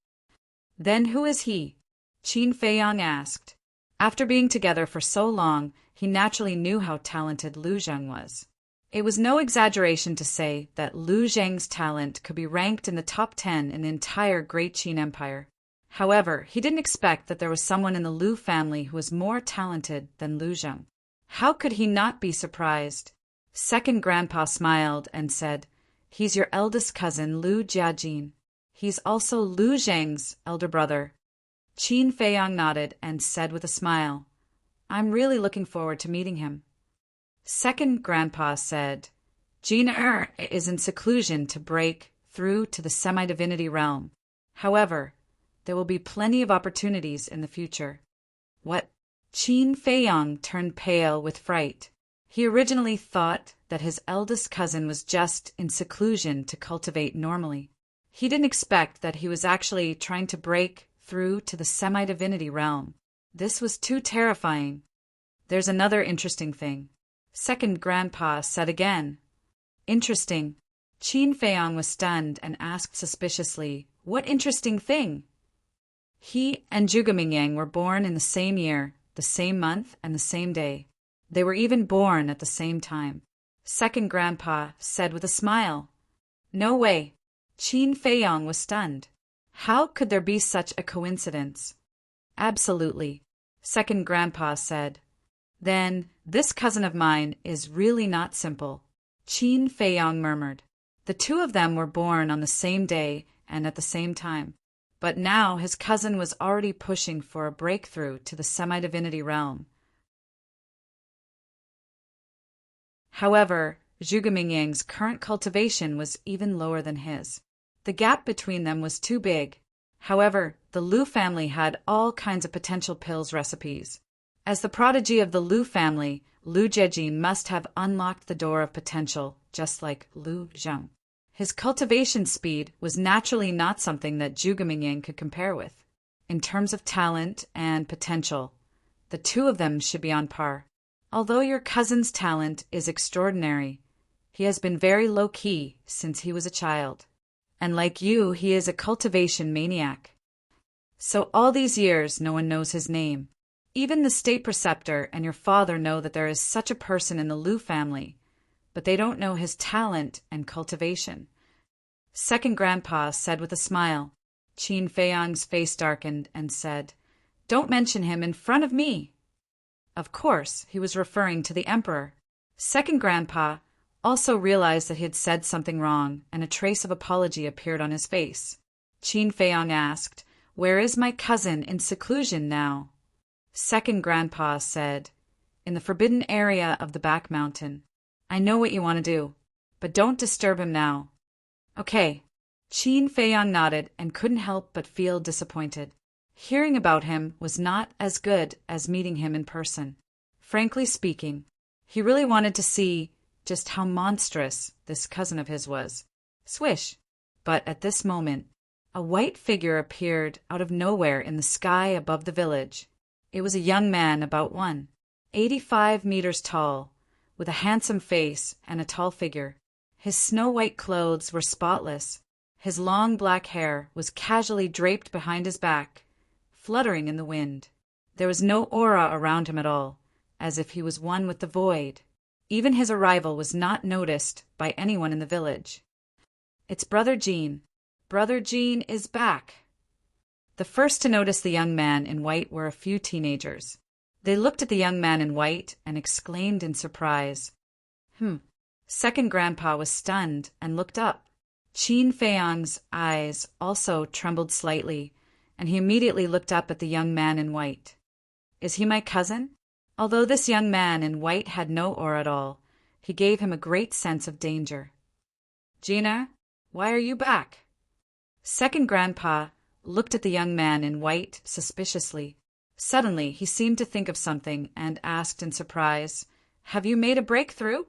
"Then who is he?" Qin Feiyang asked. After being together for so long, he naturally knew how talented Lu Zhang was. It was no exaggeration to say that Lu Zhang's talent could be ranked in the top 10 in the entire Great Qin Empire. However, he didn't expect that there was someone in the Lu family who was more talented than Lu Zhang. How could he not be surprised? Second Grandpa smiled and said, "He's your eldest cousin, Lu Jiajin. He's also Lu Zhang's elder brother." Qin Feiyang nodded and said with a smile, "I'm really looking forward to meeting him." Second Grandpa said, "Jean is in seclusion to break through to the semi-divinity realm. However, there will be plenty of opportunities in the future." "What?" Qin Feiyang turned pale with fright. He originally thought that his eldest cousin was just in seclusion to cultivate normally. He didn't expect that he was actually trying to break through to the semi-divinity realm. This was too terrifying. "There's another interesting thing," Second Grandpa said again. "Interesting?" Qin Feiyang was stunned and asked suspiciously, "What interesting thing?" He and Zhuge Mingyang were born in the same year, the same month, and the same day. They were even born at the same time. Second Grandpa said with a smile. "No way." Qin Feiyang was stunned. How could there be such a coincidence? "Absolutely," Second Grandpa said. "Then this cousin of mine is really not simple," Qin Feiyang murmured. The two of them were born on the same day and at the same time. But now his cousin was already pushing for a breakthrough to the semi-divinity realm. However, Zhuge Mingyang's current cultivation was even lower than his. The gap between them was too big. However, the Lu family had all kinds of potential pills recipes. As the prodigy of the Lu family, Lu Jiejin must have unlocked the door of potential, just like Lu Zhang. His cultivation speed was naturally not something that Zhuge Mingyang could compare with. In terms of talent and potential, the two of them should be on par. Although your cousin's talent is extraordinary, he has been very low-key since he was a child. And like you, he is a cultivation maniac. So all these years, no one knows his name. Even the state preceptor and your father know that there is such a person in the Lu family, but they don't know his talent and cultivation. Second Grandpa said with a smile. Qin Feiyang's face darkened and said, "Don't mention him in front of me." Of course, he was referring to the Emperor. Second Grandpa also realized that he had said something wrong, and a trace of apology appeared on his face. Qin Feiyang asked, "Where is my cousin in seclusion now?" Second Grandpa said, "In the forbidden area of the back mountain. I know what you want to do, but don't disturb him now." "Okay." Qin Feiyang nodded and couldn't help but feel disappointed. Hearing about him was not as good as meeting him in person. Frankly speaking, he really wanted to see just how monstrous this cousin of his was. Swish! But at this moment, a white figure appeared out of nowhere in the sky above the village. It was a young man about 185 meters tall, with a handsome face and a tall figure. His snow-white clothes were spotless. His long black hair was casually draped behind his back, fluttering in the wind. There was no aura around him at all, as if he was one with the void. Even his arrival was not noticed by anyone in the village. It's Brother Jean. Brother Jean is back. The first to notice the young man in white were a few teenagers. They looked at the young man in white and exclaimed in surprise. Second Grandpa was stunned and looked up. Qin Feiyang's eyes also trembled slightly, and he immediately looked up at the young man in white. Is he my cousin? Although this young man in white had no aura at all, he gave him a great sense of danger. Gina, why are you back? Second Grandpa looked at the young man in white suspiciously. Suddenly, he seemed to think of something and asked in surprise, Have you made a breakthrough?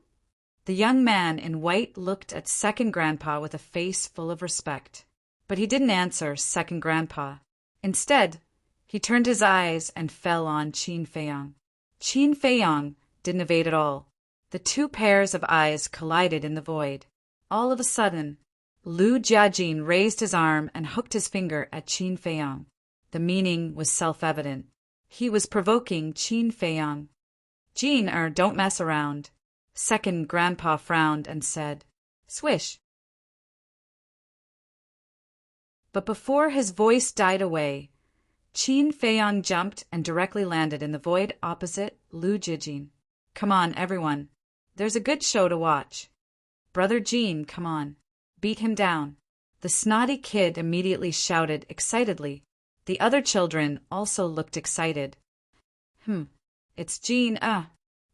The young man in white looked at Second Grandpa with a face full of respect. But he didn't answer Second Grandpa. Instead, he turned his eyes and fell on Qin Feiyang. Qin Feiyang didn't evade at all. The two pairs of eyes collided in the void. All of a sudden, Lu Jiajin raised his arm and hooked his finger at Qin Feiyang. The meaning was self-evident. He was provoking Qin Feiyang. Jean, don't mess around. Second Grandpa frowned and said, Swish. But before his voice died away, Qin Feiyang jumped and directly landed in the void opposite Lu Jiajin. Come on, everyone. There's a good show to watch. Brother Jean, come on. Beat him down. The snotty kid immediately shouted excitedly. The other children also looked excited. It's Jean,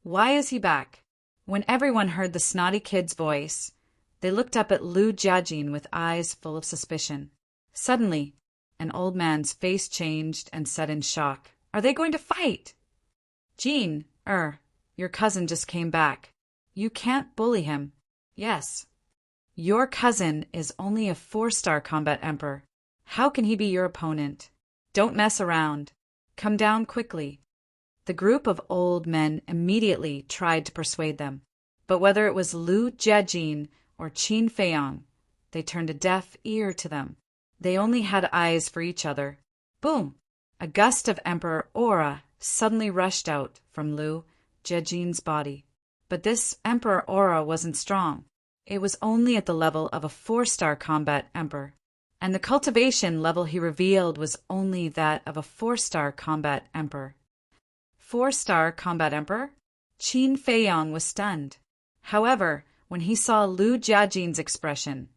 Why is he back? When everyone heard the snotty kid's voice, they looked up at Lu Jiajin with eyes full of suspicion. Suddenly, an old man's face changed and said in shock, Are they going to fight? Jean, your cousin just came back. You can't bully him. Yes. Your cousin is only a 4-star combat emperor. How can he be your opponent? Don't mess around. Come down quickly. The group of old men immediately tried to persuade them, but whether it was Lu Jiajin or Qin Feiyang, they turned a deaf ear to them. They only had eyes for each other. Boom! A gust of emperor aura suddenly rushed out from Lu Jiajin's body. But this emperor aura wasn't strong. It was only at the level of a 4-star combat emperor, and the cultivation level he revealed was only that of a 4-star combat emperor. 4-star combat emperor? Qin Feiyang was stunned. However, when he saw Lu Jiajin's expression,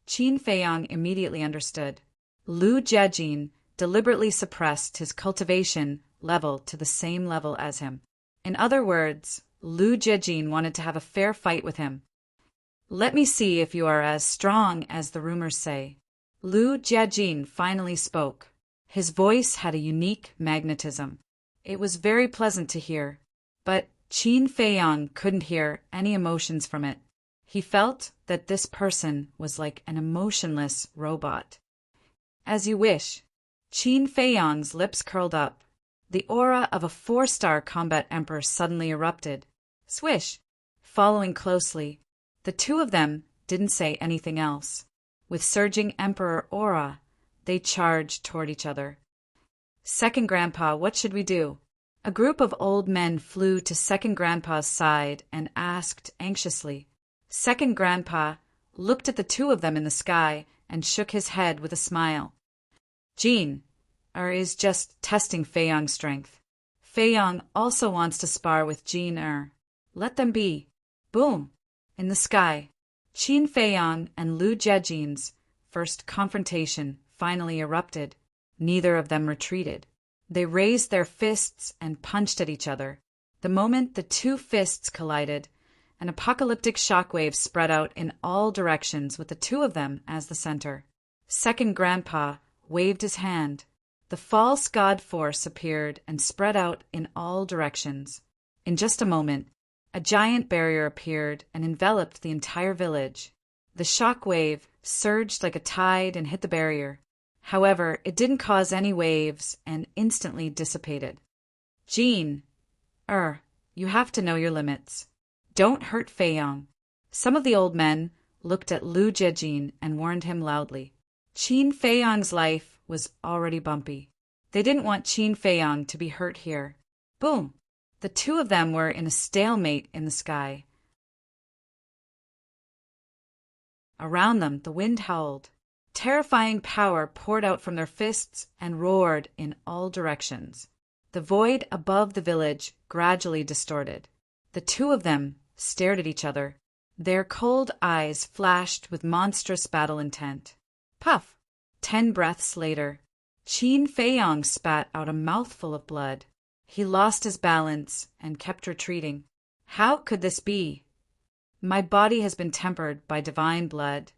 Qin Feiyang immediately understood. Lu Jiajin deliberately suppressed his cultivation level to the same level as him. In other words, Lu Jiajin wanted to have a fair fight with him. Let me see if you are as strong as the rumors say. Lu Jiajin finally spoke. His voice had a unique magnetism. It was very pleasant to hear, but Qin Feiyang couldn't hear any emotions from it. He felt that this person was like an emotionless robot. As you wish. Qin Feiyang's lips curled up. The aura of a 4-star combat emperor suddenly erupted. Swish! Following closely, the two of them didn't say anything else. With surging emperor aura, they charged toward each other. Second Grandpa, what should we do? A group of old men flew to Second Grandpa's side and asked anxiously. Second Grandpa looked at the two of them in the sky and shook his head with a smile. Jean, is just testing Feiyang's strength. Feiyang also wants to spar with Jean. Let them be. Boom! In the sky, Qin Feiyang and Lu Jiajin's first confrontation finally erupted. Neither of them retreated. They raised their fists and punched at each other. The moment the two fists collided, An apocalyptic shockwave spread out in all directions with the two of them as the center. Second Grandpa waved his hand. The false god force appeared and spread out in all directions. In just a moment, a giant barrier appeared and enveloped the entire village. The shock wave surged like a tide and hit the barrier. However, it didn't cause any waves and instantly dissipated. Jean, you have to know your limits. Don't hurt Feiyong. Some of the old men looked at Lu Jiejin and warned him loudly. Qin Feiyong's life was already bumpy. They didn't want Qin Feiyong to be hurt here. Boom! The two of them were in a stalemate in the sky. Around them, the wind howled. Terrifying power poured out from their fists and roared in all directions. The void above the village gradually distorted. The two of them stared at each other. Their cold eyes flashed with monstrous battle intent. Puff! 10 breaths later, Qin Feiyong spat out a mouthful of blood. He lost his balance and kept retreating. How could this be? My body has been tempered by divine blood,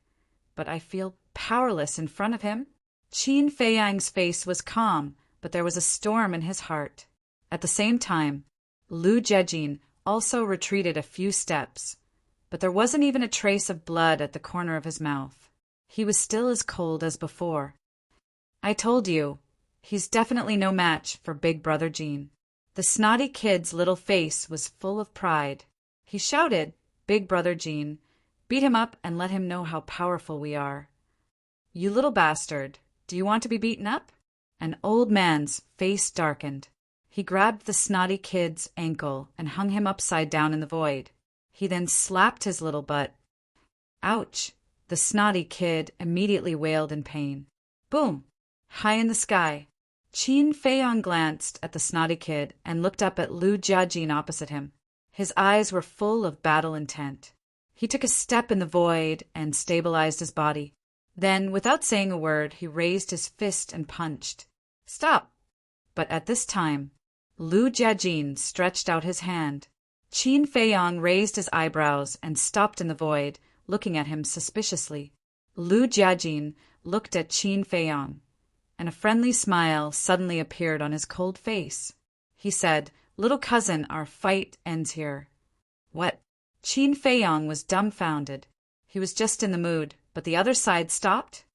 but I feel powerless in front of him. Qin Feiyong's face was calm, but there was a storm in his heart. At the same time, Lu Jiejin also retreated a few steps, but there wasn't even a trace of blood at the corner of his mouth. He was still as cold as before. I told you, he's definitely no match for Big Brother Jean. The snotty kid's little face was full of pride. He shouted, Big Brother Jean, beat him up and let him know how powerful we are. You little bastard, do you want to be beaten up? An old man's face darkened. He grabbed the snotty kid's ankle and hung him upside down in the void. He then slapped his little butt. Ouch! The snotty kid immediately wailed in pain. Boom! High in the sky, Qin Feiyong glanced at the snotty kid and looked up at Lu Jiejin opposite him. His eyes were full of battle intent. He took a step in the void and stabilized his body. Then, without saying a word, he raised his fist and punched. Stop! But at this time, Lu Jiejin stretched out his hand. Qin Feiyong raised his eyebrows and stopped in the void, looking at him suspiciously. Lu Jiejin looked at Qin Feiyong, and a friendly smile suddenly appeared on his cold face. He said, Little cousin, our fight ends here. What? Qin Feiyong was dumbfounded. He was just in the mood, but the other side stopped?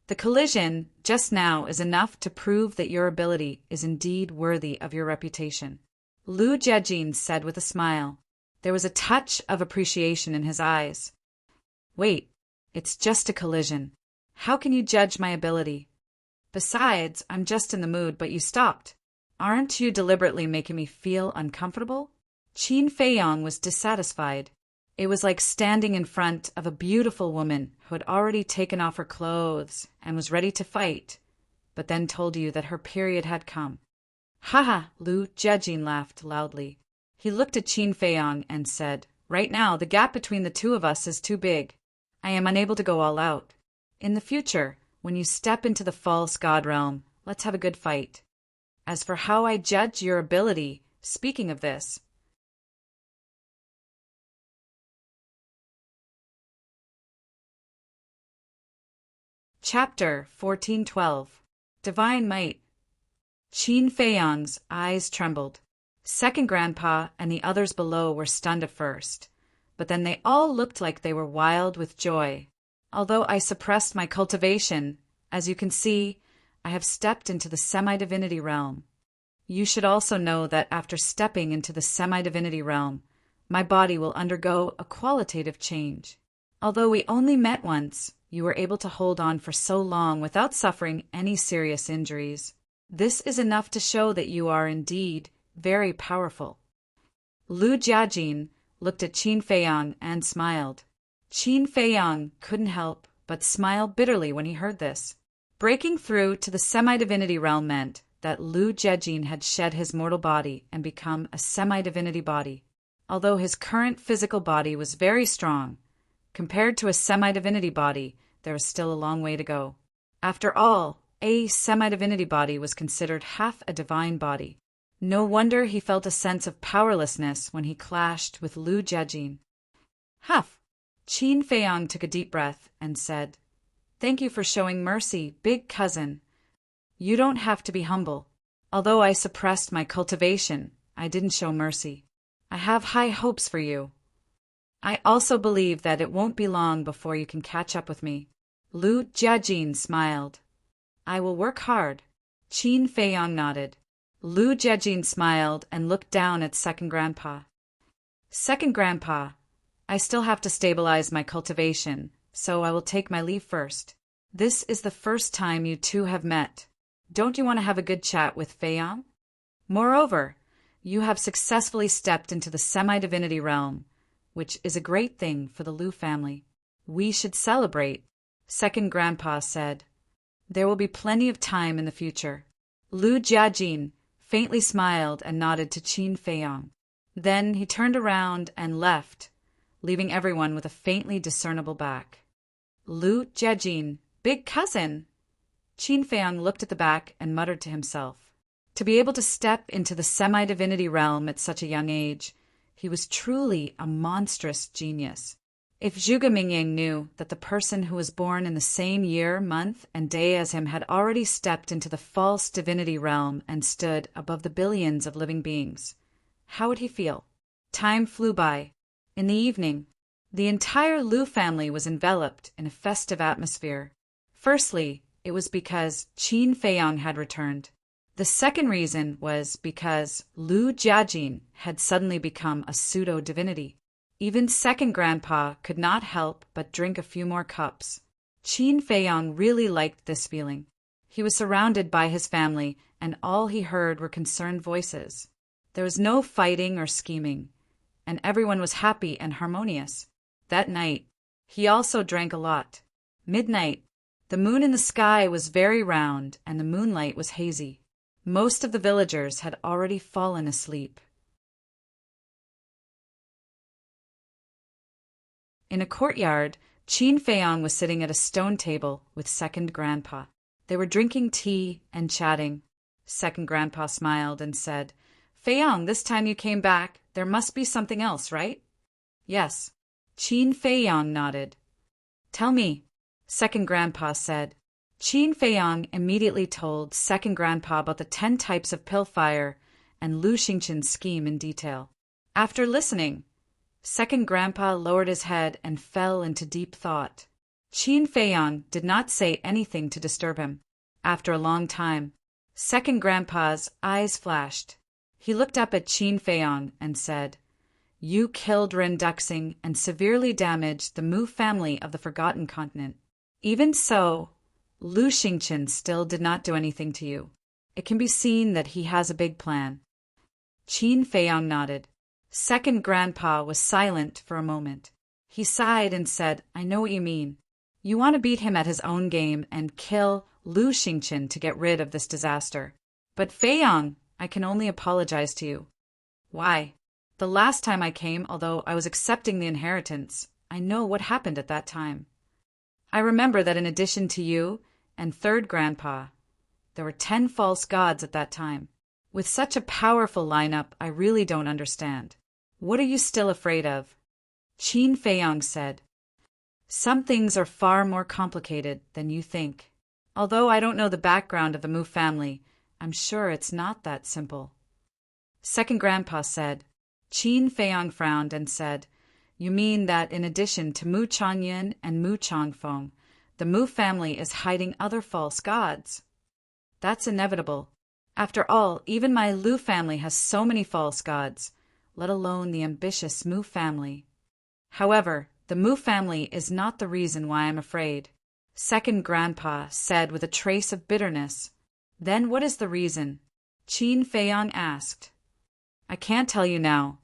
The collision just now is enough to prove that your ability is indeed worthy of your reputation, Lu Jiejin said with a smile. There was a touch of appreciation in his eyes. Wait, it's just a collision. How can you judge my ability? Besides, I'm just in the mood, but you stopped. Aren't you deliberately making me feel uncomfortable? Qin Feiyong was dissatisfied. It was like standing in front of a beautiful woman who had already taken off her clothes and was ready to fight, but then told you that her period had come. Haha, Lu Jiejin laughed loudly. He looked at Qin Feiyong and said, Right now, the gap between the two of us is too big. I am unable to go all out. In the future, when you step into the false god realm, let's have a good fight. As for how I judge your ability, speaking of this, Chapter 1412 Divine Might. Qin Feiyong's eyes trembled. Second Grandpa and the others below were stunned at first, but then they all looked like they were wild with joy. Although I suppressed my cultivation, as you can see, I have stepped into the semi-divinity realm. You should also know that after stepping into the semi-divinity realm, my body will undergo a qualitative change. Although we only met once, you were able to hold on for so long without suffering any serious injuries. This is enough to show that you are indeed very powerful. Lu Jiejin looked at Qin Feiyong and smiled. Qin Feiyong couldn't help but smile bitterly when he heard this. Breaking through to the semi-divinity realm meant that Lu Jiejin had shed his mortal body and become a semi-divinity body. Although his current physical body was very strong, compared to a semi-divinity body, there was still a long way to go. After all, a semi-divinity body was considered half a divine body. No wonder he felt a sense of powerlessness when he clashed with Lu Jiajin. Huff! Qin Feiyang took a deep breath and said, "Thank you for showing mercy, big cousin. You don't have to be humble. Although I suppressed my cultivation, I didn't show mercy. I have high hopes for you. I also believe that it won't be long before you can catch up with me." Lu Jiajin smiled. "I will work hard." Qin Feiyang nodded. Lu Jiajin smiled and looked down at Second Grandpa. "Second Grandpa, I still have to stabilize my cultivation, so I will take my leave first. This is the first time you two have met. Don't you want to have a good chat with Feiyang? Moreover, you have successfully stepped into the semi-divinity realm, which is a great thing for the Lu family. We should celebrate," Second Grandpa said. "There will be plenty of time in the future." Lu Jiajin faintly smiled and nodded to Qin Feiyang. Then he turned around and left, leaving everyone with a faintly discernible back. Lu Jiajin, big cousin! Qin Feiyang looked at the back and muttered to himself. To be able to step into the semi-divinity realm at such a young age, he was truly a monstrous genius. If Zhuge Mingying knew that the person who was born in the same year, month, and day as him had already stepped into the false divinity realm and stood above the billions of living beings, how would he feel? Time flew by. In the evening, the entire Lu family was enveloped in a festive atmosphere. Firstly, it was because Qin Feiyang had returned. The second reason was because Lu Jiajin had suddenly become a pseudo-divinity. Even Second Grandpa could not help but drink a few more cups. Qin Feiyang really liked this feeling. He was surrounded by his family, and all he heard were concerned voices. There was no fighting or scheming, and everyone was happy and harmonious. That night, he also drank a lot. Midnight, the moon in the sky was very round, and the moonlight was hazy. Most of the villagers had already fallen asleep. In a courtyard, Qin Feiyang was sitting at a stone table with Second Grandpa. They were drinking tea and chatting. Second Grandpa smiled and said, "Feiyang, this time you came back, there must be something else, right?" "Yes." Qin Feiyang nodded. "Tell me," Second Grandpa said. Qin Feiyang immediately told Second Grandpa about the 10 types of pill fire and Lu Xingqin's scheme in detail. After listening, Second Grandpa lowered his head and fell into deep thought. Qin Feiyang did not say anything to disturb him. After a long time, Second Grandpa's eyes flashed. He looked up at Qin Feiyang and said, "You killed Ren Duxing and severely damaged the Mu family of the Forgotten Continent. Even so, Lu Xingqin still did not do anything to you. It can be seen that he has a big plan." Qin Feiyang nodded. Second Grandpa was silent for a moment. He sighed and said, "I know what you mean. You want to beat him at his own game and kill Lu Xingqin to get rid of this disaster. But Feiyang, I can only apologize to you." "Why?" "The last time I came, although I was accepting the inheritance, I know what happened at that time. I remember that in addition to you and Third Grandpa, there were 10 false gods at that time. With such a powerful lineup, I really don't understand. What are you still afraid of?" Qin Feiyang said, "Some things are far more complicated than you think. Although I don't know the background of the Mu family, I'm sure it's not that simple." Second Grandpa said. Qin Feiyang frowned and said, "You mean that in addition to Mu Changyin and Mu Changfeng, the Mu family is hiding other false gods?" "That's inevitable. After all, even my Lu family has so many false gods, let alone the ambitious Mu family. However, the Mu family is not the reason why I'm afraid," Second Grandpa said with a trace of bitterness. "Then what is the reason?" Qin Feiyang asked. "I can't tell you now.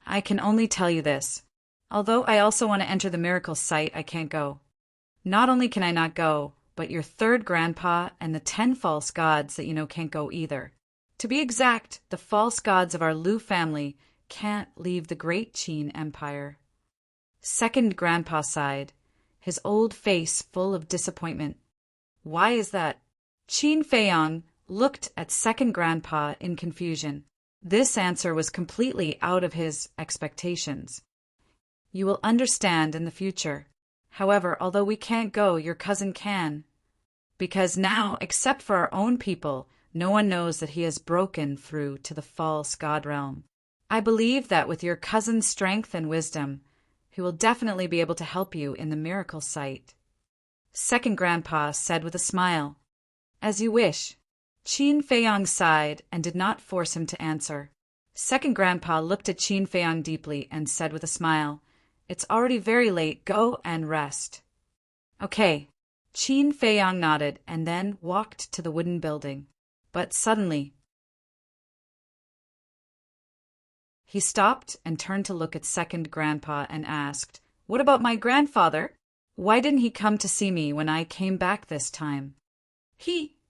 I can only tell you this. Although I also want to enter the miracle site, I can't go. Not only can I not go, but your Third Grandpa and the 10 false gods that you know can't go either. To be exact, the false gods of our Lu family can't leave the great Qin Empire." Second Grandpa sighed, his old face full of disappointment. "Why is that?" Qin Feiyang looked at Second Grandpa in confusion. This answer was completely out of his expectations. You will understand in the future. However, although we can't go, your cousin can. Because now, except for our own people, no one knows that he has broken through to the false god realm. I believe that with your cousin's strength and wisdom, he will definitely be able to help you in the miracle site. Second Grandpa said with a smile, As you wish. Qin Feiyang sighed and did not force him to answer. Second Grandpa looked at Qin Feiyang deeply and said with a smile, It's already very late, go and rest. Okay. Qin Feiyang nodded and then walked to the wooden building. But suddenly, he stopped and turned to look at Second Grandpa and asked, What about my grandfather? Why didn't he come to see me when I came back this time?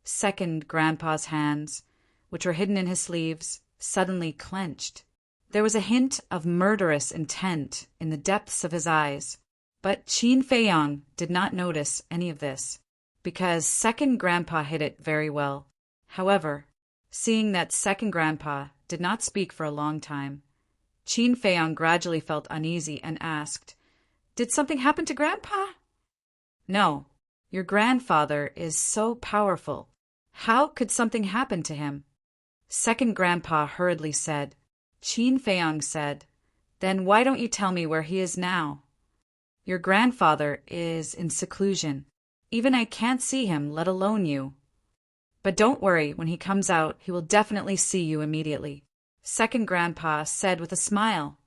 Second Grandpa's hands, which were hidden in his sleeves, suddenly clenched. There was a hint of murderous intent in the depths of his eyes, but Qin Feiyang did not notice any of this, because Second Grandpa hid it very well. However, seeing that Second Grandpa did not speak for a long time, Qin Feiyang gradually felt uneasy and asked, Did something happen to Grandpa? No, your grandfather is so powerful. How could something happen to him? Second Grandpa hurriedly said. Qin Feiyang said, Then why don't you tell me where he is now? Your grandfather is in seclusion. Even I can't see him, let alone you. But don't worry, when he comes out, he will definitely see you immediately. Second Grandpa said with a smile.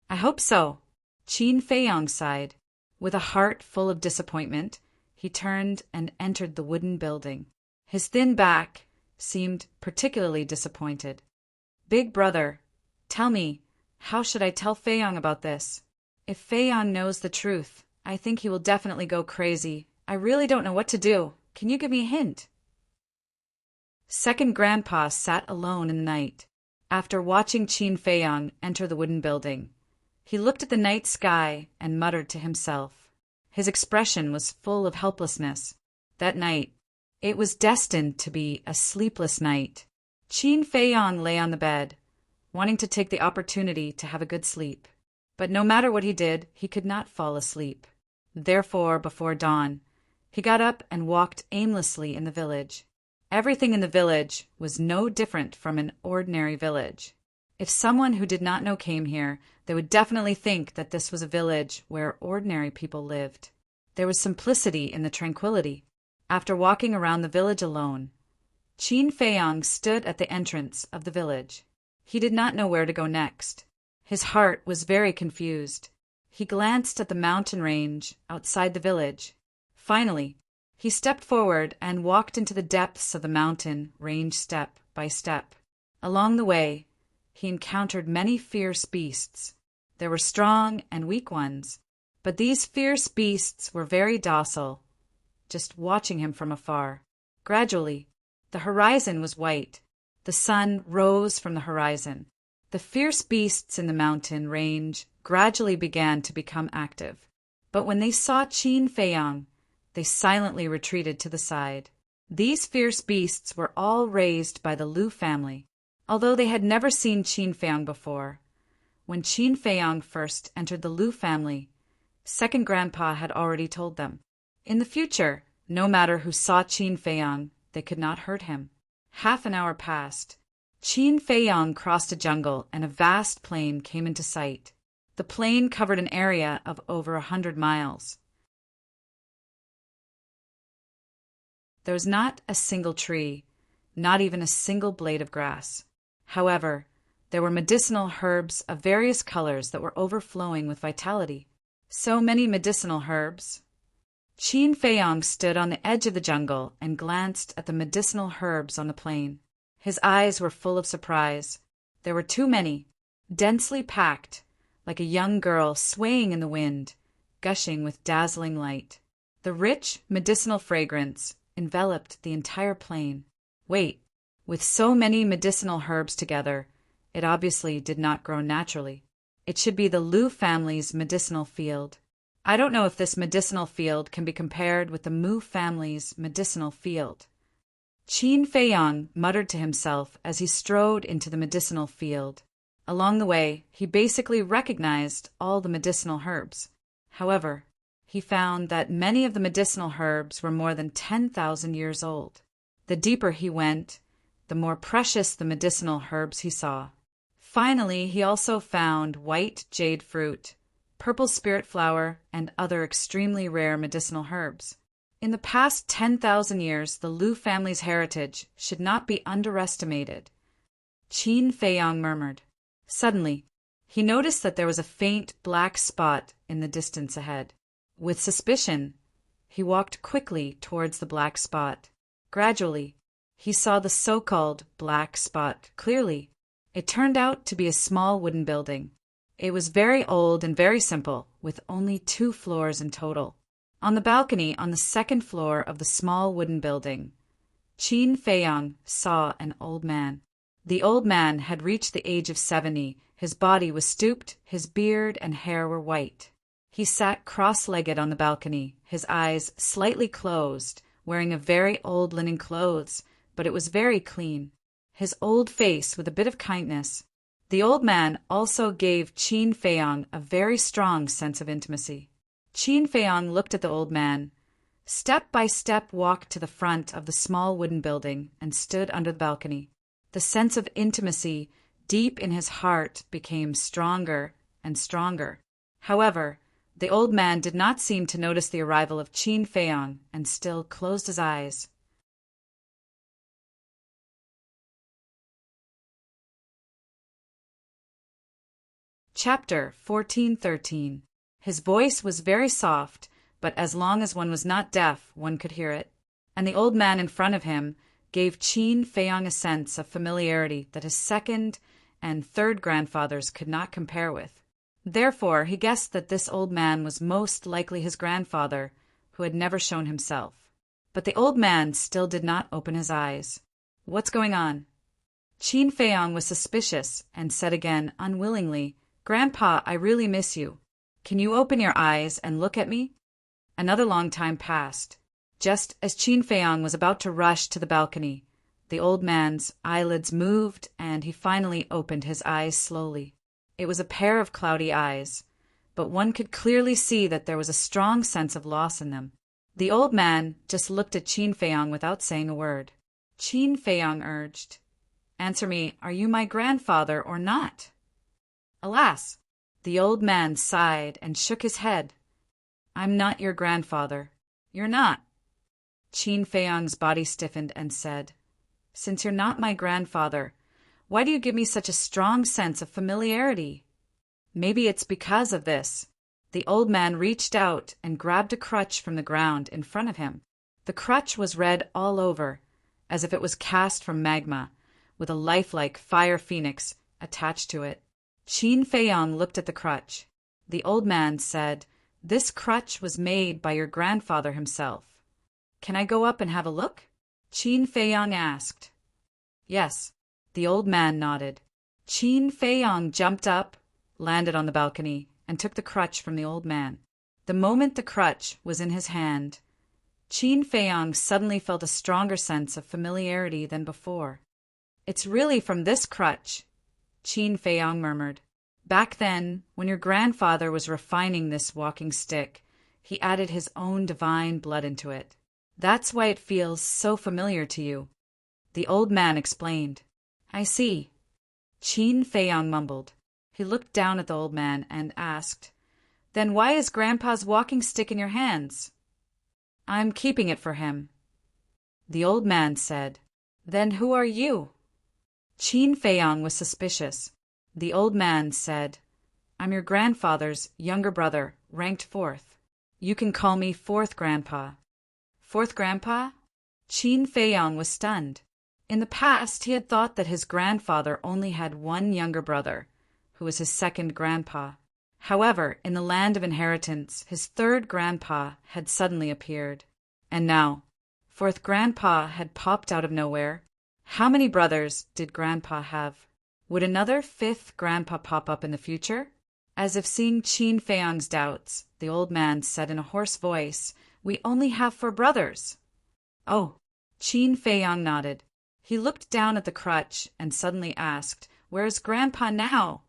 I hope so. Qin Feiyang sighed. With a heart full of disappointment, he turned and entered the wooden building. His thin back seemed particularly disappointed. Big brother, tell me, how should I tell Feiyang about this? If Feiyang knows the truth, I think he will definitely go crazy. I really don't know what to do. Can you give me a hint? Second Grandpa sat alone in the night. After watching Qin Feiyang enter the wooden building, he looked at the night sky and muttered to himself. His expression was full of helplessness. That night, it was destined to be a sleepless night. Qin Feiyang lay on the bed, wanting to take the opportunity to have a good sleep. But no matter what he did, he could not fall asleep. Therefore, before dawn, he got up and walked aimlessly in the village. Everything in the village was no different from an ordinary village. If someone who did not know came here, they would definitely think that this was a village where ordinary people lived. There was simplicity in the tranquility. After walking around the village alone, Qin Feiyang stood at the entrance of the village. He did not know where to go next. His heart was very confused. He glanced at the mountain range outside the village. Finally, he stepped forward and walked into the depths of the mountain range step by step. Along the way, he encountered many fierce beasts. There were strong and weak ones, but these fierce beasts were very docile, just watching him from afar. Gradually, the horizon was white. The sun rose from the horizon. The fierce beasts in the mountain range gradually began to become active. But when they saw Qin Feiyang, they silently retreated to the side. These fierce beasts were all raised by the Lu family, although they had never seen Qin Feiyang before. When Qin Feiyang first entered the Lu family, Second Grandpa had already told them. In the future, no matter who saw Qin Feiyang, they could not hurt him. Half an hour passed. Qin Feiyang crossed a jungle and a vast plain came into sight. The plain covered an area of over 100 miles. There was not a single tree, not even a single blade of grass. However, there were medicinal herbs of various colors that were overflowing with vitality. So many medicinal herbs. Qin Feiyang stood on the edge of the jungle and glanced at the medicinal herbs on the plain. His eyes were full of surprise. There were too many, densely packed, like a young girl swaying in the wind, gushing with dazzling light. The rich medicinal fragrance enveloped the entire plain. Wait, with so many medicinal herbs together, it obviously did not grow naturally. It should be the Lu family's medicinal field. I don't know if this medicinal field can be compared with the Mu family's medicinal field. Qin Feiyang muttered to himself as he strode into the medicinal field. Along the way, he basically recognized all the medicinal herbs. However, he found that many of the medicinal herbs were more than 10,000 years old. The deeper he went, the more precious the medicinal herbs he saw. Finally, he also found white jade fruit, purple spirit flower, and other extremely rare medicinal herbs. In the past 10,000 years, the Liu family's heritage should not be underestimated. Qin Feiyang murmured. Suddenly, he noticed that there was a faint black spot in the distance ahead. With suspicion, he walked quickly towards the black spot. Gradually, he saw the so-called black spot clearly. It turned out to be a small wooden building. It was very old and very simple, with only 2 floors in total. On the balcony on the 2nd floor of the small wooden building, Qin Feiyang saw an old man. The old man had reached the age of 70. His body was stooped, his beard and hair were white. He sat cross-legged on the balcony, his eyes slightly closed, wearing a very old linen clothes, but it was very clean. His old face with a bit of kindness. The old man also gave Qin Feiyang a very strong sense of intimacy. Qin Feiyang looked at the old man, step by step walked to the front of the small wooden building and stood under the balcony. The sense of intimacy deep in his heart became stronger and stronger. However, the old man did not seem to notice the arrival of Qin Feiyang and still closed his eyes. Chapter 14:13. His voice was very soft, but as long as one was not deaf, one could hear it. And the old man in front of him gave Qin Feiyang a sense of familiarity that his 2nd and 3rd grandfathers could not compare with. Therefore, he guessed that this old man was most likely his grandfather, who had never shown himself. But the old man still did not open his eyes. What's going on? Qin Feiyang was suspicious and said again, unwillingly, Grandpa, I really miss you. Can you open your eyes and look at me? Another long time passed. Just as Qin Feiyang was about to rush to the balcony, the old man's eyelids moved and he finally opened his eyes slowly. It was a pair of cloudy eyes, but one could clearly see that there was a strong sense of loss in them. The old man just looked at Qin Feiyang without saying a word. Qin Feiyang urged, Answer me, are you my grandfather or not? Alas! The old man sighed and shook his head. I'm not your grandfather. You're not. Qin Feiyang's body stiffened and said, Since you're not my grandfather, why do you give me such a strong sense of familiarity? Maybe it's because of this. The old man reached out and grabbed a crutch from the ground in front of him. The crutch was red all over, as if it was cast from magma, with a lifelike fire phoenix attached to it. Qin Feiyang looked at the crutch. The old man said, This crutch was made by your grandfather himself. Can I go up and have a look? Qin Feiyang asked. Yes. The old man nodded. Qin Feiyang jumped up, landed on the balcony, and took the crutch from the old man. The moment the crutch was in his hand, Qin Feiyang suddenly felt a stronger sense of familiarity than before. It's really from this crutch, Qin Feiyang murmured. Back then, when your grandfather was refining this walking stick, he added his own divine blood into it. That's why it feels so familiar to you. The old man explained. I see. Qin Feiyang mumbled. He looked down at the old man and asked, Then why is Grandpa's walking stick in your hands? I'm keeping it for him. The old man said, Then who are you? Qin Feiyang was suspicious. The old man said, I'm your grandfather's younger brother, ranked 4th. You can call me 4th Grandpa. 4th Grandpa? Qin Feiyang was stunned. In the past, he had thought that his grandfather only had one younger brother, who was his 2nd grandpa. However, in the land of inheritance, his 3rd grandpa had suddenly appeared. And now, 4th Grandpa had popped out of nowhere. How many brothers did Grandpa have? Would another 5th Grandpa pop up in the future? As if seeing Qin Feiyang's doubts, the old man said in a hoarse voice, We only have 4 brothers. Oh, Qin Feiyong nodded. He looked down at the crutch and suddenly asked, "Where's Grandpa now?"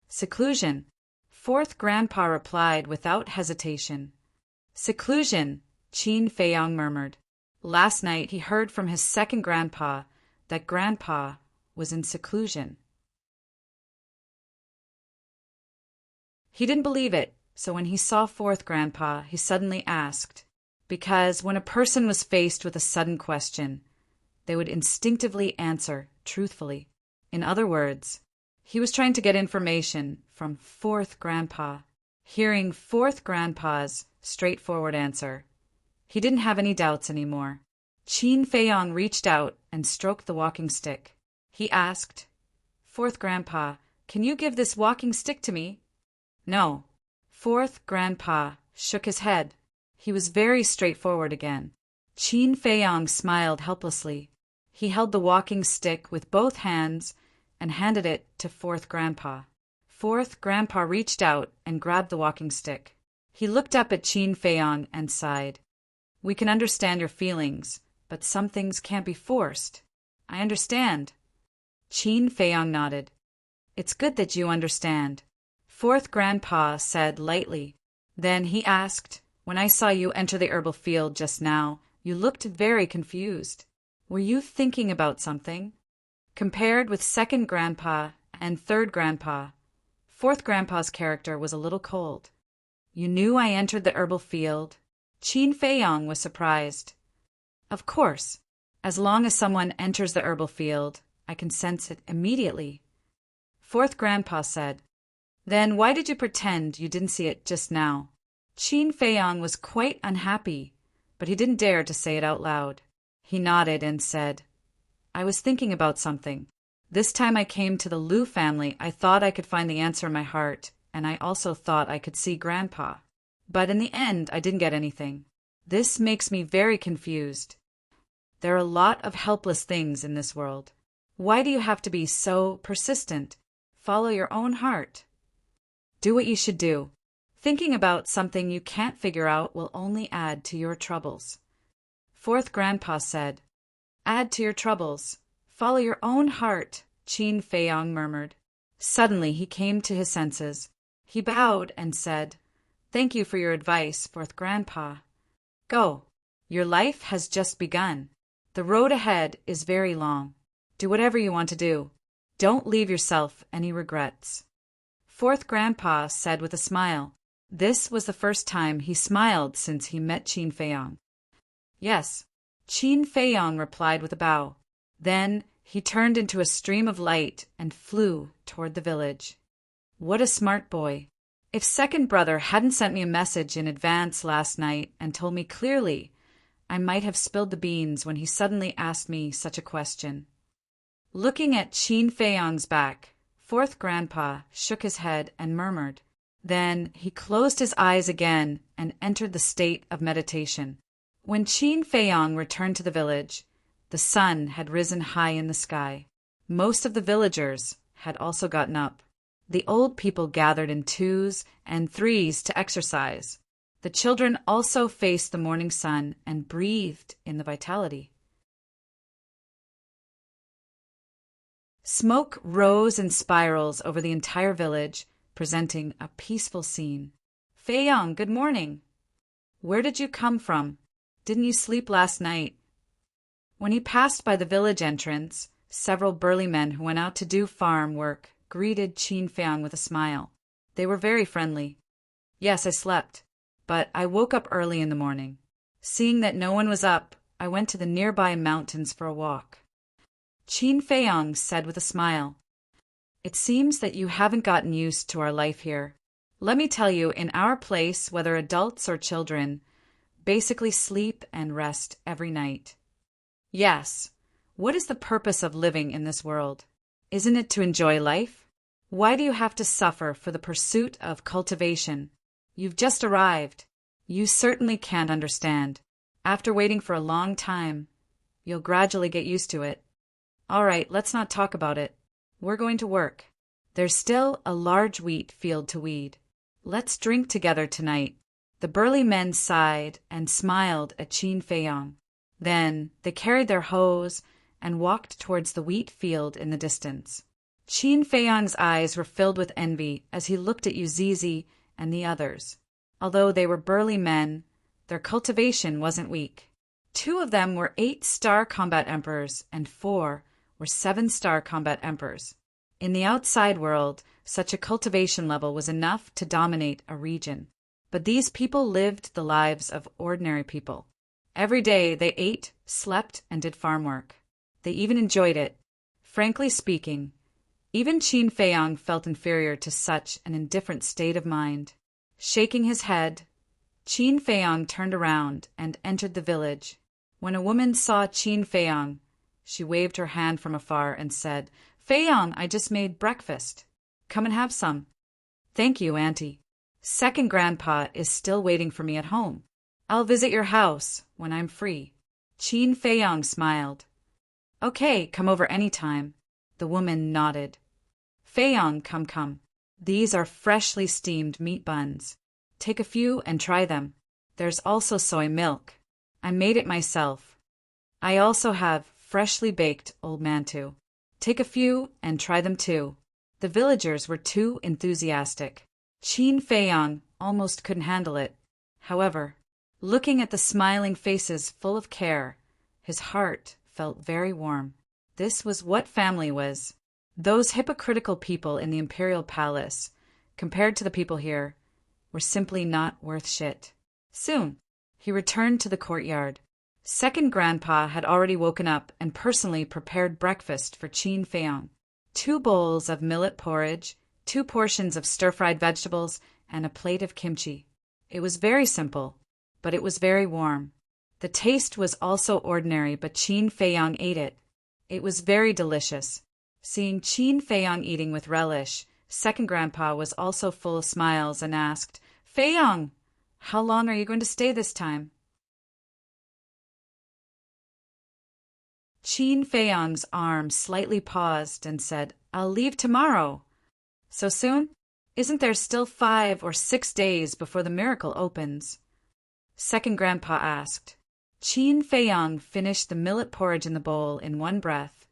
"Seclusion," fourth Grandpa replied without hesitation. "Seclusion," Qin Feiyong murmured. Last night he heard from his second grandpa that Grandpa was in seclusion. He didn't believe it, so when he saw fourth Grandpa, he suddenly asked, because when a person was faced with a sudden question, they would instinctively answer truthfully. In other words, he was trying to get information from fourth Grandpa. Hearing fourth Grandpa's straightforward answer, he didn't have any doubts anymore. Qin Feiyong reached out and stroked the walking stick. He asked, "Fourth Grandpa, can you give this walking stick to me?" "No." Fourth Grandpa shook his head. He was very straightforward again. Qin Feiyong smiled helplessly. He held the walking stick with both hands and handed it to fourth Grandpa. Fourth Grandpa reached out and grabbed the walking stick. He looked up at Qin Feiyong and sighed. "We can understand your feelings, but some things can't be forced." "I understand." Qin Feiyong nodded. "It's good that you understand," fourth Grandpa said lightly. Then he asked, "When I saw you enter the herbal field just now, you looked very confused. Were you thinking about something?" Compared with second Grandpa and third Grandpa, fourth Grandpa's character was a little cold. "You knew I entered the herbal field?" Qin Feiyong was surprised. "Of course. As long as someone enters the herbal field, I can sense it immediately," fourth Grandpa said. "Then why did you pretend you didn't see it just now?" Qin Feiyong was quite unhappy, but he didn't dare to say it out loud. He nodded and said, "I was thinking about something. This time I came to the Liu family, I thought I could find the answer in my heart, and I also thought I could see Grandpa. But in the end, I didn't get anything. This makes me very confused. There are a lot of helpless things in this world. Why do you have to be so persistent? Follow your own heart. Do what you should do. Thinking about something you can't figure out will only add to your troubles." Fourth Grandpa said, "Add to your troubles. Follow your own heart," Qin Feiyong murmured. Suddenly he came to his senses. He bowed and said, "Thank you for your advice, fourth Grandpa. Go. Your life has just begun. The road ahead is very long. Do whatever you want to do. Don't leave yourself any regrets." Fourth Grandpa said with a smile. This was the first time he smiled since he met Qin Feiyong. "Yes," Qin Feiyong replied with a bow. Then he turned into a stream of light and flew toward the village. What a smart boy. If second brother hadn't sent me a message in advance last night and told me clearly, I might have spilled the beans when he suddenly asked me such a question. Looking at Qin Feiyong's back, fourth Grandpa shook his head and murmured. Then he closed his eyes again and entered the state of meditation. When Qin Feiyong returned to the village, the sun had risen high in the sky. Most of the villagers had also gotten up. The old people gathered in twos and threes to exercise. The children also faced the morning sun and breathed in the vitality. Smoke rose in spirals over the entire village, presenting a peaceful scene. "Feiyong, good morning. Where did you come from? Didn't you sleep last night?" When he passed by the village entrance, several burly men who went out to do farm work greeted Qin Feiyong with a smile. They were very friendly. "Yes, I slept, but I woke up early in the morning. Seeing that no one was up, I went to the nearby mountains for a walk." Qin Feiyong said with a smile, "It seems that you haven't gotten used to our life here. Let me tell you, in our place, whether adults or children, basically sleep and rest every night." "Yes. What is the purpose of living in this world? Isn't it to enjoy life? Why do you have to suffer for the pursuit of cultivation? You've just arrived. You certainly can't understand. After waiting for a long time, you'll gradually get used to it. All right, let's not talk about it. We're going to work. There's still a large wheat field to weed. Let's drink together tonight." The burly men sighed and smiled at Qin Feiyong. Then they carried their hoes and walked towards the wheat field in the distance. Qin Feiyang's eyes were filled with envy as he looked at Uzizi and the others. Although they were burly men, their cultivation wasn't weak. 2 of them were 8-star combat emperors, and 4 were 7-star combat emperors. In the outside world, such a cultivation level was enough to dominate a region. But these people lived the lives of ordinary people. Every day they ate, slept, and did farm work. They even enjoyed it. Frankly speaking, even Qin Feiyang felt inferior to such an indifferent state of mind. Shaking his head, Qin Feiyang turned around and entered the village. When a woman saw Qin Feiyang, she waved her hand from afar and said, "Feiyang, I just made breakfast. Come and have some." "Thank you, Auntie. Second Grandpa is still waiting for me at home. I'll visit your house when I'm free." Qin Feiyang smiled. "Okay, come over any time." The woman nodded. "Feiyang, come. These are freshly steamed meat buns. Take a few and try them. There's also soy milk. I made it myself. I also have freshly baked old mantou. Take a few and try them too." The villagers were too enthusiastic. Qin Feiyang almost couldn't handle it. However, looking at the smiling faces full of care, his heart felt very warm. This was what family was. Those hypocritical people in the imperial palace, compared to the people here, were simply not worth shit. Soon, he returned to the courtyard. Second Grandpa had already woken up and personally prepared breakfast for Qin Feiyang. 2 bowls of millet porridge, 2 portions of stir-fried vegetables, and a plate of kimchi. It was very simple, but it was very warm. The taste was also ordinary, but Qin Feiyang ate it. It was very delicious. Seeing Qin Feiyang eating with relish, Second Grandpa was also full of smiles and asked, "Feiyang, how long are you going to stay this time?" Qin Feiyang's arm slightly paused and said, "I'll leave tomorrow." "So soon? Isn't there still 5 or 6 days before the miracle opens?" Second Grandpa asked. Qin Feiyang finished the millet porridge in the bowl in one breath,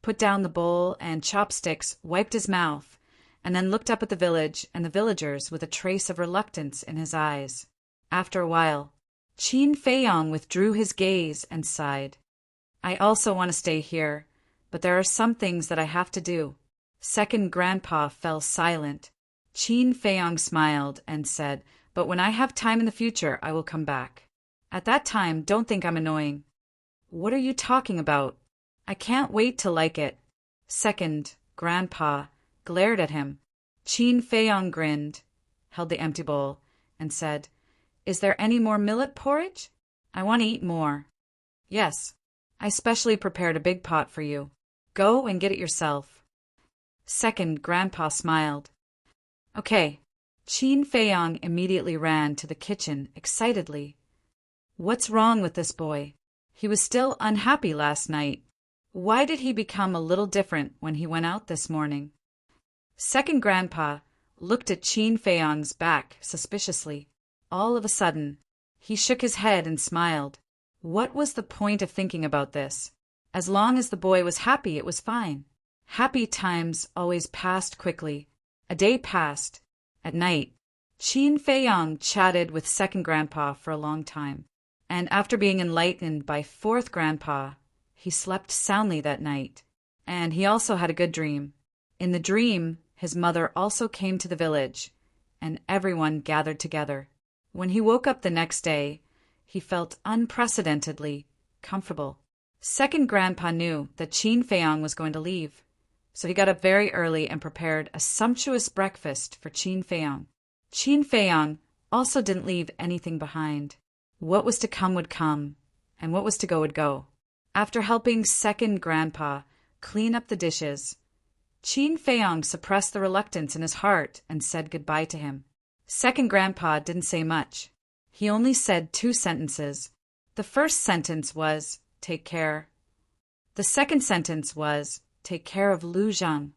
put down the bowl and chopsticks, wiped his mouth, and then looked up at the village and the villagers with a trace of reluctance in his eyes. After a while, Qin Feiyang withdrew his gaze and sighed. "I also want to stay here, but there are some things that I have to do." Second Grandpa fell silent. Qin Feiyang smiled and said, "But when I have time in the future, I will come back. At that time, don't think I'm annoying." "What are you talking about? I can't wait to like it." Second Grandpa glared at him. Qin Feiyang grinned, held the empty bowl, and said, "Is there any more millet porridge? I want to eat more." "Yes. I specially prepared a big pot for you. Go and get it yourself." Second Grandpa smiled. "Okay." Qin Feiyang immediately ran to the kitchen excitedly. What's wrong with this boy? He was still unhappy last night. Why did he become a little different when he went out this morning? Second Grandpa looked at Qin Feiyang's back suspiciously. All of a sudden, he shook his head and smiled. What was the point of thinking about this? As long as the boy was happy, it was fine. Happy times always passed quickly. A day passed. At night, Qin Feiyang chatted with Second Grandpa for a long time. And after being enlightened by Fourth Grandpa, he slept soundly that night. And he also had a good dream. In the dream, his mother also came to the village, and everyone gathered together. When he woke up the next day, he felt unprecedentedly comfortable. Second Grandpa knew that Qin Feiyang was going to leave, so he got up very early and prepared a sumptuous breakfast for Qin Feiyang. Qin Feiyang also didn't leave anything behind. What was to come would come, and what was to go would go. After helping Second Grandpa clean up the dishes, Qin Feiyang suppressed the reluctance in his heart and said goodbye to him. Second Grandpa didn't say much. He only said 2 sentences. The first sentence was, "Take care." The second sentence was, "Take care of Lu Zhang."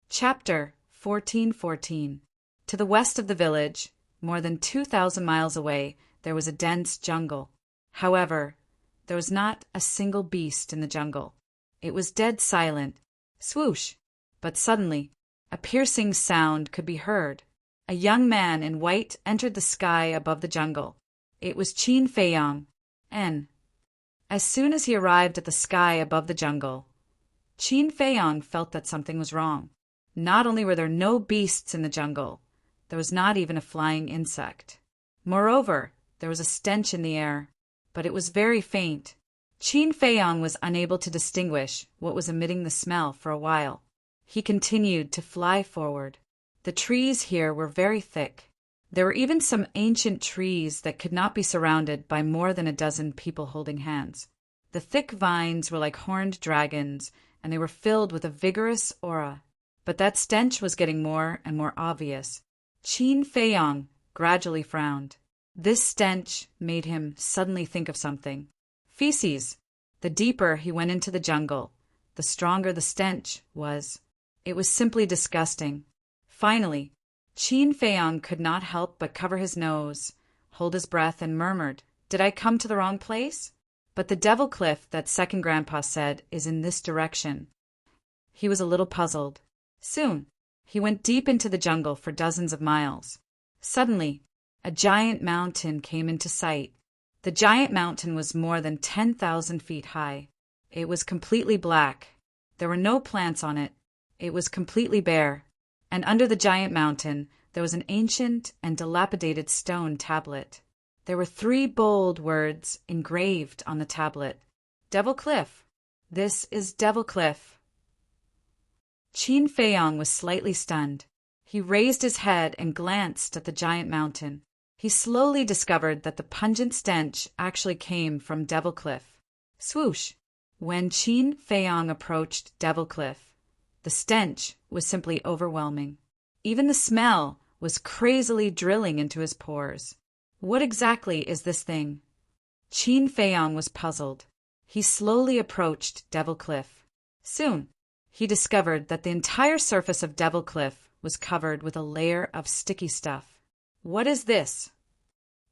Chapter 1414 To the west of the village, more than 2,000 miles away, there was a dense jungle. However, there was not a single beast in the jungle. It was dead silent. Swoosh! But suddenly, a piercing sound could be heard. A young man in white entered the sky above the jungle. It was Qin Feiyang. As soon as he arrived at the sky above the jungle, Qin Feiyang felt that something was wrong. Not only were there no beasts in the jungle, there was not even a flying insect. Moreover, there was a stench in the air, but it was very faint. Qin Feiyang was unable to distinguish what was emitting the smell for a while. He continued to fly forward. The trees here were very thick. There were even some ancient trees that could not be surrounded by more than a dozen people holding hands. The thick vines were like horned dragons, and they were filled with a vigorous aura. But that stench was getting more and more obvious. Qin Feiyang gradually frowned. This stench made him suddenly think of something. Feces. The deeper he went into the jungle, the stronger the stench was. It was simply disgusting. Finally, Qin Feiyang could not help but cover his nose, hold his breath, and murmured, "Did I come to the wrong place?" But the Devil Cliff that second grandpa said is in this direction. He was a little puzzled. Soon, he went deep into the jungle for dozens of miles. Suddenly, a giant mountain came into sight. The giant mountain was more than 10,000 feet high. It was completely black. There were no plants on it. It was completely bare. And under the giant mountain, there was an ancient and dilapidated stone tablet. There were 3 bold words engraved on the tablet. Devil Cliff. This is Devil Cliff. Qin Feiyang was slightly stunned. He raised his head and glanced at the giant mountain. He slowly discovered that the pungent stench actually came from Devil Cliff. Swoosh! When Qin Feiyang approached Devil Cliff, the stench was simply overwhelming. Even the smell was crazily drilling into his pores. What exactly is this thing? Qin Feiyang was puzzled. He slowly approached Devil Cliff. Soon, he discovered that the entire surface of Devil Cliff was covered with a layer of sticky stuff. What is this?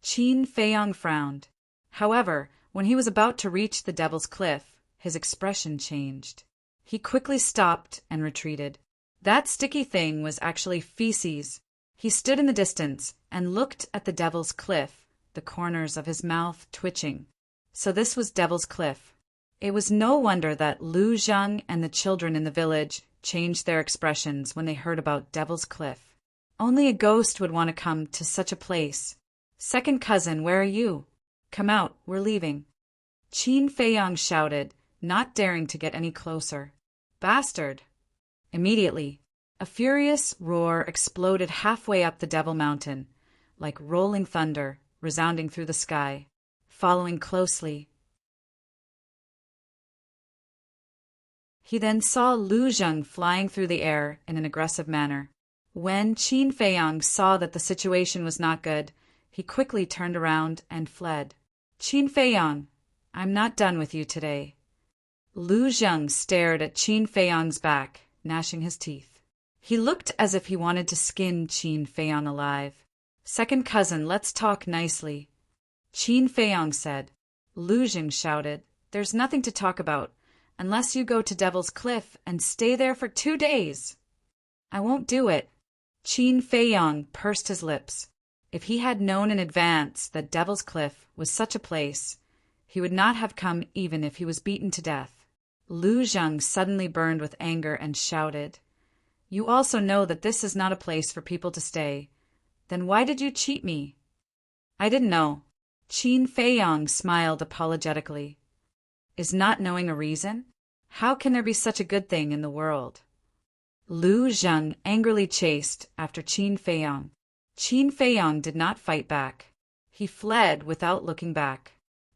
Qin Feiyang frowned. However, when he was about to reach the Devil's Cliff, his expression changed. He quickly stopped and retreated. That sticky thing was actually feces. He stood in the distance and looked at the Devil's Cliff, the corners of his mouth twitching. So this was Devil's Cliff. It was no wonder that Lu Zhang and the children in the village changed their expressions when they heard about Devil's Cliff. Only a ghost would want to come to such a place. "Second cousin, where are you? Come out, we're leaving." Qin Feiyang shouted, not daring to get any closer. "Bastard!" Immediately, a furious roar exploded halfway up the Devil Mountain, like rolling thunder, resounding through the sky. Following closely, he then saw Lu Zheng flying through the air in an aggressive manner. When Qin Feiyang saw that the situation was not good, he quickly turned around and fled. "Qin Feiyang, I'm not done with you today." Lu Zheng stared at Qin Feiyang's back, gnashing his teeth. He looked as if he wanted to skin Qin Feiyang alive. "Second cousin, let's talk nicely." Qin Feiyang said. Lu Zheng shouted, "There's nothing to talk about, unless you go to Devil's Cliff and stay there for 2 days." "I won't do it." Qin Feiyang pursed his lips. If he had known in advance that Devil's Cliff was such a place, he would not have come even if he was beaten to death. Lu Zheng suddenly burned with anger and shouted, "You also know that this is not a place for people to stay. Then why did you cheat me?" "I didn't know." Qin Feiyang smiled apologetically. Is not knowing a reason? How can there be such a good thing in the world? Lu Zheng angrily chased after Qin Feiyang. Qin Feiyang did not fight back. He fled without looking back.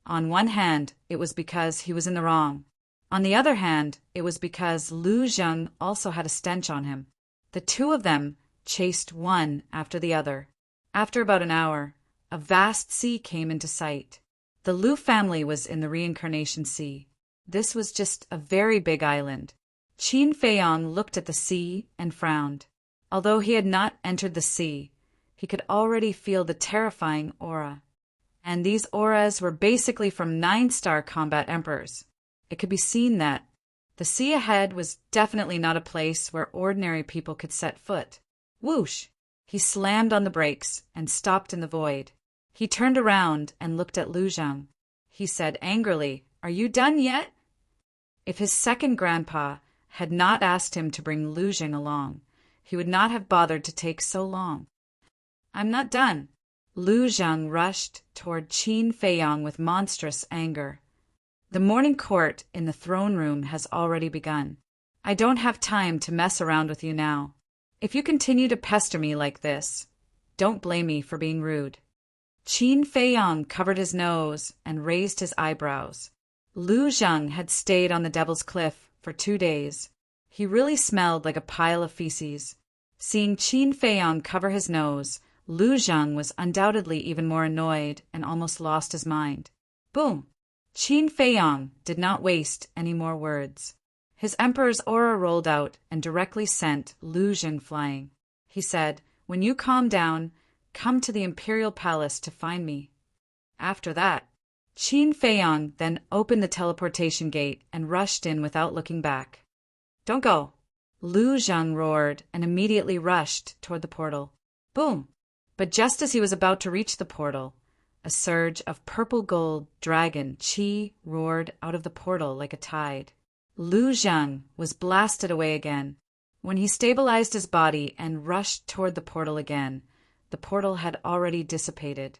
On one hand, it was because he was in the wrong. On the other hand, it was because Lu Zheng also had a stench on him. The 2 of them chased one after the other. After about an hour, a vast sea came into sight. The Lu family was in the Reincarnation Sea. This was just a very big island. Qin Feiyang looked at the sea and frowned. Although he had not entered the sea, he could already feel the terrifying aura. And these auras were basically from 9-star combat emperors. It could be seen that the sea ahead was definitely not a place where ordinary people could set foot. Whoosh! He slammed on the brakes and stopped in the void. He turned around and looked at Lu Zhang. He said angrily, "Are you done yet?" If his second grandpa had not asked him to bring Lu Zhang along, he would not have bothered to take so long. "I'm not done." Lu Zhang rushed toward Qin Feiyang with monstrous anger. "The morning court in the throne room has already begun. I don't have time to mess around with you now. If you continue to pester me like this, don't blame me for being rude." Qin Feiyang covered his nose and raised his eyebrows. Lu Zhang had stayed on the Devil's Cliff for 2 days. He really smelled like a pile of feces. Seeing Qin Feiyang cover his nose, Lu Zhang was undoubtedly even more annoyed and almost lost his mind. Boom! Qin Feiyang did not waste any more words. His emperor's aura rolled out and directly sent Lu Zhang flying. He said, "When you calm down, come to the imperial palace to find me." After that, Qin Feiyang then opened the teleportation gate and rushed in without looking back. "Don't go!" Lu Zhang roared and immediately rushed toward the portal. Boom! But just as he was about to reach the portal, a surge of purple-gold dragon chi roared out of the portal like a tide. Lu Zhang was blasted away again. When he stabilized his body and rushed toward the portal again, the portal had already dissipated.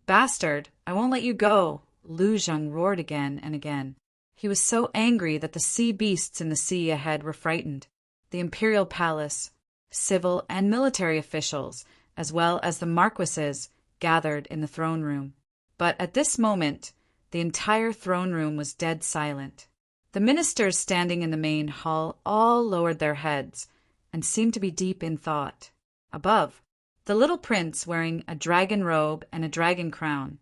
"Bastard, I won't let you go!" Lu Zhang roared again and again. He was so angry that the sea beasts in the sea ahead were frightened. The imperial palace, civil and military officials, as well as the marquises, gathered in the throne room. But at this moment, the entire throne room was dead silent. The ministers standing in the main hall all lowered their heads and seemed to be deep in thought. Above, the little prince, wearing a dragon robe and a dragon crown,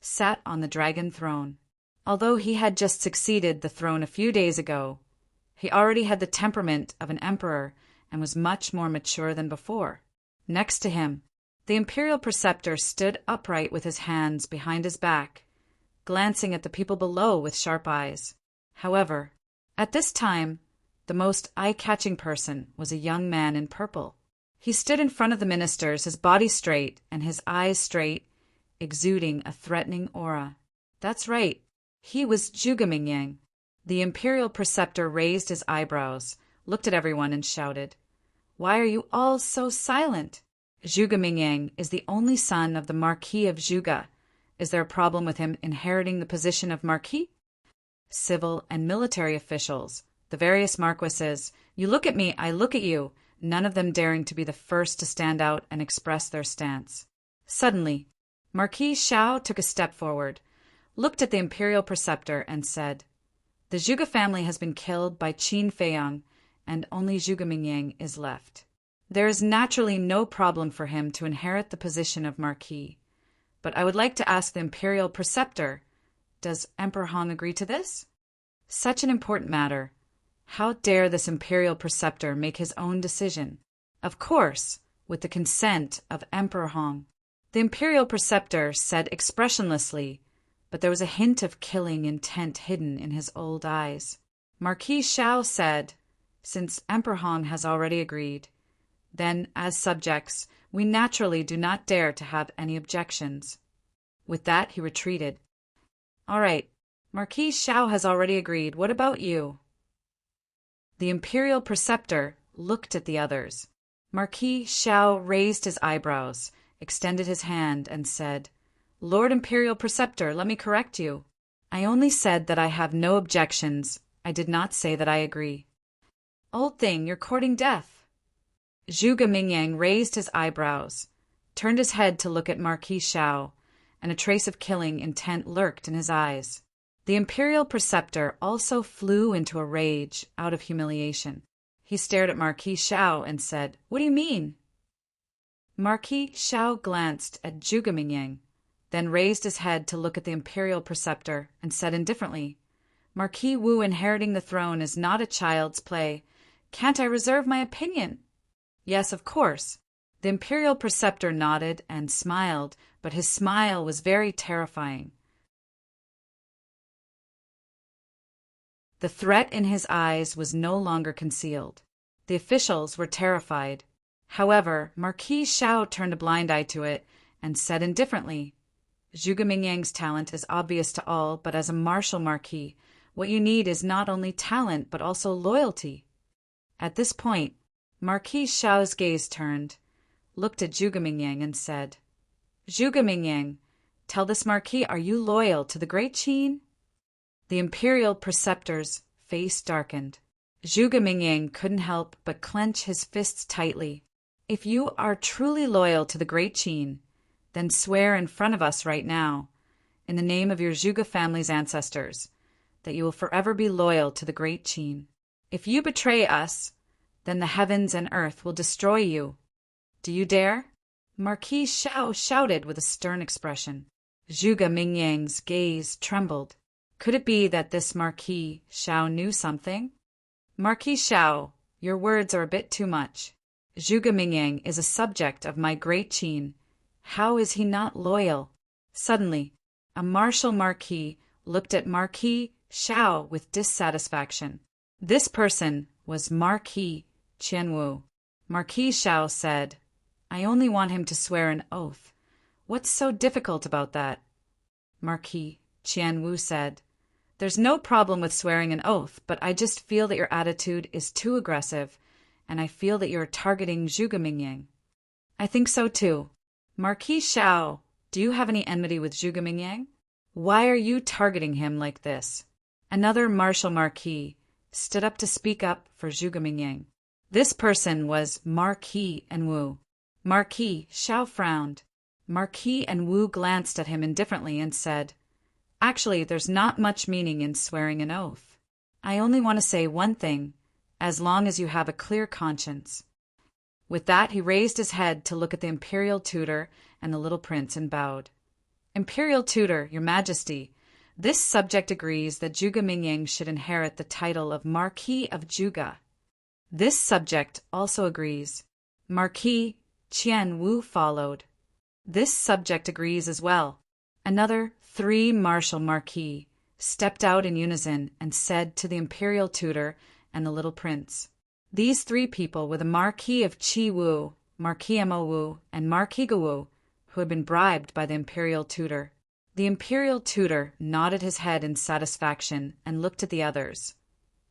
sat on the dragon throne. Although he had just succeeded the throne a few days ago, he already had the temperament of an emperor and was much more mature than before. Next to him, the imperial preceptor stood upright with his hands behind his back, glancing at the people below with sharp eyes. However, at this time, the most eye-catching person was a young man in purple. He stood in front of the ministers, his body straight and his eyes straight, exuding a threatening aura. That's right, he was Zhuge Mingyang. The imperial preceptor raised his eyebrows, looked at everyone and shouted, "Why are you all so silent? Zhuge Mingyang is the only son of the Marquis of Zhuge. Is there a problem with him inheriting the position of Marquis?" Civil and military officials, the various marquises, you look at me, I look at you, none of them daring to be the first to stand out and express their stance. Suddenly, Marquis Xiao took a step forward, looked at the imperial preceptor and said, "The Zhuge family has been killed by Qin Feiyang, and only Zhuge Mingyang is left. There is naturally no problem for him to inherit the position of Marquis. But I would like to ask the imperial preceptor, does Emperor Hong agree to this? Such an important matter. How dare this imperial preceptor make his own decision? Of course, with the consent of Emperor Hong." The imperial preceptor said expressionlessly, but there was a hint of killing intent hidden in his old eyes. Marquis Xiao said, "Since Emperor Hong has already agreed, then, as subjects, we naturally do not dare to have any objections." With that, he retreated. "All right, Marquis Xiao has already agreed. What about you?" The imperial preceptor looked at the others. Marquis Xiao raised his eyebrows, extended his hand, and said, "Lord Imperial Preceptor, let me correct you. I only said that I have no objections. I did not say that I agree." "Old thing, you're courting death." Zhuge Mingyang raised his eyebrows, turned his head to look at Marquis Xiao, and a trace of killing intent lurked in his eyes. The imperial preceptor also flew into a rage out of humiliation. He stared at Marquis Xiao and said, "What do you mean?" Marquis Xiao glanced at Zhuge Mingyang, then raised his head to look at the imperial preceptor and said indifferently, Marquis Wu inheriting the throne is not a child's play. Can't I reserve my opinion? Yes, of course. The imperial preceptor nodded and smiled, but his smile was very terrifying. The threat in his eyes was no longer concealed. The officials were terrified. However, Marquis Xiao turned a blind eye to it and said indifferently, "Zhuge Mingyang's talent is obvious to all, but as a martial marquis, what you need is not only talent but also loyalty." At this point, Marquis Xiao's gaze turned, looked at Zhuge Mingyang and said, "Zhuge Mingyang, tell this marquis, are you loyal to the great Qin?" The imperial preceptor's face darkened. Zhuge Mingyang couldn't help but clench his fists tightly. "If you are truly loyal to the great Qin, then swear in front of us right now, in the name of your Zhuge family's ancestors, that you will forever be loyal to the great Qin. If you betray us, then the heavens and earth will destroy you. Do you dare?" Marquis Xiao shouted with a stern expression. Zhuge Mingyang's gaze trembled. Could it be that this Marquis Xiao knew something? "Marquis Xiao, your words are a bit too much. Zhuge Mingyang is a subject of my great Qin. How is he not loyal?" Suddenly, a martial marquis looked at Marquis Xiao with dissatisfaction. This person was Marquis Qianwu. Marquis Xiao said, "I only want him to swear an oath. What's so difficult about that?" Marquis Qianwu said, "There's no problem with swearing an oath, but I just feel that your attitude is too aggressive, and I feel that you're targeting Zhuge Mingyang." "I think so too. Marquis Xiao, do you have any enmity with Zhuge Mingyang? Why are you targeting him like this?" Another martial marquis stood up to speak up for Zhuge Mingyang. This person was Marquis Enwu. Marquis Xiao frowned. Marquis Enwu glanced at him indifferently and said, "Actually, there's not much meaning in swearing an oath. I only want to say one thing, as long as you have a clear conscience." With that, he raised his head to look at the imperial tutor and the little prince and bowed. "Imperial tutor, your majesty, this subject agrees that Zhuge Mingyang should inherit the title of Marquis of Zhuge." This subject also agrees. Marquis Qian Wu followed. This subject agrees as well. Another 3 martial marquis stepped out in unison and said to the imperial tutor and the little prince. These 3 people were the Marquis of Qi Wu, Marquis Mo Wu, and Marquis Ge Wu, who had been bribed by the imperial tutor. The imperial tutor nodded his head in satisfaction and looked at the others.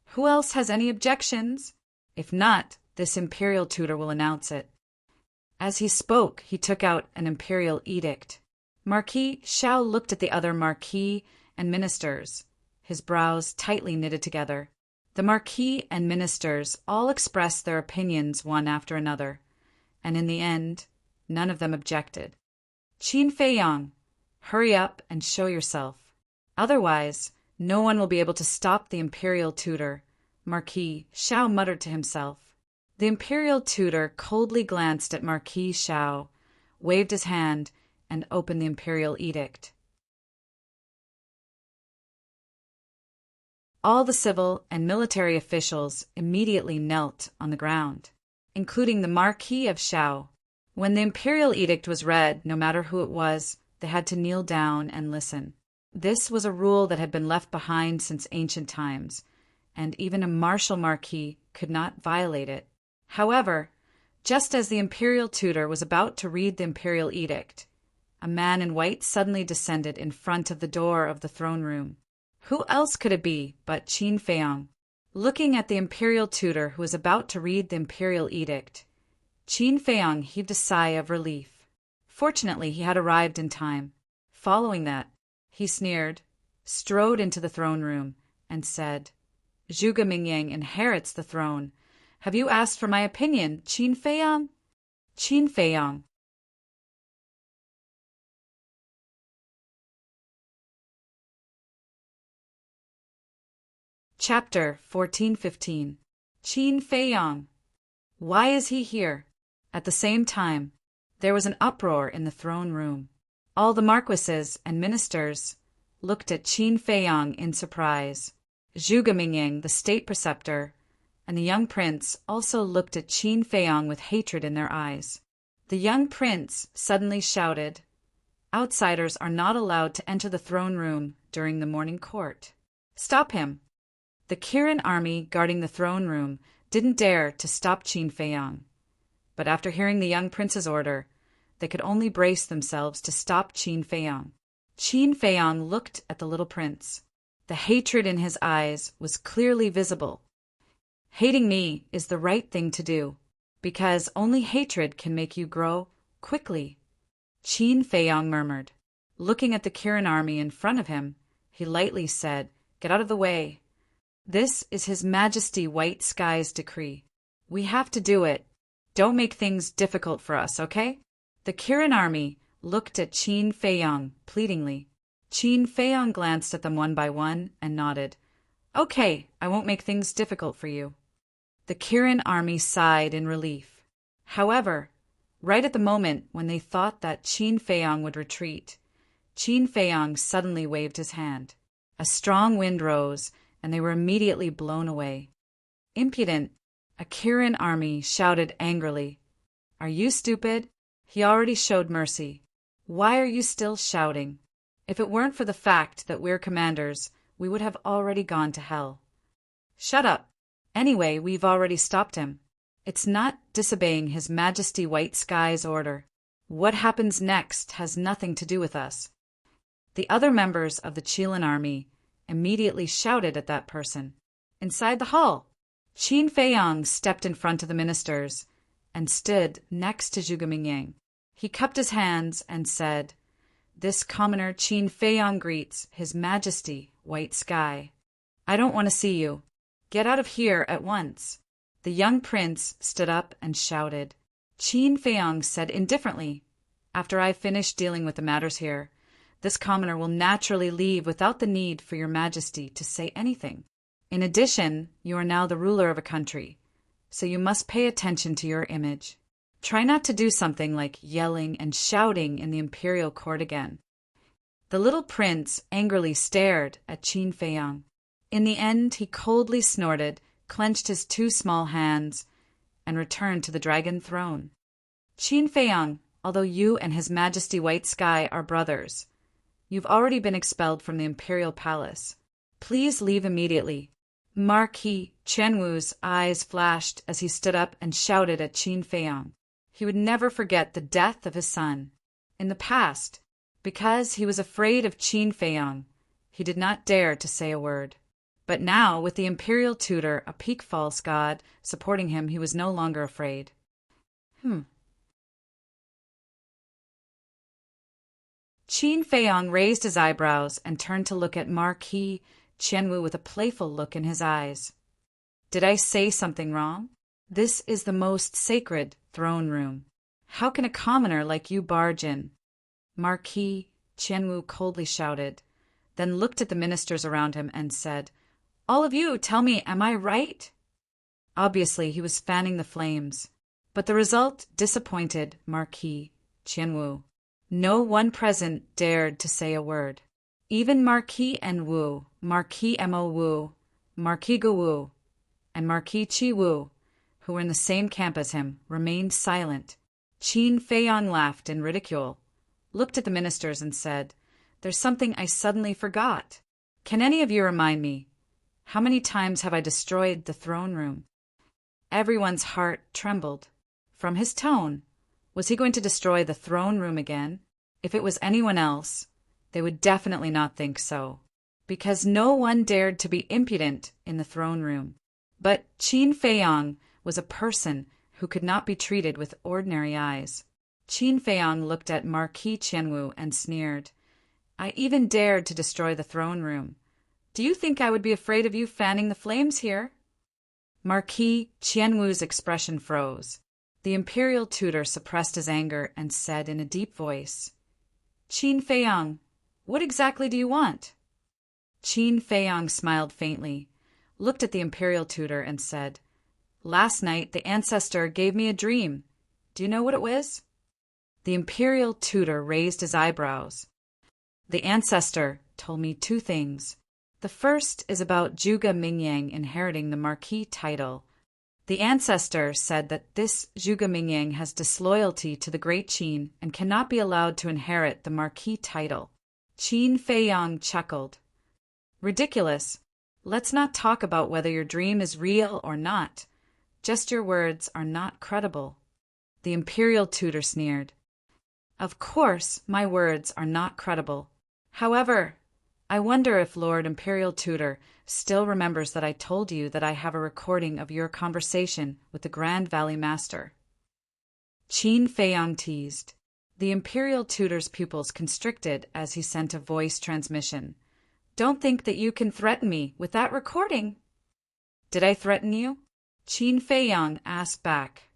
"Who else has any objections? If not, this imperial tutor will announce it." As he spoke, he took out an imperial edict. Marquis Xiao looked at the other marquis and ministers, his brows tightly knitted together. The marquis and ministers all expressed their opinions one after another, and in the end, none of them objected. "Qin Feiyang, hurry up and show yourself. Otherwise, no one will be able to stop the imperial tutor," Marquis Xiao muttered to himself. The imperial tutor coldly glanced at Marquis Xiao, waved his hand, and opened the imperial edict. All the civil and military officials immediately knelt on the ground, including the Marquis of Xiao. When the imperial edict was read, no matter who it was, they had to kneel down and listen. This was a rule that had been left behind since ancient times, and even a martial marquis could not violate it. However, just as the imperial tutor was about to read the imperial edict, a man in white suddenly descended in front of the door of the throne room. Who else could it be but Qin Feiyang? Looking at the imperial tutor who was about to read the imperial edict, Qin Feiyang heaved a sigh of relief. Fortunately, he had arrived in time. Following that, he sneered, strode into the throne room, and said, "Zhuge Mingyang inherits the throne. Have you asked for my opinion, Qin Feiyang?" Qin Feiyang. Chapter 1415. Qin Feiyang. Why is he here? At the same time, there was an uproar in the throne room. All the marquises and ministers looked at Qin Feiyang in surprise. Zhuge the state preceptor, and the young prince also looked at Qin Feiyang with hatred in their eyes. The young prince suddenly shouted, "Outsiders are not allowed to enter the throne room during the morning court. Stop him!" The Kirin army guarding the throne room didn't dare to stop Qin Feiyang. But after hearing the young prince's order, they could only brace themselves to stop Qin Feiyang. Qin Feiyang looked at the little prince. The hatred in his eyes was clearly visible. Hating me is the right thing to do, because only hatred can make you grow quickly, Qin Feiyang murmured. Looking at the Kirin army in front of him, he lightly said, "Get out of the way. This is His Majesty White Sky's decree. We have to do it. Don't make things difficult for us, okay?" The Kirin army looked at Qin Feiyang pleadingly. Qin Feiyang glanced at them one by one and nodded. "Okay, I won't make things difficult for you." The Kirin army sighed in relief. However, right at the moment when they thought that Qin Feiyang would retreat, Qin Feiyang suddenly waved his hand. A strong wind rose, and they were immediately blown away. "Impudent!" a Kirin army shouted angrily. "Are you stupid? He already showed mercy. Why are you still shouting? If it weren't for the fact that we're commanders, we would have already gone to hell." "Shut up. Anyway, we've already stopped him. It's not disobeying His Majesty White Sky's order. What happens next has nothing to do with us." The other members of the Qilin army immediately shouted at that person. Inside the hall, Qin Feiyang stepped in front of the ministers and stood next to Zhuge. He cupped his hands and said, "This commoner Qin Feiyang greets His Majesty White Sky. I don't want to see you. Get out of here at once." The young prince stood up and shouted. Qin Feiyang said indifferently, "After I've finished dealing with the matters here, this commoner will naturally leave without the need for your Majesty to say anything. In addition, you are now the ruler of a country, so you must pay attention to your image. Try not to do something like yelling and shouting in the imperial court again." The little prince angrily stared at Qin Feiyang. In the end, he coldly snorted, clenched his two small hands, and returned to the dragon throne. "Qin Feiyang, although you and His Majesty White Sky are brothers, you've already been expelled from the imperial palace. Please leave immediately." Marquis Qianwu's eyes flashed as he stood up and shouted at Qin Feiyang. He would never forget the death of his son. In the past, because he was afraid of Qin Feiyang, he did not dare to say a word. But now, with the imperial tutor, a peak false god, supporting him, he was no longer afraid. Qin Feiyang raised his eyebrows and turned to look at Marquis Qianwu with a playful look in his eyes. "Did I say something wrong? This is the most sacred throne room. How can a commoner like you barge in?" Marquis Qianwu coldly shouted, then looked at the ministers around him and said, "All of you, tell me, am I right?" Obviously, he was fanning the flames, but the result disappointed Marquis Qianwu. No one present dared to say a word. Even Marquis N Wu, Marquis Mo Wu, Marquis Gu Wu, and Marquis Qi Wu, who were in the same camp as him, remained silent. Qin Feiyang laughed in ridicule, looked at the ministers and said, "There's something I suddenly forgot. Can any of you remind me? How many times have I destroyed the throne room?" Everyone's heart trembled. From his tone, was he going to destroy the throne room again? If it was anyone else, they would definitely not think so, because no one dared to be impudent in the throne room. But Qin Feiyang was a person who could not be treated with ordinary eyes. Qin Feiyang looked at Marquis Qianwu and sneered. "I even dared to destroy the throne room. Do you think I would be afraid of you fanning the flames here?" Marquis Qianwu's expression froze. The imperial tutor suppressed his anger and said in a deep voice, "Qin Feiyang, what exactly do you want?" Qin Feiyang smiled faintly, looked at the imperial tutor and said, "Last night the ancestor gave me a dream. Do you know what it was?" The imperial tutor raised his eyebrows. "The ancestor told me two things. The first is about Zhuge Mingyang inheriting the Marquis title. The ancestor said that this Zhuge Mingyang has disloyalty to the great Qin and cannot be allowed to inherit the Marquis title. Qin Feiyang chuckled. Ridiculous. Let's not talk about whether your dream is real or not. Just your words are not credible. The imperial tutor sneered. Of course, my words are not credible. However, I wonder if Lord Imperial Tutor still remembers that I told you that I have a recording of your conversation with the Grand Valley Master. Qin Feiyang teased. The Imperial Tutor's pupils constricted as he sent a voice transmission. Don't think that you can threaten me with that recording. Did I threaten you? Qin Feiyang asked back.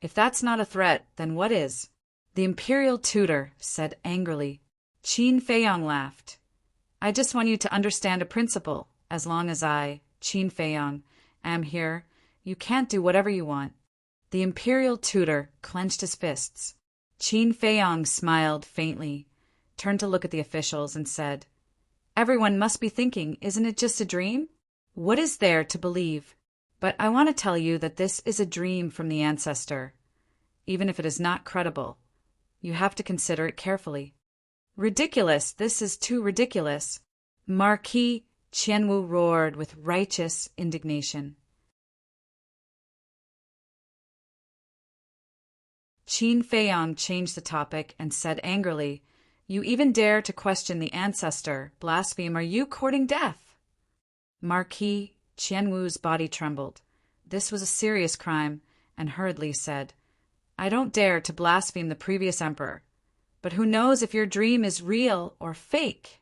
If that's not a threat, then what is? The Imperial Tutor said angrily. Qin Feiyang laughed. I just want you to understand a principle. As long as I, Qin Feiyang, am here, you can't do whatever you want. The Imperial Tutor clenched his fists. Qin Feiyang smiled faintly, turned to look at the officials, and said, Everyone must be thinking, isn't it just a dream? What is there to believe? But I want to tell you that this is a dream from the ancestor. Even if it is not credible, you have to consider it carefully. Ridiculous! This is too ridiculous! Marquis Qianwu roared with righteous indignation. Qin Feiyang changed the topic and said angrily, You even dare to question the ancestor. Blaspheme, are you courting death? Marquis Qianwu's body trembled. This was a serious crime, and hurriedly said, I don't dare to blaspheme the previous emperor. But who knows if your dream is real or fake?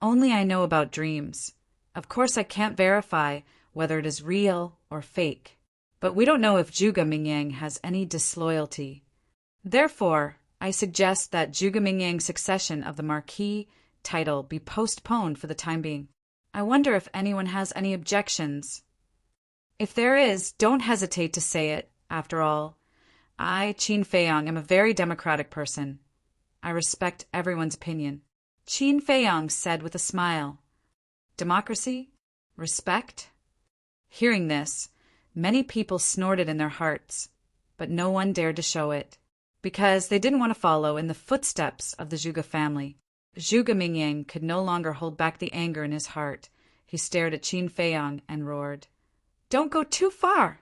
Only I know about dreams. Of course I can't verify whether it is real or fake. But we don't know if Zhuge Mingyang has any disloyalty. Therefore, I suggest that Zhuge Mingyang's succession of the Marquis title be postponed for the time being. I wonder if anyone has any objections. If there is, don't hesitate to say it. After all, I, Qin Feiyang, am a very democratic person. I respect everyone's opinion. Qin Feiyang said with a smile. Democracy? Respect? Hearing this, many people snorted in their hearts, but no one dared to show it, because they didn't want to follow in the footsteps of the Zhuge family. Zhuge Mingyang could no longer hold back the anger in his heart. He stared at Qin Feiyang and roared, Don't go too far!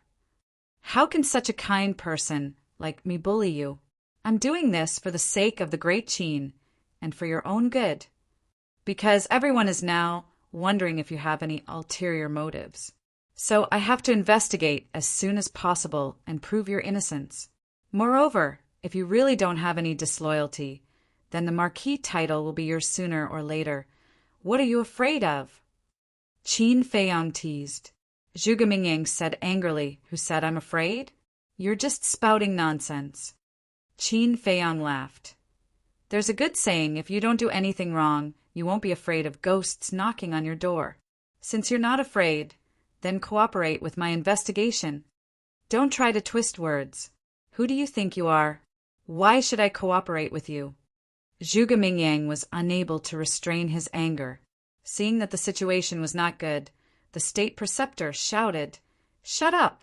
How can such a kind person like me bully you? I'm doing this for the sake of the great Qin and for your own good, because everyone is now wondering if you have any ulterior motives. So I have to investigate as soon as possible and prove your innocence. Moreover, if you really don't have any disloyalty, then the Marquis title will be yours sooner or later. What are you afraid of? Qin Feiyang teased. Zhuge Mingyang said angrily, who said, I'm afraid? You're just spouting nonsense. Qin Feiyang laughed. There's a good saying, if you don't do anything wrong, you won't be afraid of ghosts knocking on your door. Since you're not afraid, then cooperate with my investigation. Don't try to twist words. Who do you think you are? Why should I cooperate with you? Zhuge Mingyang was unable to restrain his anger. Seeing that the situation was not good, the state preceptor shouted, Shut up!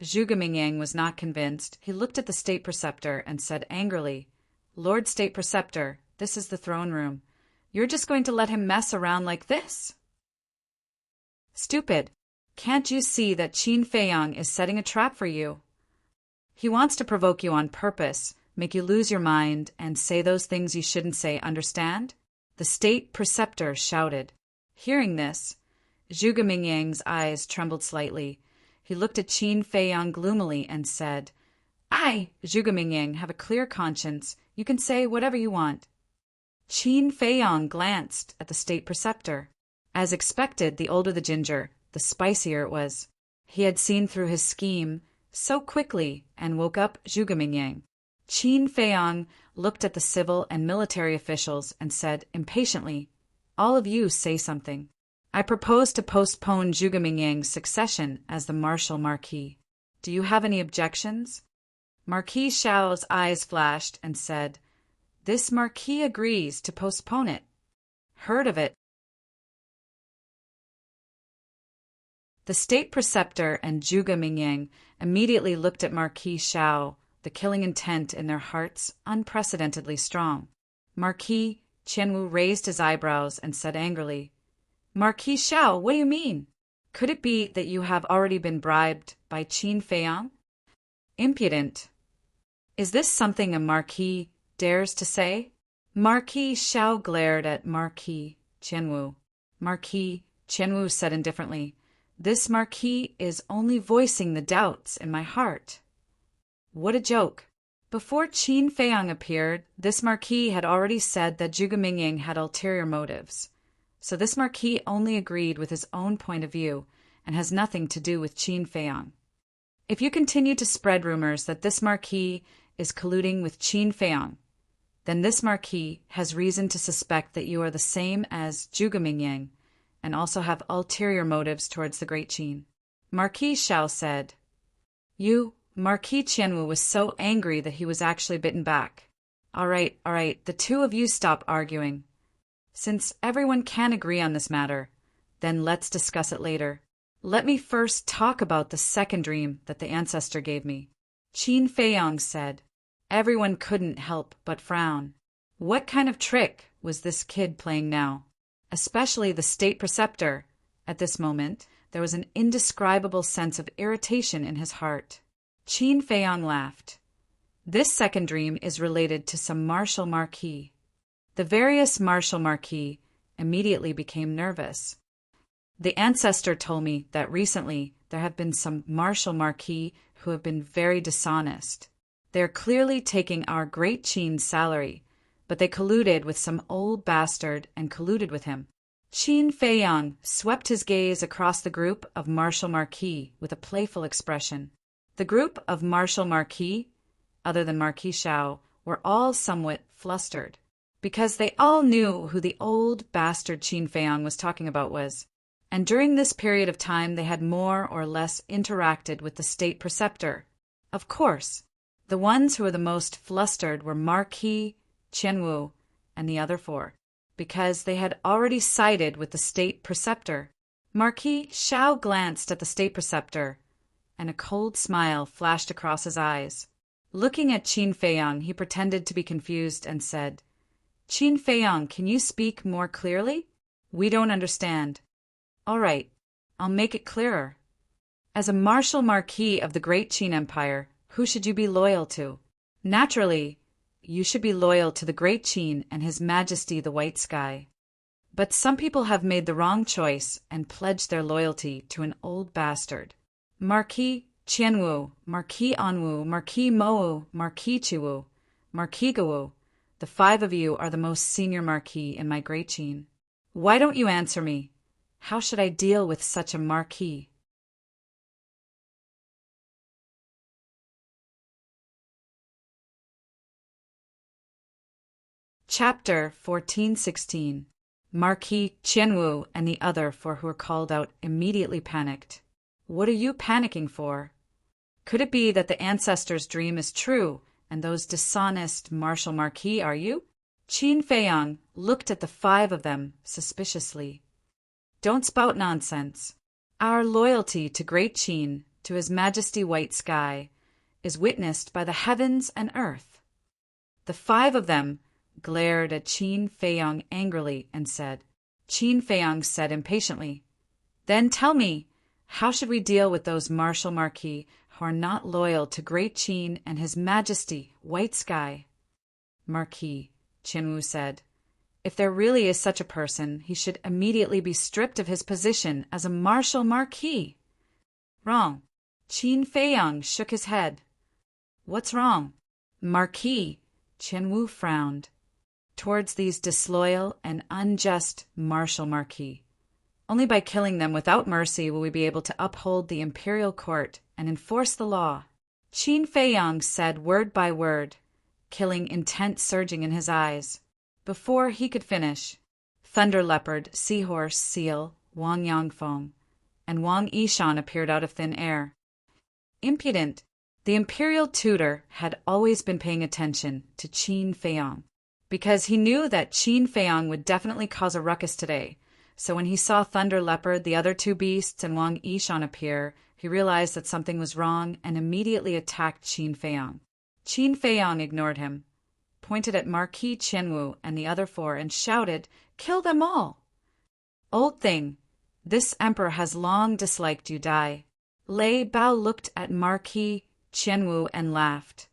Zhuge Mingyang was not convinced. He looked at the state preceptor and said angrily, Lord State Preceptor, this is the throne room. You're just going to let him mess around like this? Stupid! Can't you see that Qin Feiyang is setting a trap for you? He wants to provoke you on purpose, make you lose your mind, and say those things you shouldn't say, understand? The state preceptor shouted. Hearing this, Zhuge Mingyang's eyes trembled slightly. He looked at Qin Feiyang gloomily and said, I, Zhuge Mingyang, have a clear conscience. You can say whatever you want. Qin Feiyang glanced at the state preceptor. As expected, the older the ginger, the spicier it was. He had seen through his scheme so quickly and woke up Zhuge Mingyang. Qin Feiyang looked at the civil and military officials and said impatiently, All of you say something. I propose to postpone Zhuge Mingyang's succession as the Marshal Marquis. Do you have any objections? Marquis Xiao's eyes flashed and said, This Marquis agrees to postpone it. Heard of it. The state preceptor and Zhuge Mingyang immediately looked at Marquis Xiao, the killing intent in their hearts unprecedentedly strong. Marquis Qianwu raised his eyebrows and said angrily, "Marquis Xiao, what do you mean? Could it be that you have already been bribed by Qin Feiyang?" Impudent! Is this something a marquis dares to say? Marquis Xiao glared at Marquis Qianwu. Marquis Qianwu said indifferently, "This marquis is only voicing the doubts in my heart." What a joke! Before Qin Feiyang appeared, this marquis had already said that Zhuge Mingyang had ulterior motives. So this marquis only agreed with his own point of view and has nothing to do with Qin Feiyang. If you continue to spread rumors that this marquis is colluding with Qin Feiyang, then this marquis has reason to suspect that you are the same as Zhuge Mingyang and also have ulterior motives towards the great Qin. Marquis Xiao said. Marquis Qianwu was so angry that he was actually bitten back. All right, the two of you stop arguing. Since everyone can agree on this matter, then let's discuss it later. Let me first talk about the second dream that the ancestor gave me. Qin Feiyang said. Everyone couldn't help but frown. What kind of trick was this kid playing now? Especially the state preceptor. At this moment, there was an indescribable sense of irritation in his heart. Qin Feiyang laughed. This second dream is related to some martial marquis. The various martial marquis immediately became nervous. The ancestor told me that recently there have been some martial marquis who have been very dishonest. They are clearly taking our great Qin's salary, but they colluded with some old bastard and colluded with him. Qin Feiyang swept his gaze across the group of martial marquis with a playful expression. The group of martial marquis, other than Marquis Xiao, were all somewhat flustered, because they all knew who the old bastard Qin Feiyang was talking about was, and during this period of time they had more or less interacted with the state preceptor. Of course, the ones who were the most flustered were Marquis Qianwu and the other four, because they had already sided with the state preceptor. Marquis Xiao glanced at the state preceptor, and a cold smile flashed across his eyes. Looking at Qin Feiyang, he pretended to be confused and said, "Qin Feiyang, can you speak more clearly? We don't understand." "All right, I'll make it clearer. As a martial marquis of the great Qin Empire, who should you be loyal to? Naturally, you should be loyal to the great Qin and His Majesty the White Sky. But some people have made the wrong choice and pledged their loyalty to an old bastard. Marquis Qianwu, Marquis Anwu, Marquis Mowu, Marquis Chiwu, Marquis Gawu, the five of you are the most senior marquis in my great Qin. Why don't you answer me? How should I deal with such a marquis?" Chapter 14:16. Marquis Qianwu and the other four who were called out immediately panicked. What are you panicking for? Could it be that the ancestor's dream is true, and those dishonest martial marquis are you? Qin Feiyang looked at the five of them suspiciously. Don't spout nonsense. Our loyalty to great Qin, to His Majesty White Sky, is witnessed by the heavens and earth. The five of them glared at Qin Feiyang angrily and said. Qin Feiyang said impatiently, "Then tell me, how should we deal with those martial marquis who are not loyal to great Qin and His Majesty White Sky?" Marquis Qianwu said, "If there really is such a person, he should immediately be stripped of his position as a martial marquis." Wrong. Qin Feiyang shook his head. What's wrong? Marquis Qianwu frowned towards these disloyal and unjust martial marquis. Only by killing them without mercy will we be able to uphold the imperial court and enforce the law. Qin Feiyang said word by word, killing intent surging in his eyes. Before he could finish, Thunder Leopard, Seahorse, Seal, Wang Yangfeng, and Wang Yishan appeared out of thin air. Impudent! The imperial tutor had always been paying attention to Qin Feiyang, because he knew that Qin Feiyang would definitely cause a ruckus today, so when he saw Thunder Leopard, the other two beasts, and Wang Yishan appear, he realized that something was wrong and immediately attacked Qin Feiyang. Qin Feiyang ignored him, pointed at Marquis Qianwu and the other four, and shouted, "Kill them all!" "Old thing, this emperor has long disliked you, die." Lei Bao looked at Marquis Qianwu and laughed,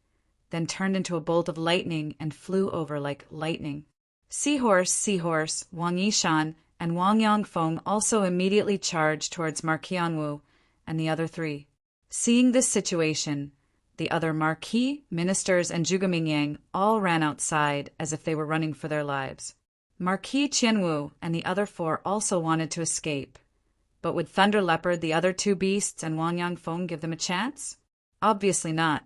then turned into a bolt of lightning and flew over like lightning. Seahorse, Wang Yishan, and Wang Yangfeng also immediately charged towards Marquis Anwu and the other three. Seeing this situation, the other marquis, ministers, and Zhuge Mingyang all ran outside as if they were running for their lives. Marquis Qianwu and the other four also wanted to escape, but would Thunder Leopard, the other two beasts, and Wang Yangfeng give them a chance? Obviously not.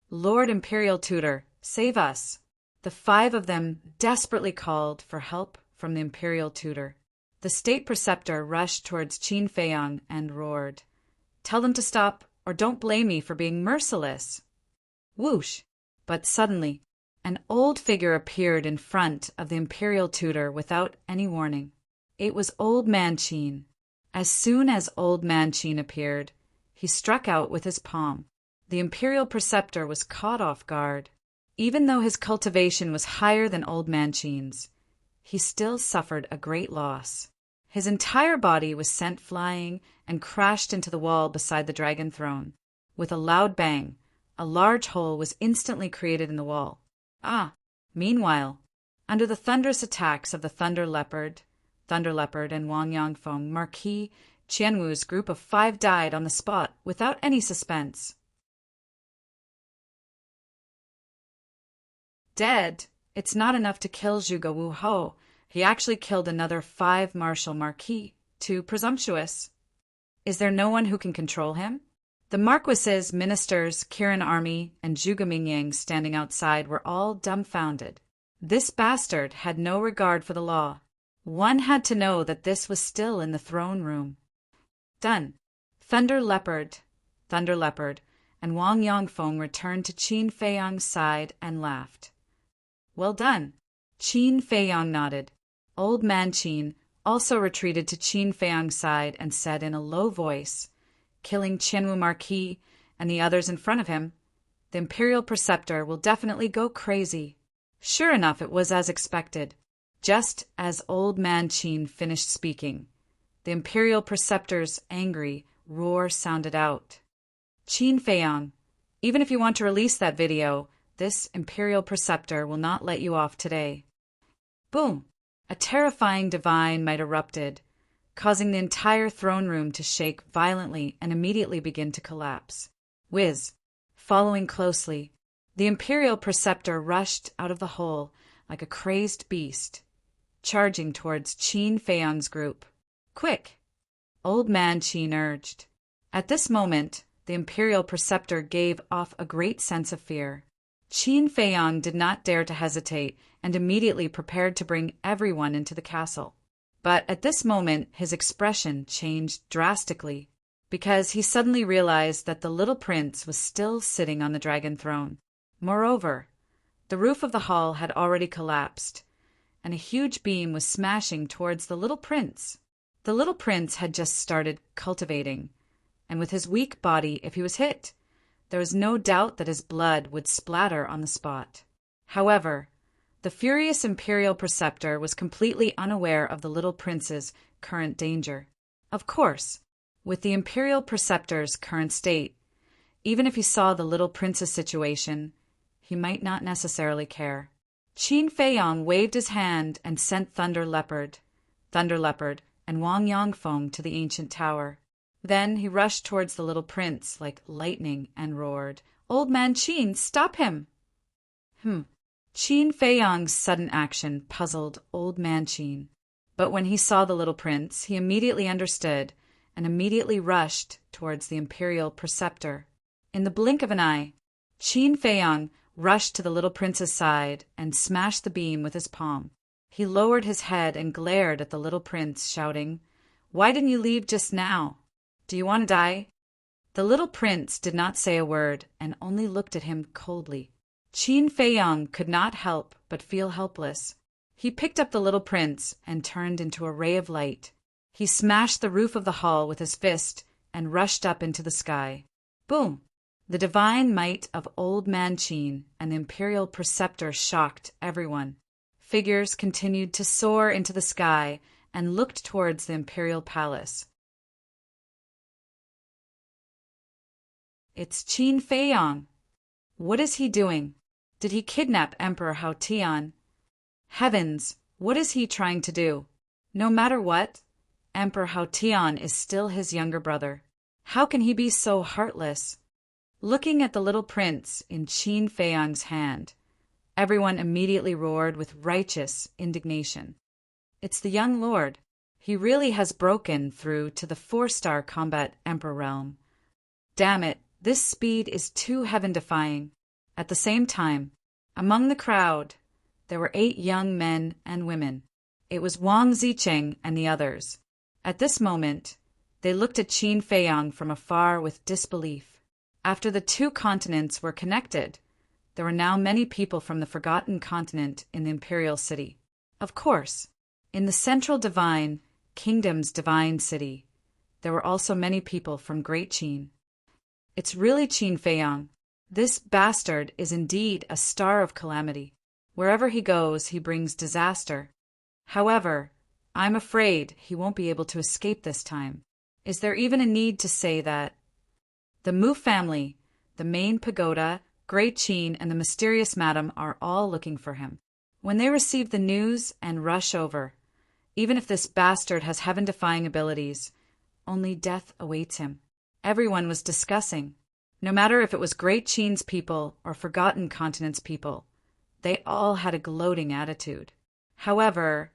"Lord Imperial Tutor, save us!" The five of them desperately called for help from the Imperial Tutor. The State Preceptor rushed towards Qin Feiyang and roared, "Tell them to stop, or don't blame me for being merciless." Whoosh! But suddenly, an old figure appeared in front of the Imperial Tutor without any warning. It was Old Man Qin. As soon as Old Man Qin appeared, he struck out with his palm. The Imperial Preceptor was caught off guard. Even though his cultivation was higher than Old Man Qin's, he still suffered a great loss. His entire body was sent flying and crashed into the wall beside the dragon throne. With a loud bang, a large hole was instantly created in the wall. Meanwhile, under the thunderous attacks of the Thunder Leopard, and Wang Yangfeng, Marquis Qianwu's group of 5 died on the spot without any suspense. Dead? It's not enough to kill Zhuge Wu Ho. He actually killed another 5 martial marquis. Too presumptuous. Is there no one who can control him? The marquises, ministers, Kirin army, and Zhuge Mingyang standing outside were all dumbfounded. This bastard had no regard for the law. One had to know that this was still in the throne room. Done. Thunder Leopard, and Wang Yangfeng returned to Qin Feiyang's side and laughed. Well done. Qin Feiyang nodded. Old Man Qin also retreated to Qin Feiyang's side and said in a low voice, killing Qianwu Marquis and the others in front of him, "The Imperial Preceptor will definitely go crazy." Sure enough, it was as expected. Just as Old Man Qin finished speaking, the Imperial Preceptor's angry roar sounded out. "Qin Feiyang, even if you want to release that video, this Imperial Preceptor will not let you off today." Boom! A terrifying divine might erupted, causing the entire throne room to shake violently and immediately begin to collapse. Whiz! Following closely, the Imperial Preceptor rushed out of the hole like a crazed beast, charging towards Qin Feiyang's group. "Quick!" Old Man Qin urged. At this moment, the Imperial Preceptor gave off a great sense of fear. Qin Feiyang did not dare to hesitate and immediately prepared to bring everyone into the castle. But at this moment his expression changed drastically, because he suddenly realized that the little prince was still sitting on the dragon throne. Moreover, the roof of the hall had already collapsed, and a huge beam was smashing towards the little prince. The little prince had just started cultivating, and with his weak body, if he was hit, there was no doubt that his blood would splatter on the spot. However, the furious Imperial Preceptor was completely unaware of the little prince's current danger. Of course, with the Imperial Preceptor's current state, even if he saw the little prince's situation, he might not necessarily care. Qin Feiyang waved his hand and sent Thunder Leopard, and Wang Yangfeng to the ancient tower. Then he rushed towards the little prince like lightning and roared, "Old Man Qin, stop him!" Qin Feiyang's sudden action puzzled Old Man Qin. But when he saw the little prince, he immediately understood and immediately rushed towards the Imperial Preceptor. In the blink of an eye, Qin Feiyang rushed to the little prince's side and smashed the beam with his palm. He lowered his head and glared at the little prince, shouting, "Why didn't you leave just now? Do you want to die?" The little prince did not say a word and only looked at him coldly. Qin Feiyang could not help but feel helpless. He picked up the little prince and turned into a ray of light. He smashed the roof of the hall with his fist and rushed up into the sky. Boom! The divine might of Old Man Qin and the imperial preceptor shocked everyone. Figures continued to soar into the sky and looked towards the imperial palace. It's Qin Feiyang. What is he doing? Did he kidnap Emperor Hao Tian? Heavens, what is he trying to do? No matter what, Emperor Hao Tian is still his younger brother. How can he be so heartless? Looking at the little prince in Qin Feiyang's hand, everyone immediately roared with righteous indignation. It's the young lord. He really has broken through to the 4-star combat emperor realm. Damn it, this speed is too heaven-defying. At the same time, among the crowd, there were 8 young men and women. It was Wang Zicheng and the others. At this moment, they looked at Qin Feiyang from afar with disbelief. After the 2 continents were connected, there were now many people from the Forgotten Continent in the imperial city. Of course, in the central divine kingdom's divine city, there were also many people from Great Qin. It's really Qin Feiyang. This bastard is indeed a star of calamity. Wherever he goes, he brings disaster. However, I'm afraid he won't be able to escape this time. Is there even a need to say that? The Mu family, the main pagoda, Great Qin, and the mysterious madam are all looking for him. When they receive the news and rush over, even if this bastard has heaven-defying abilities, only death awaits him. Everyone was discussing. No matter if it was Great Qin's people or Forgotten Continent's people, they all had a gloating attitude. However,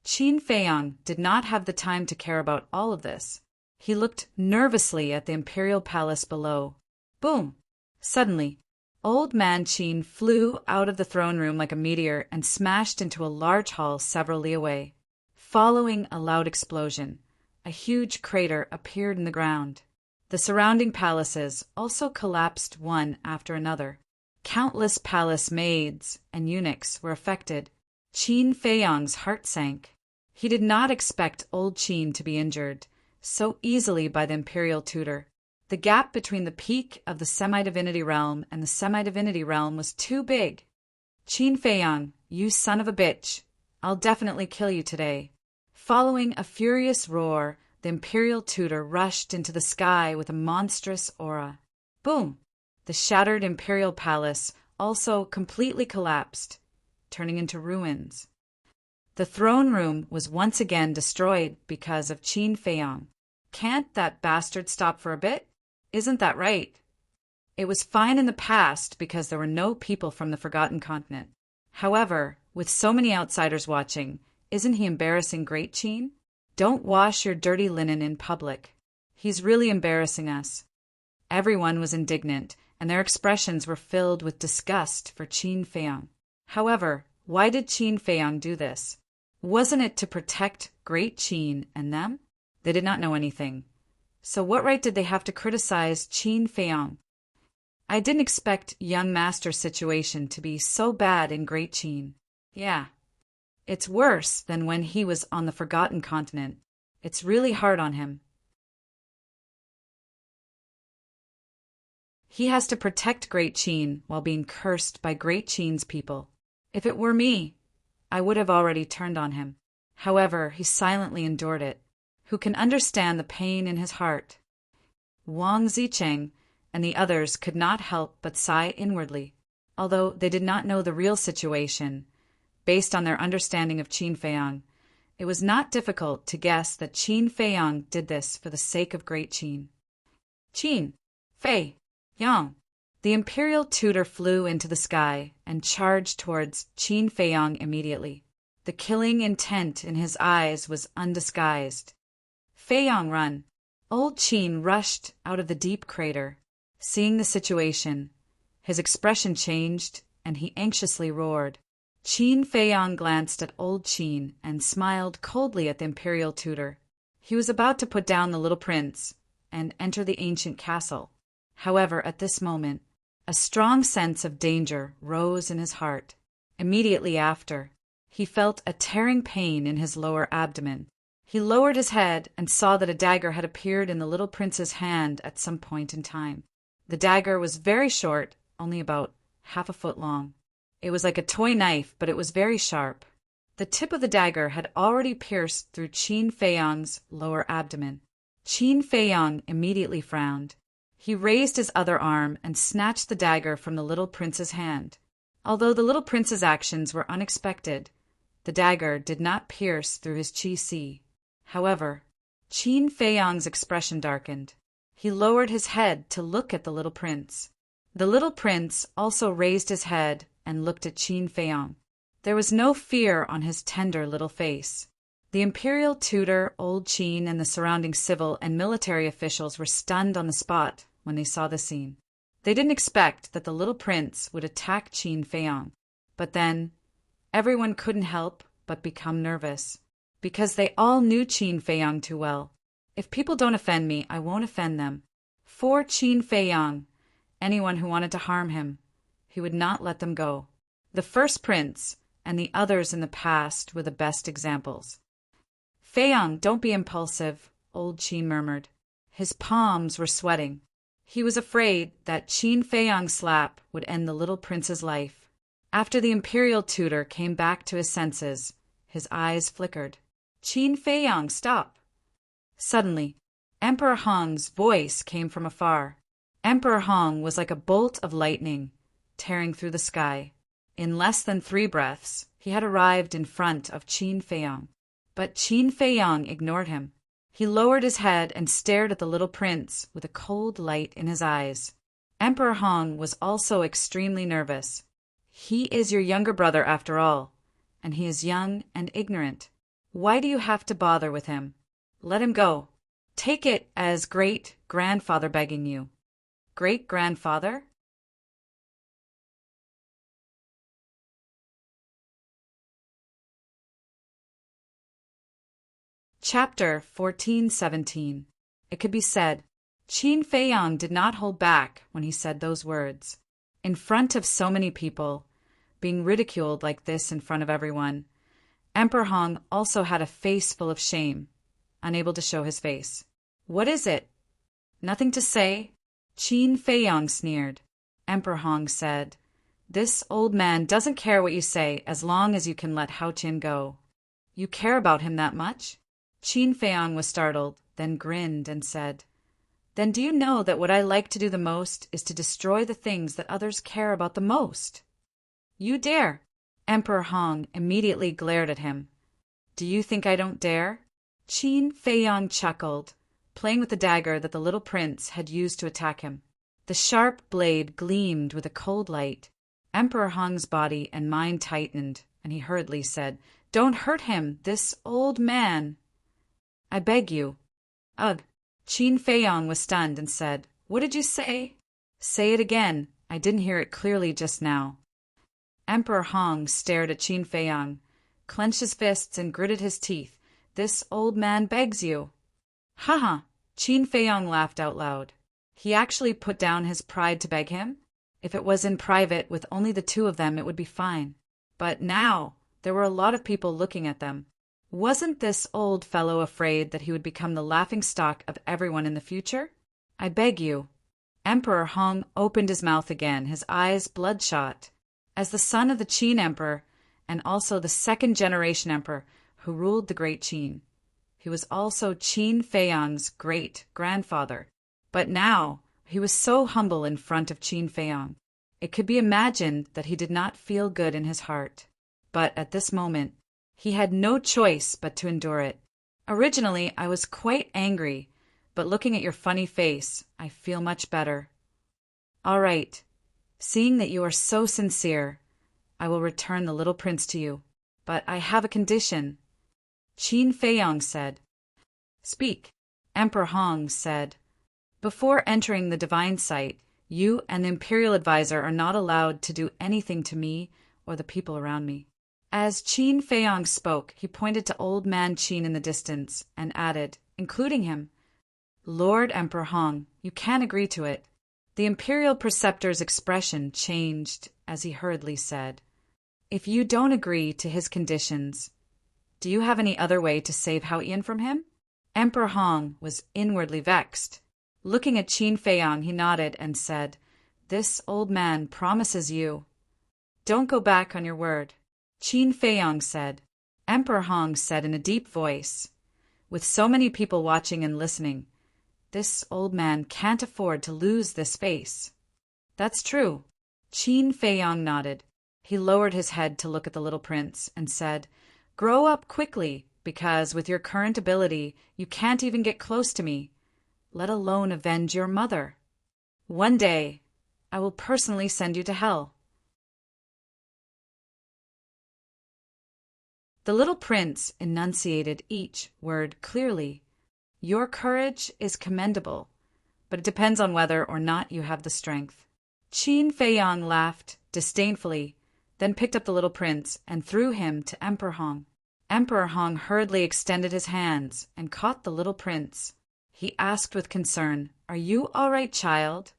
Qin Feiyang did not have the time to care about all of this. He looked nervously at the imperial palace below. Boom! Suddenly, Old Man Qin flew out of the throne room like a meteor and smashed into a large hall several li away. Following a loud explosion, a huge crater appeared in the ground. The surrounding palaces also collapsed one after another. Countless palace maids and eunuchs were affected. Qin Feiyang's heart sank. He did not expect old Qin to be injured so easily by the imperial tutor. The gap between the peak of the semi-divinity realm and the semi-divinity realm was too big. Qin Feiyang, you son of a bitch, I'll definitely kill you today. Following a furious roar, the imperial tutor rushed into the sky with a monstrous aura. Boom! The shattered imperial palace also completely collapsed, turning into ruins. The throne room was once again destroyed because of Qin Feiyang. Can't that bastard stop for a bit? Isn't that right? It was fine in the past because there were no people from the Forgotten Continent. However, with so many outsiders watching, isn't he embarrassing Great Qin? Don't wash your dirty linen in public. He's really embarrassing us. Everyone was indignant, and their expressions were filled with disgust for Qin Feiyang. However, why did Qin Feiyang do this? Wasn't it to protect Great Qin and them? They did not know anything. So what right did they have to criticize Qin Feiyang? I didn't expect young master's situation to be so bad in Great Qin. Yeah. It's worse than when he was on the Forgotten Continent. It's really hard on him. He has to protect Great Qin while being cursed by Great Qin's people. If it were me, I would have already turned on him. However, he silently endured it. Who can understand the pain in his heart? Wang Zicheng and the others could not help but sigh inwardly, although they did not know the real situation. Based on their understanding of Qin Feiyang, it was not difficult to guess that Qin Feiyang did this for the sake of Great Qin. Qin Feiyang. The imperial tutor flew into the sky and charged towards Qin Feiyang immediately. The killing intent in his eyes was undisguised. Feiyang, run! Old Qin rushed out of the deep crater. Seeing the situation, his expression changed and he anxiously roared. Qin Feiyang glanced at old Qin and smiled coldly at the imperial tutor. He was about to put down the little prince and enter the ancient castle. However, at this moment, a strong sense of danger rose in his heart. Immediately after, He felt a tearing pain in his lower abdomen. He lowered his head and saw that a dagger had appeared in the little prince's hand at some point in time. The dagger was very short, only about half a foot long. It was like a toy knife, but it was very sharp. The tip of the dagger had already pierced through Qin Feiyang's lower abdomen. Qin Feiyang immediately frowned. He raised his other arm and snatched the dagger from the little prince's hand. Although the little prince's actions were unexpected, the dagger did not pierce through his qi. However, Qin Feiyang's expression darkened. He lowered his head to look at the little prince. The little prince also raised his head and looked at Qin Feiyang. There was no fear on his tender little face. The imperial tutor, old Qin, and the surrounding civil and military officials were stunned on the spot when they saw the scene. They didn't expect that the little prince would attack Qin Feiyang. But then, everyone couldn't help but become nervous, because they all knew Qin Feiyang too well. If people don't offend me, I won't offend them. For Qin Feiyang, anyone who wanted to harm him, he would not let them go. The first prince and the others in the past were the best examples. Feiyang, don't be impulsive, old Qin murmured. His palms were sweating. He was afraid that Qin Feiyang's slap would end the little prince's life. After the imperial tutor came back to his senses, his eyes flickered. Qin Feiyang, stop! Suddenly, Emperor Hong's voice came from afar. Emperor Hong was like a bolt of lightning, tearing through the sky. In less than 3 breaths, he had arrived in front of Qin Feiyang. But Qin Feiyang ignored him. He lowered his head and stared at the little prince with a cold light in his eyes. Emperor Hong was also extremely nervous. He is your younger brother after all, and he is young and ignorant. Why do you have to bother with him? Let him go. Take it as great-grandfather begging you. Great-grandfather? Chapter 14:17. It could be said, Qin Feiyang did not hold back when he said those words. In front of so many people, being ridiculed like this in front of everyone, Emperor Hong also had a face full of shame, unable to show his face. What is it? Nothing to say? Qin Feiyang sneered. Emperor Hong said, This old man doesn't care what you say as long as you can let Hao Qian go. You care about him that much? Qin Feiyang was startled, then grinned and said, Then do you know that what I like to do the most is to destroy the things that others care about the most? You dare! Emperor Hong immediately glared at him. Do you think I don't dare? Qin Feiyang chuckled, playing with the dagger that the little prince had used to attack him. The sharp blade gleamed with a cold light. Emperor Hong's body and mind tightened, and he hurriedly said, Don't hurt him, this old man. I beg you. Ugh. Qin Feiyang was stunned and said, What did you say? Say it again. I didn't hear it clearly just now. Emperor Hong stared at Qin Feiyang, clenched his fists and gritted his teeth. This old man begs you. Ha ha! Qin Feiyang laughed out loud. He actually put down his pride to beg him? If it was in private with only the two of them, it would be fine. But now, there were a lot of people looking at them. Wasn't this old fellow afraid that he would become the laughingstock of everyone in the future? I beg you. Emperor Hong opened his mouth again, his eyes bloodshot. As the son of the Qin emperor, and also the second-generation emperor who ruled the great Qin, he was also Qin Feiyang's great-grandfather. But now, he was so humble in front of Qin Feiyang. It could be imagined that he did not feel good in his heart. But at this moment, he had no choice but to endure it. Originally, I was quite angry, but looking at your funny face, I feel much better. All right. Seeing that you are so sincere, I will return the little prince to you. But I have a condition. Qin Feiyang said. Speak. Emperor Hong said. Before entering the divine site, you and the imperial advisor are not allowed to do anything to me or the people around me. As Qin Feiyang spoke, he pointed to old man Qin in the distance and added, including him, Lord Emperor Hong, you can agree to it. The imperial preceptor's expression changed as he hurriedly said, If you don't agree to his conditions, do you have any other way to save Hao Ian from him? Emperor Hong was inwardly vexed. Looking at Qin Feiyang, he nodded and said, "This old man promises you." "Don't go back on your word," Qin Feiyang said. Emperor Hong said in a deep voice, "With so many people watching and listening, this old man can't afford to lose this face." "That's true." Qin Feiyang nodded. He lowered his head to look at the little prince and said, "Grow up quickly, because with your current ability, you can't even get close to me, let alone avenge your mother. One day, I will personally send you to hell." The little prince enunciated each word clearly. "Your courage is commendable, but it depends on whether or not you have the strength." Qin Feiyang laughed disdainfully, then picked up the little prince and threw him to Emperor Hong. Emperor Hong hurriedly extended his hands and caught the little prince. He asked with concern, "Are you all right, child?"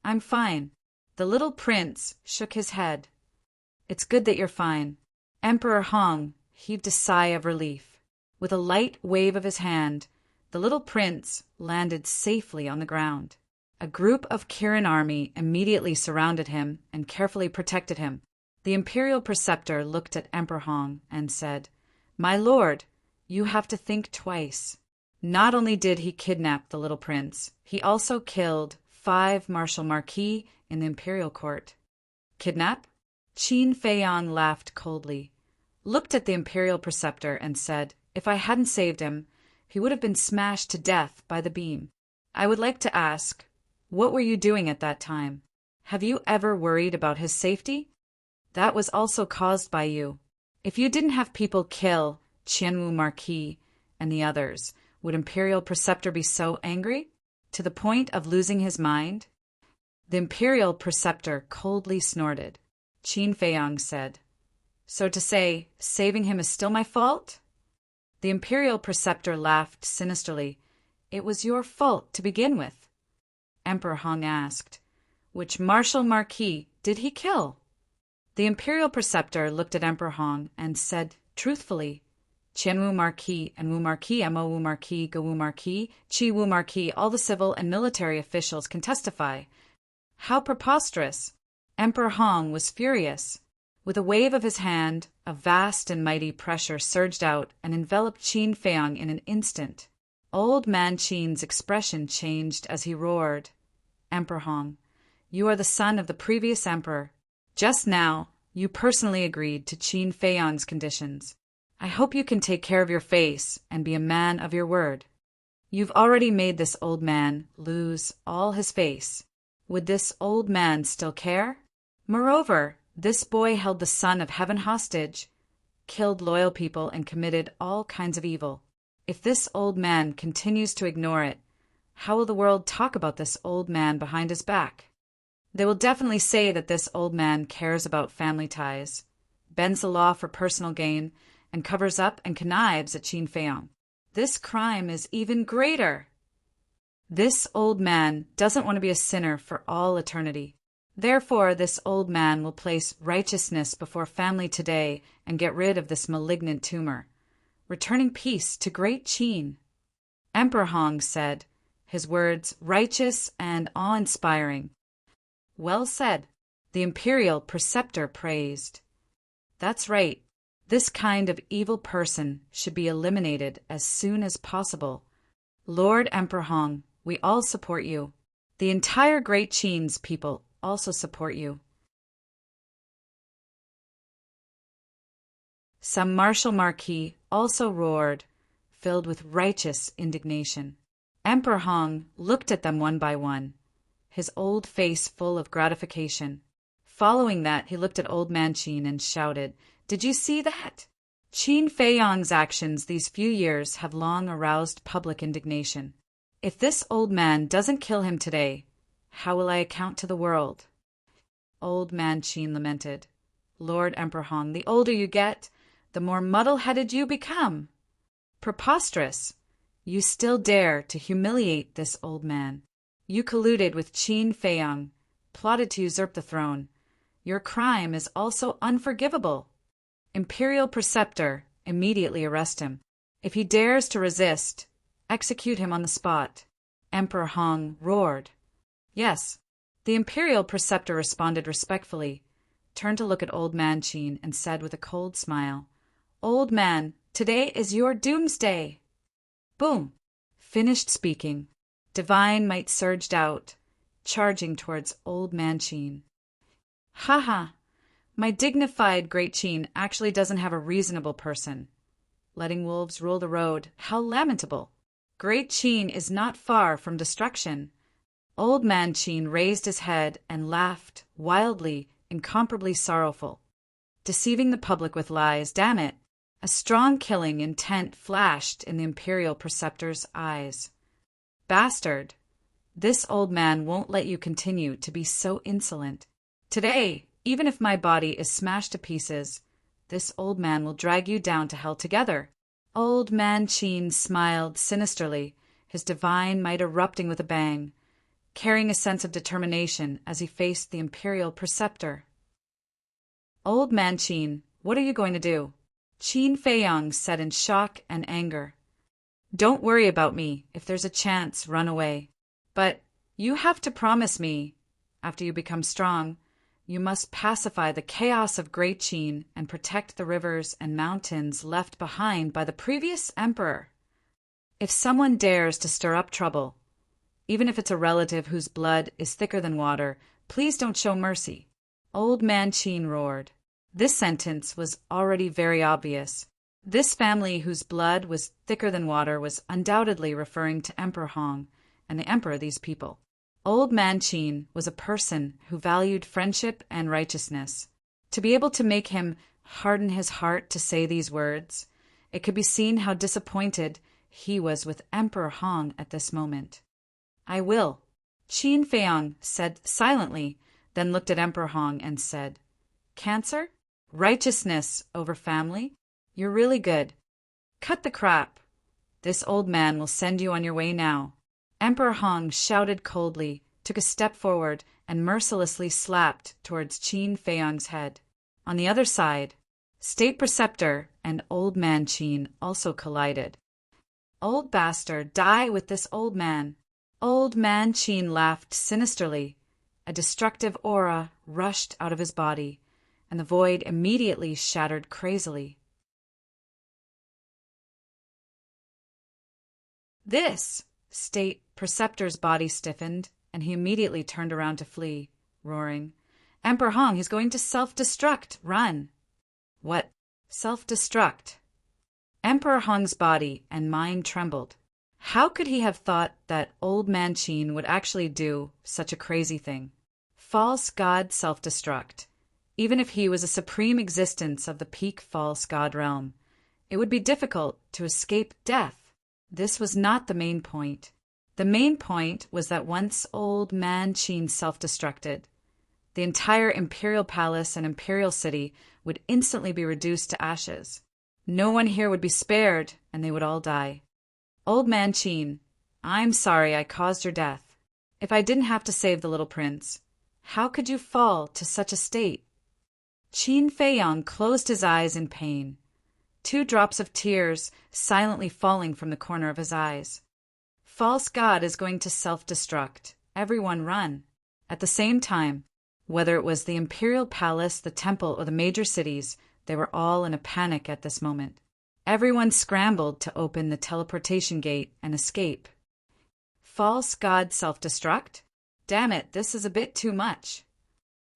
"I'm fine." The little prince shook his head. "It's good that you're fine." Emperor Hong heaved a sigh of relief. With a light wave of his hand, the little prince landed safely on the ground. A group of Kirin army immediately surrounded him and carefully protected him. The imperial preceptor looked at Emperor Hong and said, "My lord, you have to think twice. Not only did he kidnap the little prince, he also killed 5 martial marquis in the imperial court." "Kidnap?" Qin Feiyang laughed coldly, looked at the imperial preceptor and said, "If I hadn't saved him, he would have been smashed to death by the beam. I would like to ask, what were you doing at that time? Have you ever worried about his safety? That was also caused by you. If you didn't have people kill Qianwu Marquis and the others, would Imperial Preceptor be so angry? To the point of losing his mind?" The Imperial Preceptor coldly snorted. Qin Feiyang said, "So to say, saving him is still my fault?" The Imperial Preceptor laughed sinisterly. "It was your fault to begin with." Emperor Hong asked, "Which martial marquis did he kill?" The Imperial Preceptor looked at Emperor Hong and said truthfully, "Qianwu Marquis and Wu Marquis, Mo Wu Marquis, Go Wu Marquis, Qi Wu Marquis, all the civil and military officials can testify." How preposterous! Emperor Hong was furious. With a wave of his hand, a vast and mighty pressure surged out and enveloped Qin Feiyang in an instant. Old man Qin's expression changed as he roared, "Emperor Hong, you are the son of the previous emperor. Just now, you personally agreed to Qin Feiyang's conditions. I hope you can take care of your face and be a man of your word. You've already made this old man lose all his face. Would this old man still care? Moreover, this boy held the Son of Heaven hostage, killed loyal people, and committed all kinds of evil. If this old man continues to ignore it, how will the world talk about this old man behind his back? They will definitely say that this old man cares about family ties, bends the law for personal gain, and covers up and connives at Qin Feiyang. This crime is even greater. This old man doesn't want to be a sinner for all eternity. Therefore, this old man will place righteousness before family today and get rid of this malignant tumor, returning peace to great Qin." Emperor Hong said, his words righteous and awe-inspiring. "Well said," the imperial preceptor praised. "That's right. This kind of evil person should be eliminated as soon as possible. Lord Emperor Hong, we all support you. The entire Great Qin's people also support you." Some martial marquis also roared, filled with righteous indignation. Emperor Hong looked at them one by one, his old face full of gratification. Following that, he looked at old man Qin and shouted, "Did you see that? Qin Feiyang's actions these few years have long aroused public indignation. If this old man doesn't kill him today, how will I account to the world?" Old man Qin lamented, "Lord Emperor Hong, the older you get, the more muddle-headed you become. Preposterous! You still dare to humiliate this old man. You colluded with Qin Feiyang, plotted to usurp the throne. Your crime is also unforgivable. Imperial Preceptor, immediately arrest him. If he dares to resist, execute him on the spot. Emperor Hong roared. Yes. The Imperial Preceptor responded respectfully, turned to look at Old Man Qin, and said with a cold smile, Old man, today is your doomsday. Boom. Finished speaking. Divine might surged out, charging towards Old Man Qin. Ha ha! My dignified Great Qin actually doesn't have a reasonable person. Letting wolves rule the road, how lamentable! Great Qin is not far from destruction. Old Man Qin raised his head and laughed, wildly, incomparably sorrowful. Deceiving the public with lies, damn it! A strong killing intent flashed in the Imperial Preceptor's eyes. Bastard! This old man won't let you continue to be so insolent. Today, even if my body is smashed to pieces, this old man will drag you down to hell together. Old Man Qin smiled sinisterly, his divine might erupting with a bang, carrying a sense of determination as he faced the Imperial Preceptor. Old Man Qin, what are you going to do? Qin Feiyang said in shock and anger. Don't worry about me. If there's a chance, run away. But you have to promise me, after you become strong, you must pacify the chaos of Great Qin and protect the rivers and mountains left behind by the previous emperor. If someone dares to stir up trouble, even if it's a relative whose blood is thicker than water, please don't show mercy. Old Man Qin roared. This sentence was already very obvious. This family whose blood was thicker than water was undoubtedly referring to Emperor Hong and the emperor of these people. Old Man Qin was a person who valued friendship and righteousness. To be able to make him harden his heart to say these words, it could be seen how disappointed he was with Emperor Hong at this moment. I will, Qin Feiyang said silently, then looked at Emperor Hong and said, Cancer? Righteousness over family? You're really good. Cut the crap. This old man will send you on your way now. Emperor Hong shouted coldly, took a step forward, and mercilessly slapped towards Qin Feiyang's head. On the other side, State Preceptor and Old Man Qin also collided. Old bastard, die with this old man. Old Man Qin laughed sinisterly. A destructive aura rushed out of his body, and the void immediately shattered crazily. This! State Preceptor's body stiffened, and he immediately turned around to flee, roaring, Emperor Hong, he's going to self-destruct! Run! What? Self-destruct? Emperor Hong's body and mind trembled. How could he have thought that Old Man Qin would actually do such a crazy thing? False god self-destruct. Even if he was a supreme existence of the peak false god realm, it would be difficult to escape death. This was not the main point. The main point was that once Old Man Qin self-destructed, the entire imperial palace and imperial city would instantly be reduced to ashes. No one here would be spared, and they would all die. Old Man Qin, I'm sorry I caused your death. If I didn't have to save the little prince, how could you fall to such a state? Qin Feiyang closed his eyes in pain, 2 drops of tears silently falling from the corner of his eyes. False god is going to self-destruct. Everyone run. At the same time, whether it was the imperial palace, the temple, or the major cities, they were all in a panic at this moment. Everyone scrambled to open the teleportation gate and escape. False god self-destruct? Damn it, this is a bit too much.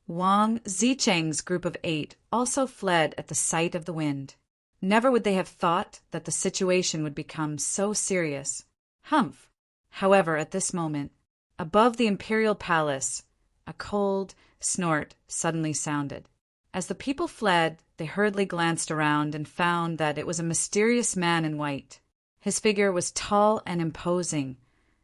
Wang Zicheng's group of 8 also fled at the sight of the wind. Never would they have thought that the situation would become so serious. Humph! However, at this moment, above the imperial palace, a cold snort suddenly sounded. As the people fled, they hurriedly glanced around and found that it was a mysterious man in white. His figure was tall and imposing,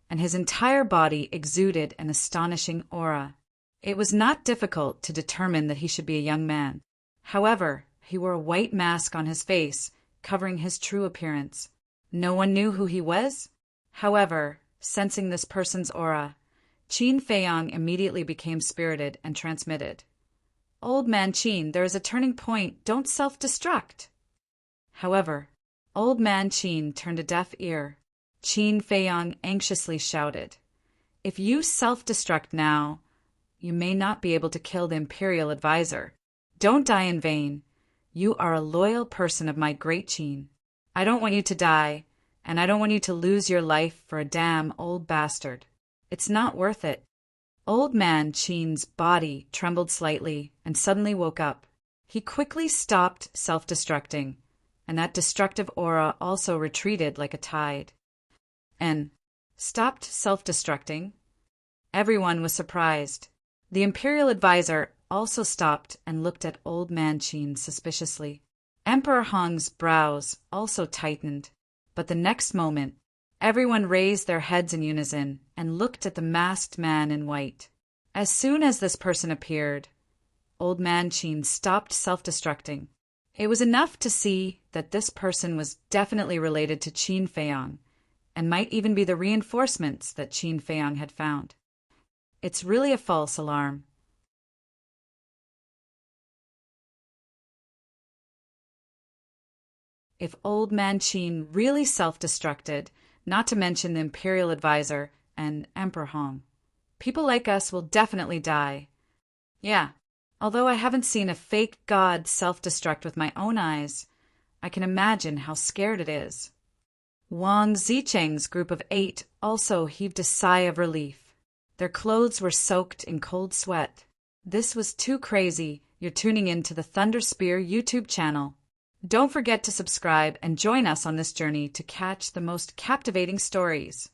and his entire body exuded an astonishing aura. It was not difficult to determine that he should be a young man. However, he wore a white mask on his face, covering his true appearance. No one knew who he was. However, sensing this person's aura, Qin Feiyang immediately became spirited and transmitted. Old Man Qin, there is a turning point. Don't self-destruct. However, Old Man Qin turned a deaf ear. Qin Feiyang anxiously shouted, "If you self-destruct now, you may not be able to kill the Imperial Advisor. Don't die in vain. You are a loyal person of my great Qin. I don't want you to die, and I don't want you to lose your life for a damn old bastard. It's not worth it." Old Man Qin's body trembled slightly and suddenly woke up. He quickly stopped self-destructing, and that destructive aura also retreated like a tide. And stopped self-destructing? Everyone was surprised. The Imperial Advisor also stopped and looked at Old Man Qin suspiciously. Emperor Hong's brows also tightened, but the next moment, everyone raised their heads in unison and looked at the masked man in white. As soon as this person appeared, Old Man Qin stopped self-destructing. It was enough to see that this person was definitely related to Qin Feiyang, and might even be the reinforcements that Qin Feiyang had found. It's really a false alarm. If Old Man Qin really self-destructed, not to mention the Imperial Advisor and Emperor Hong, people like us will definitely die. Yeah, although I haven't seen a fake god self-destruct with my own eyes, I can imagine how scared it is. Wang Zicheng's group of 8 also heaved a sigh of relief. Their clothes were soaked in cold sweat. This was too crazy. You're tuning in to the Thunder Spear YouTube channel. Don't forget to subscribe and join us on this journey to catch the most captivating stories.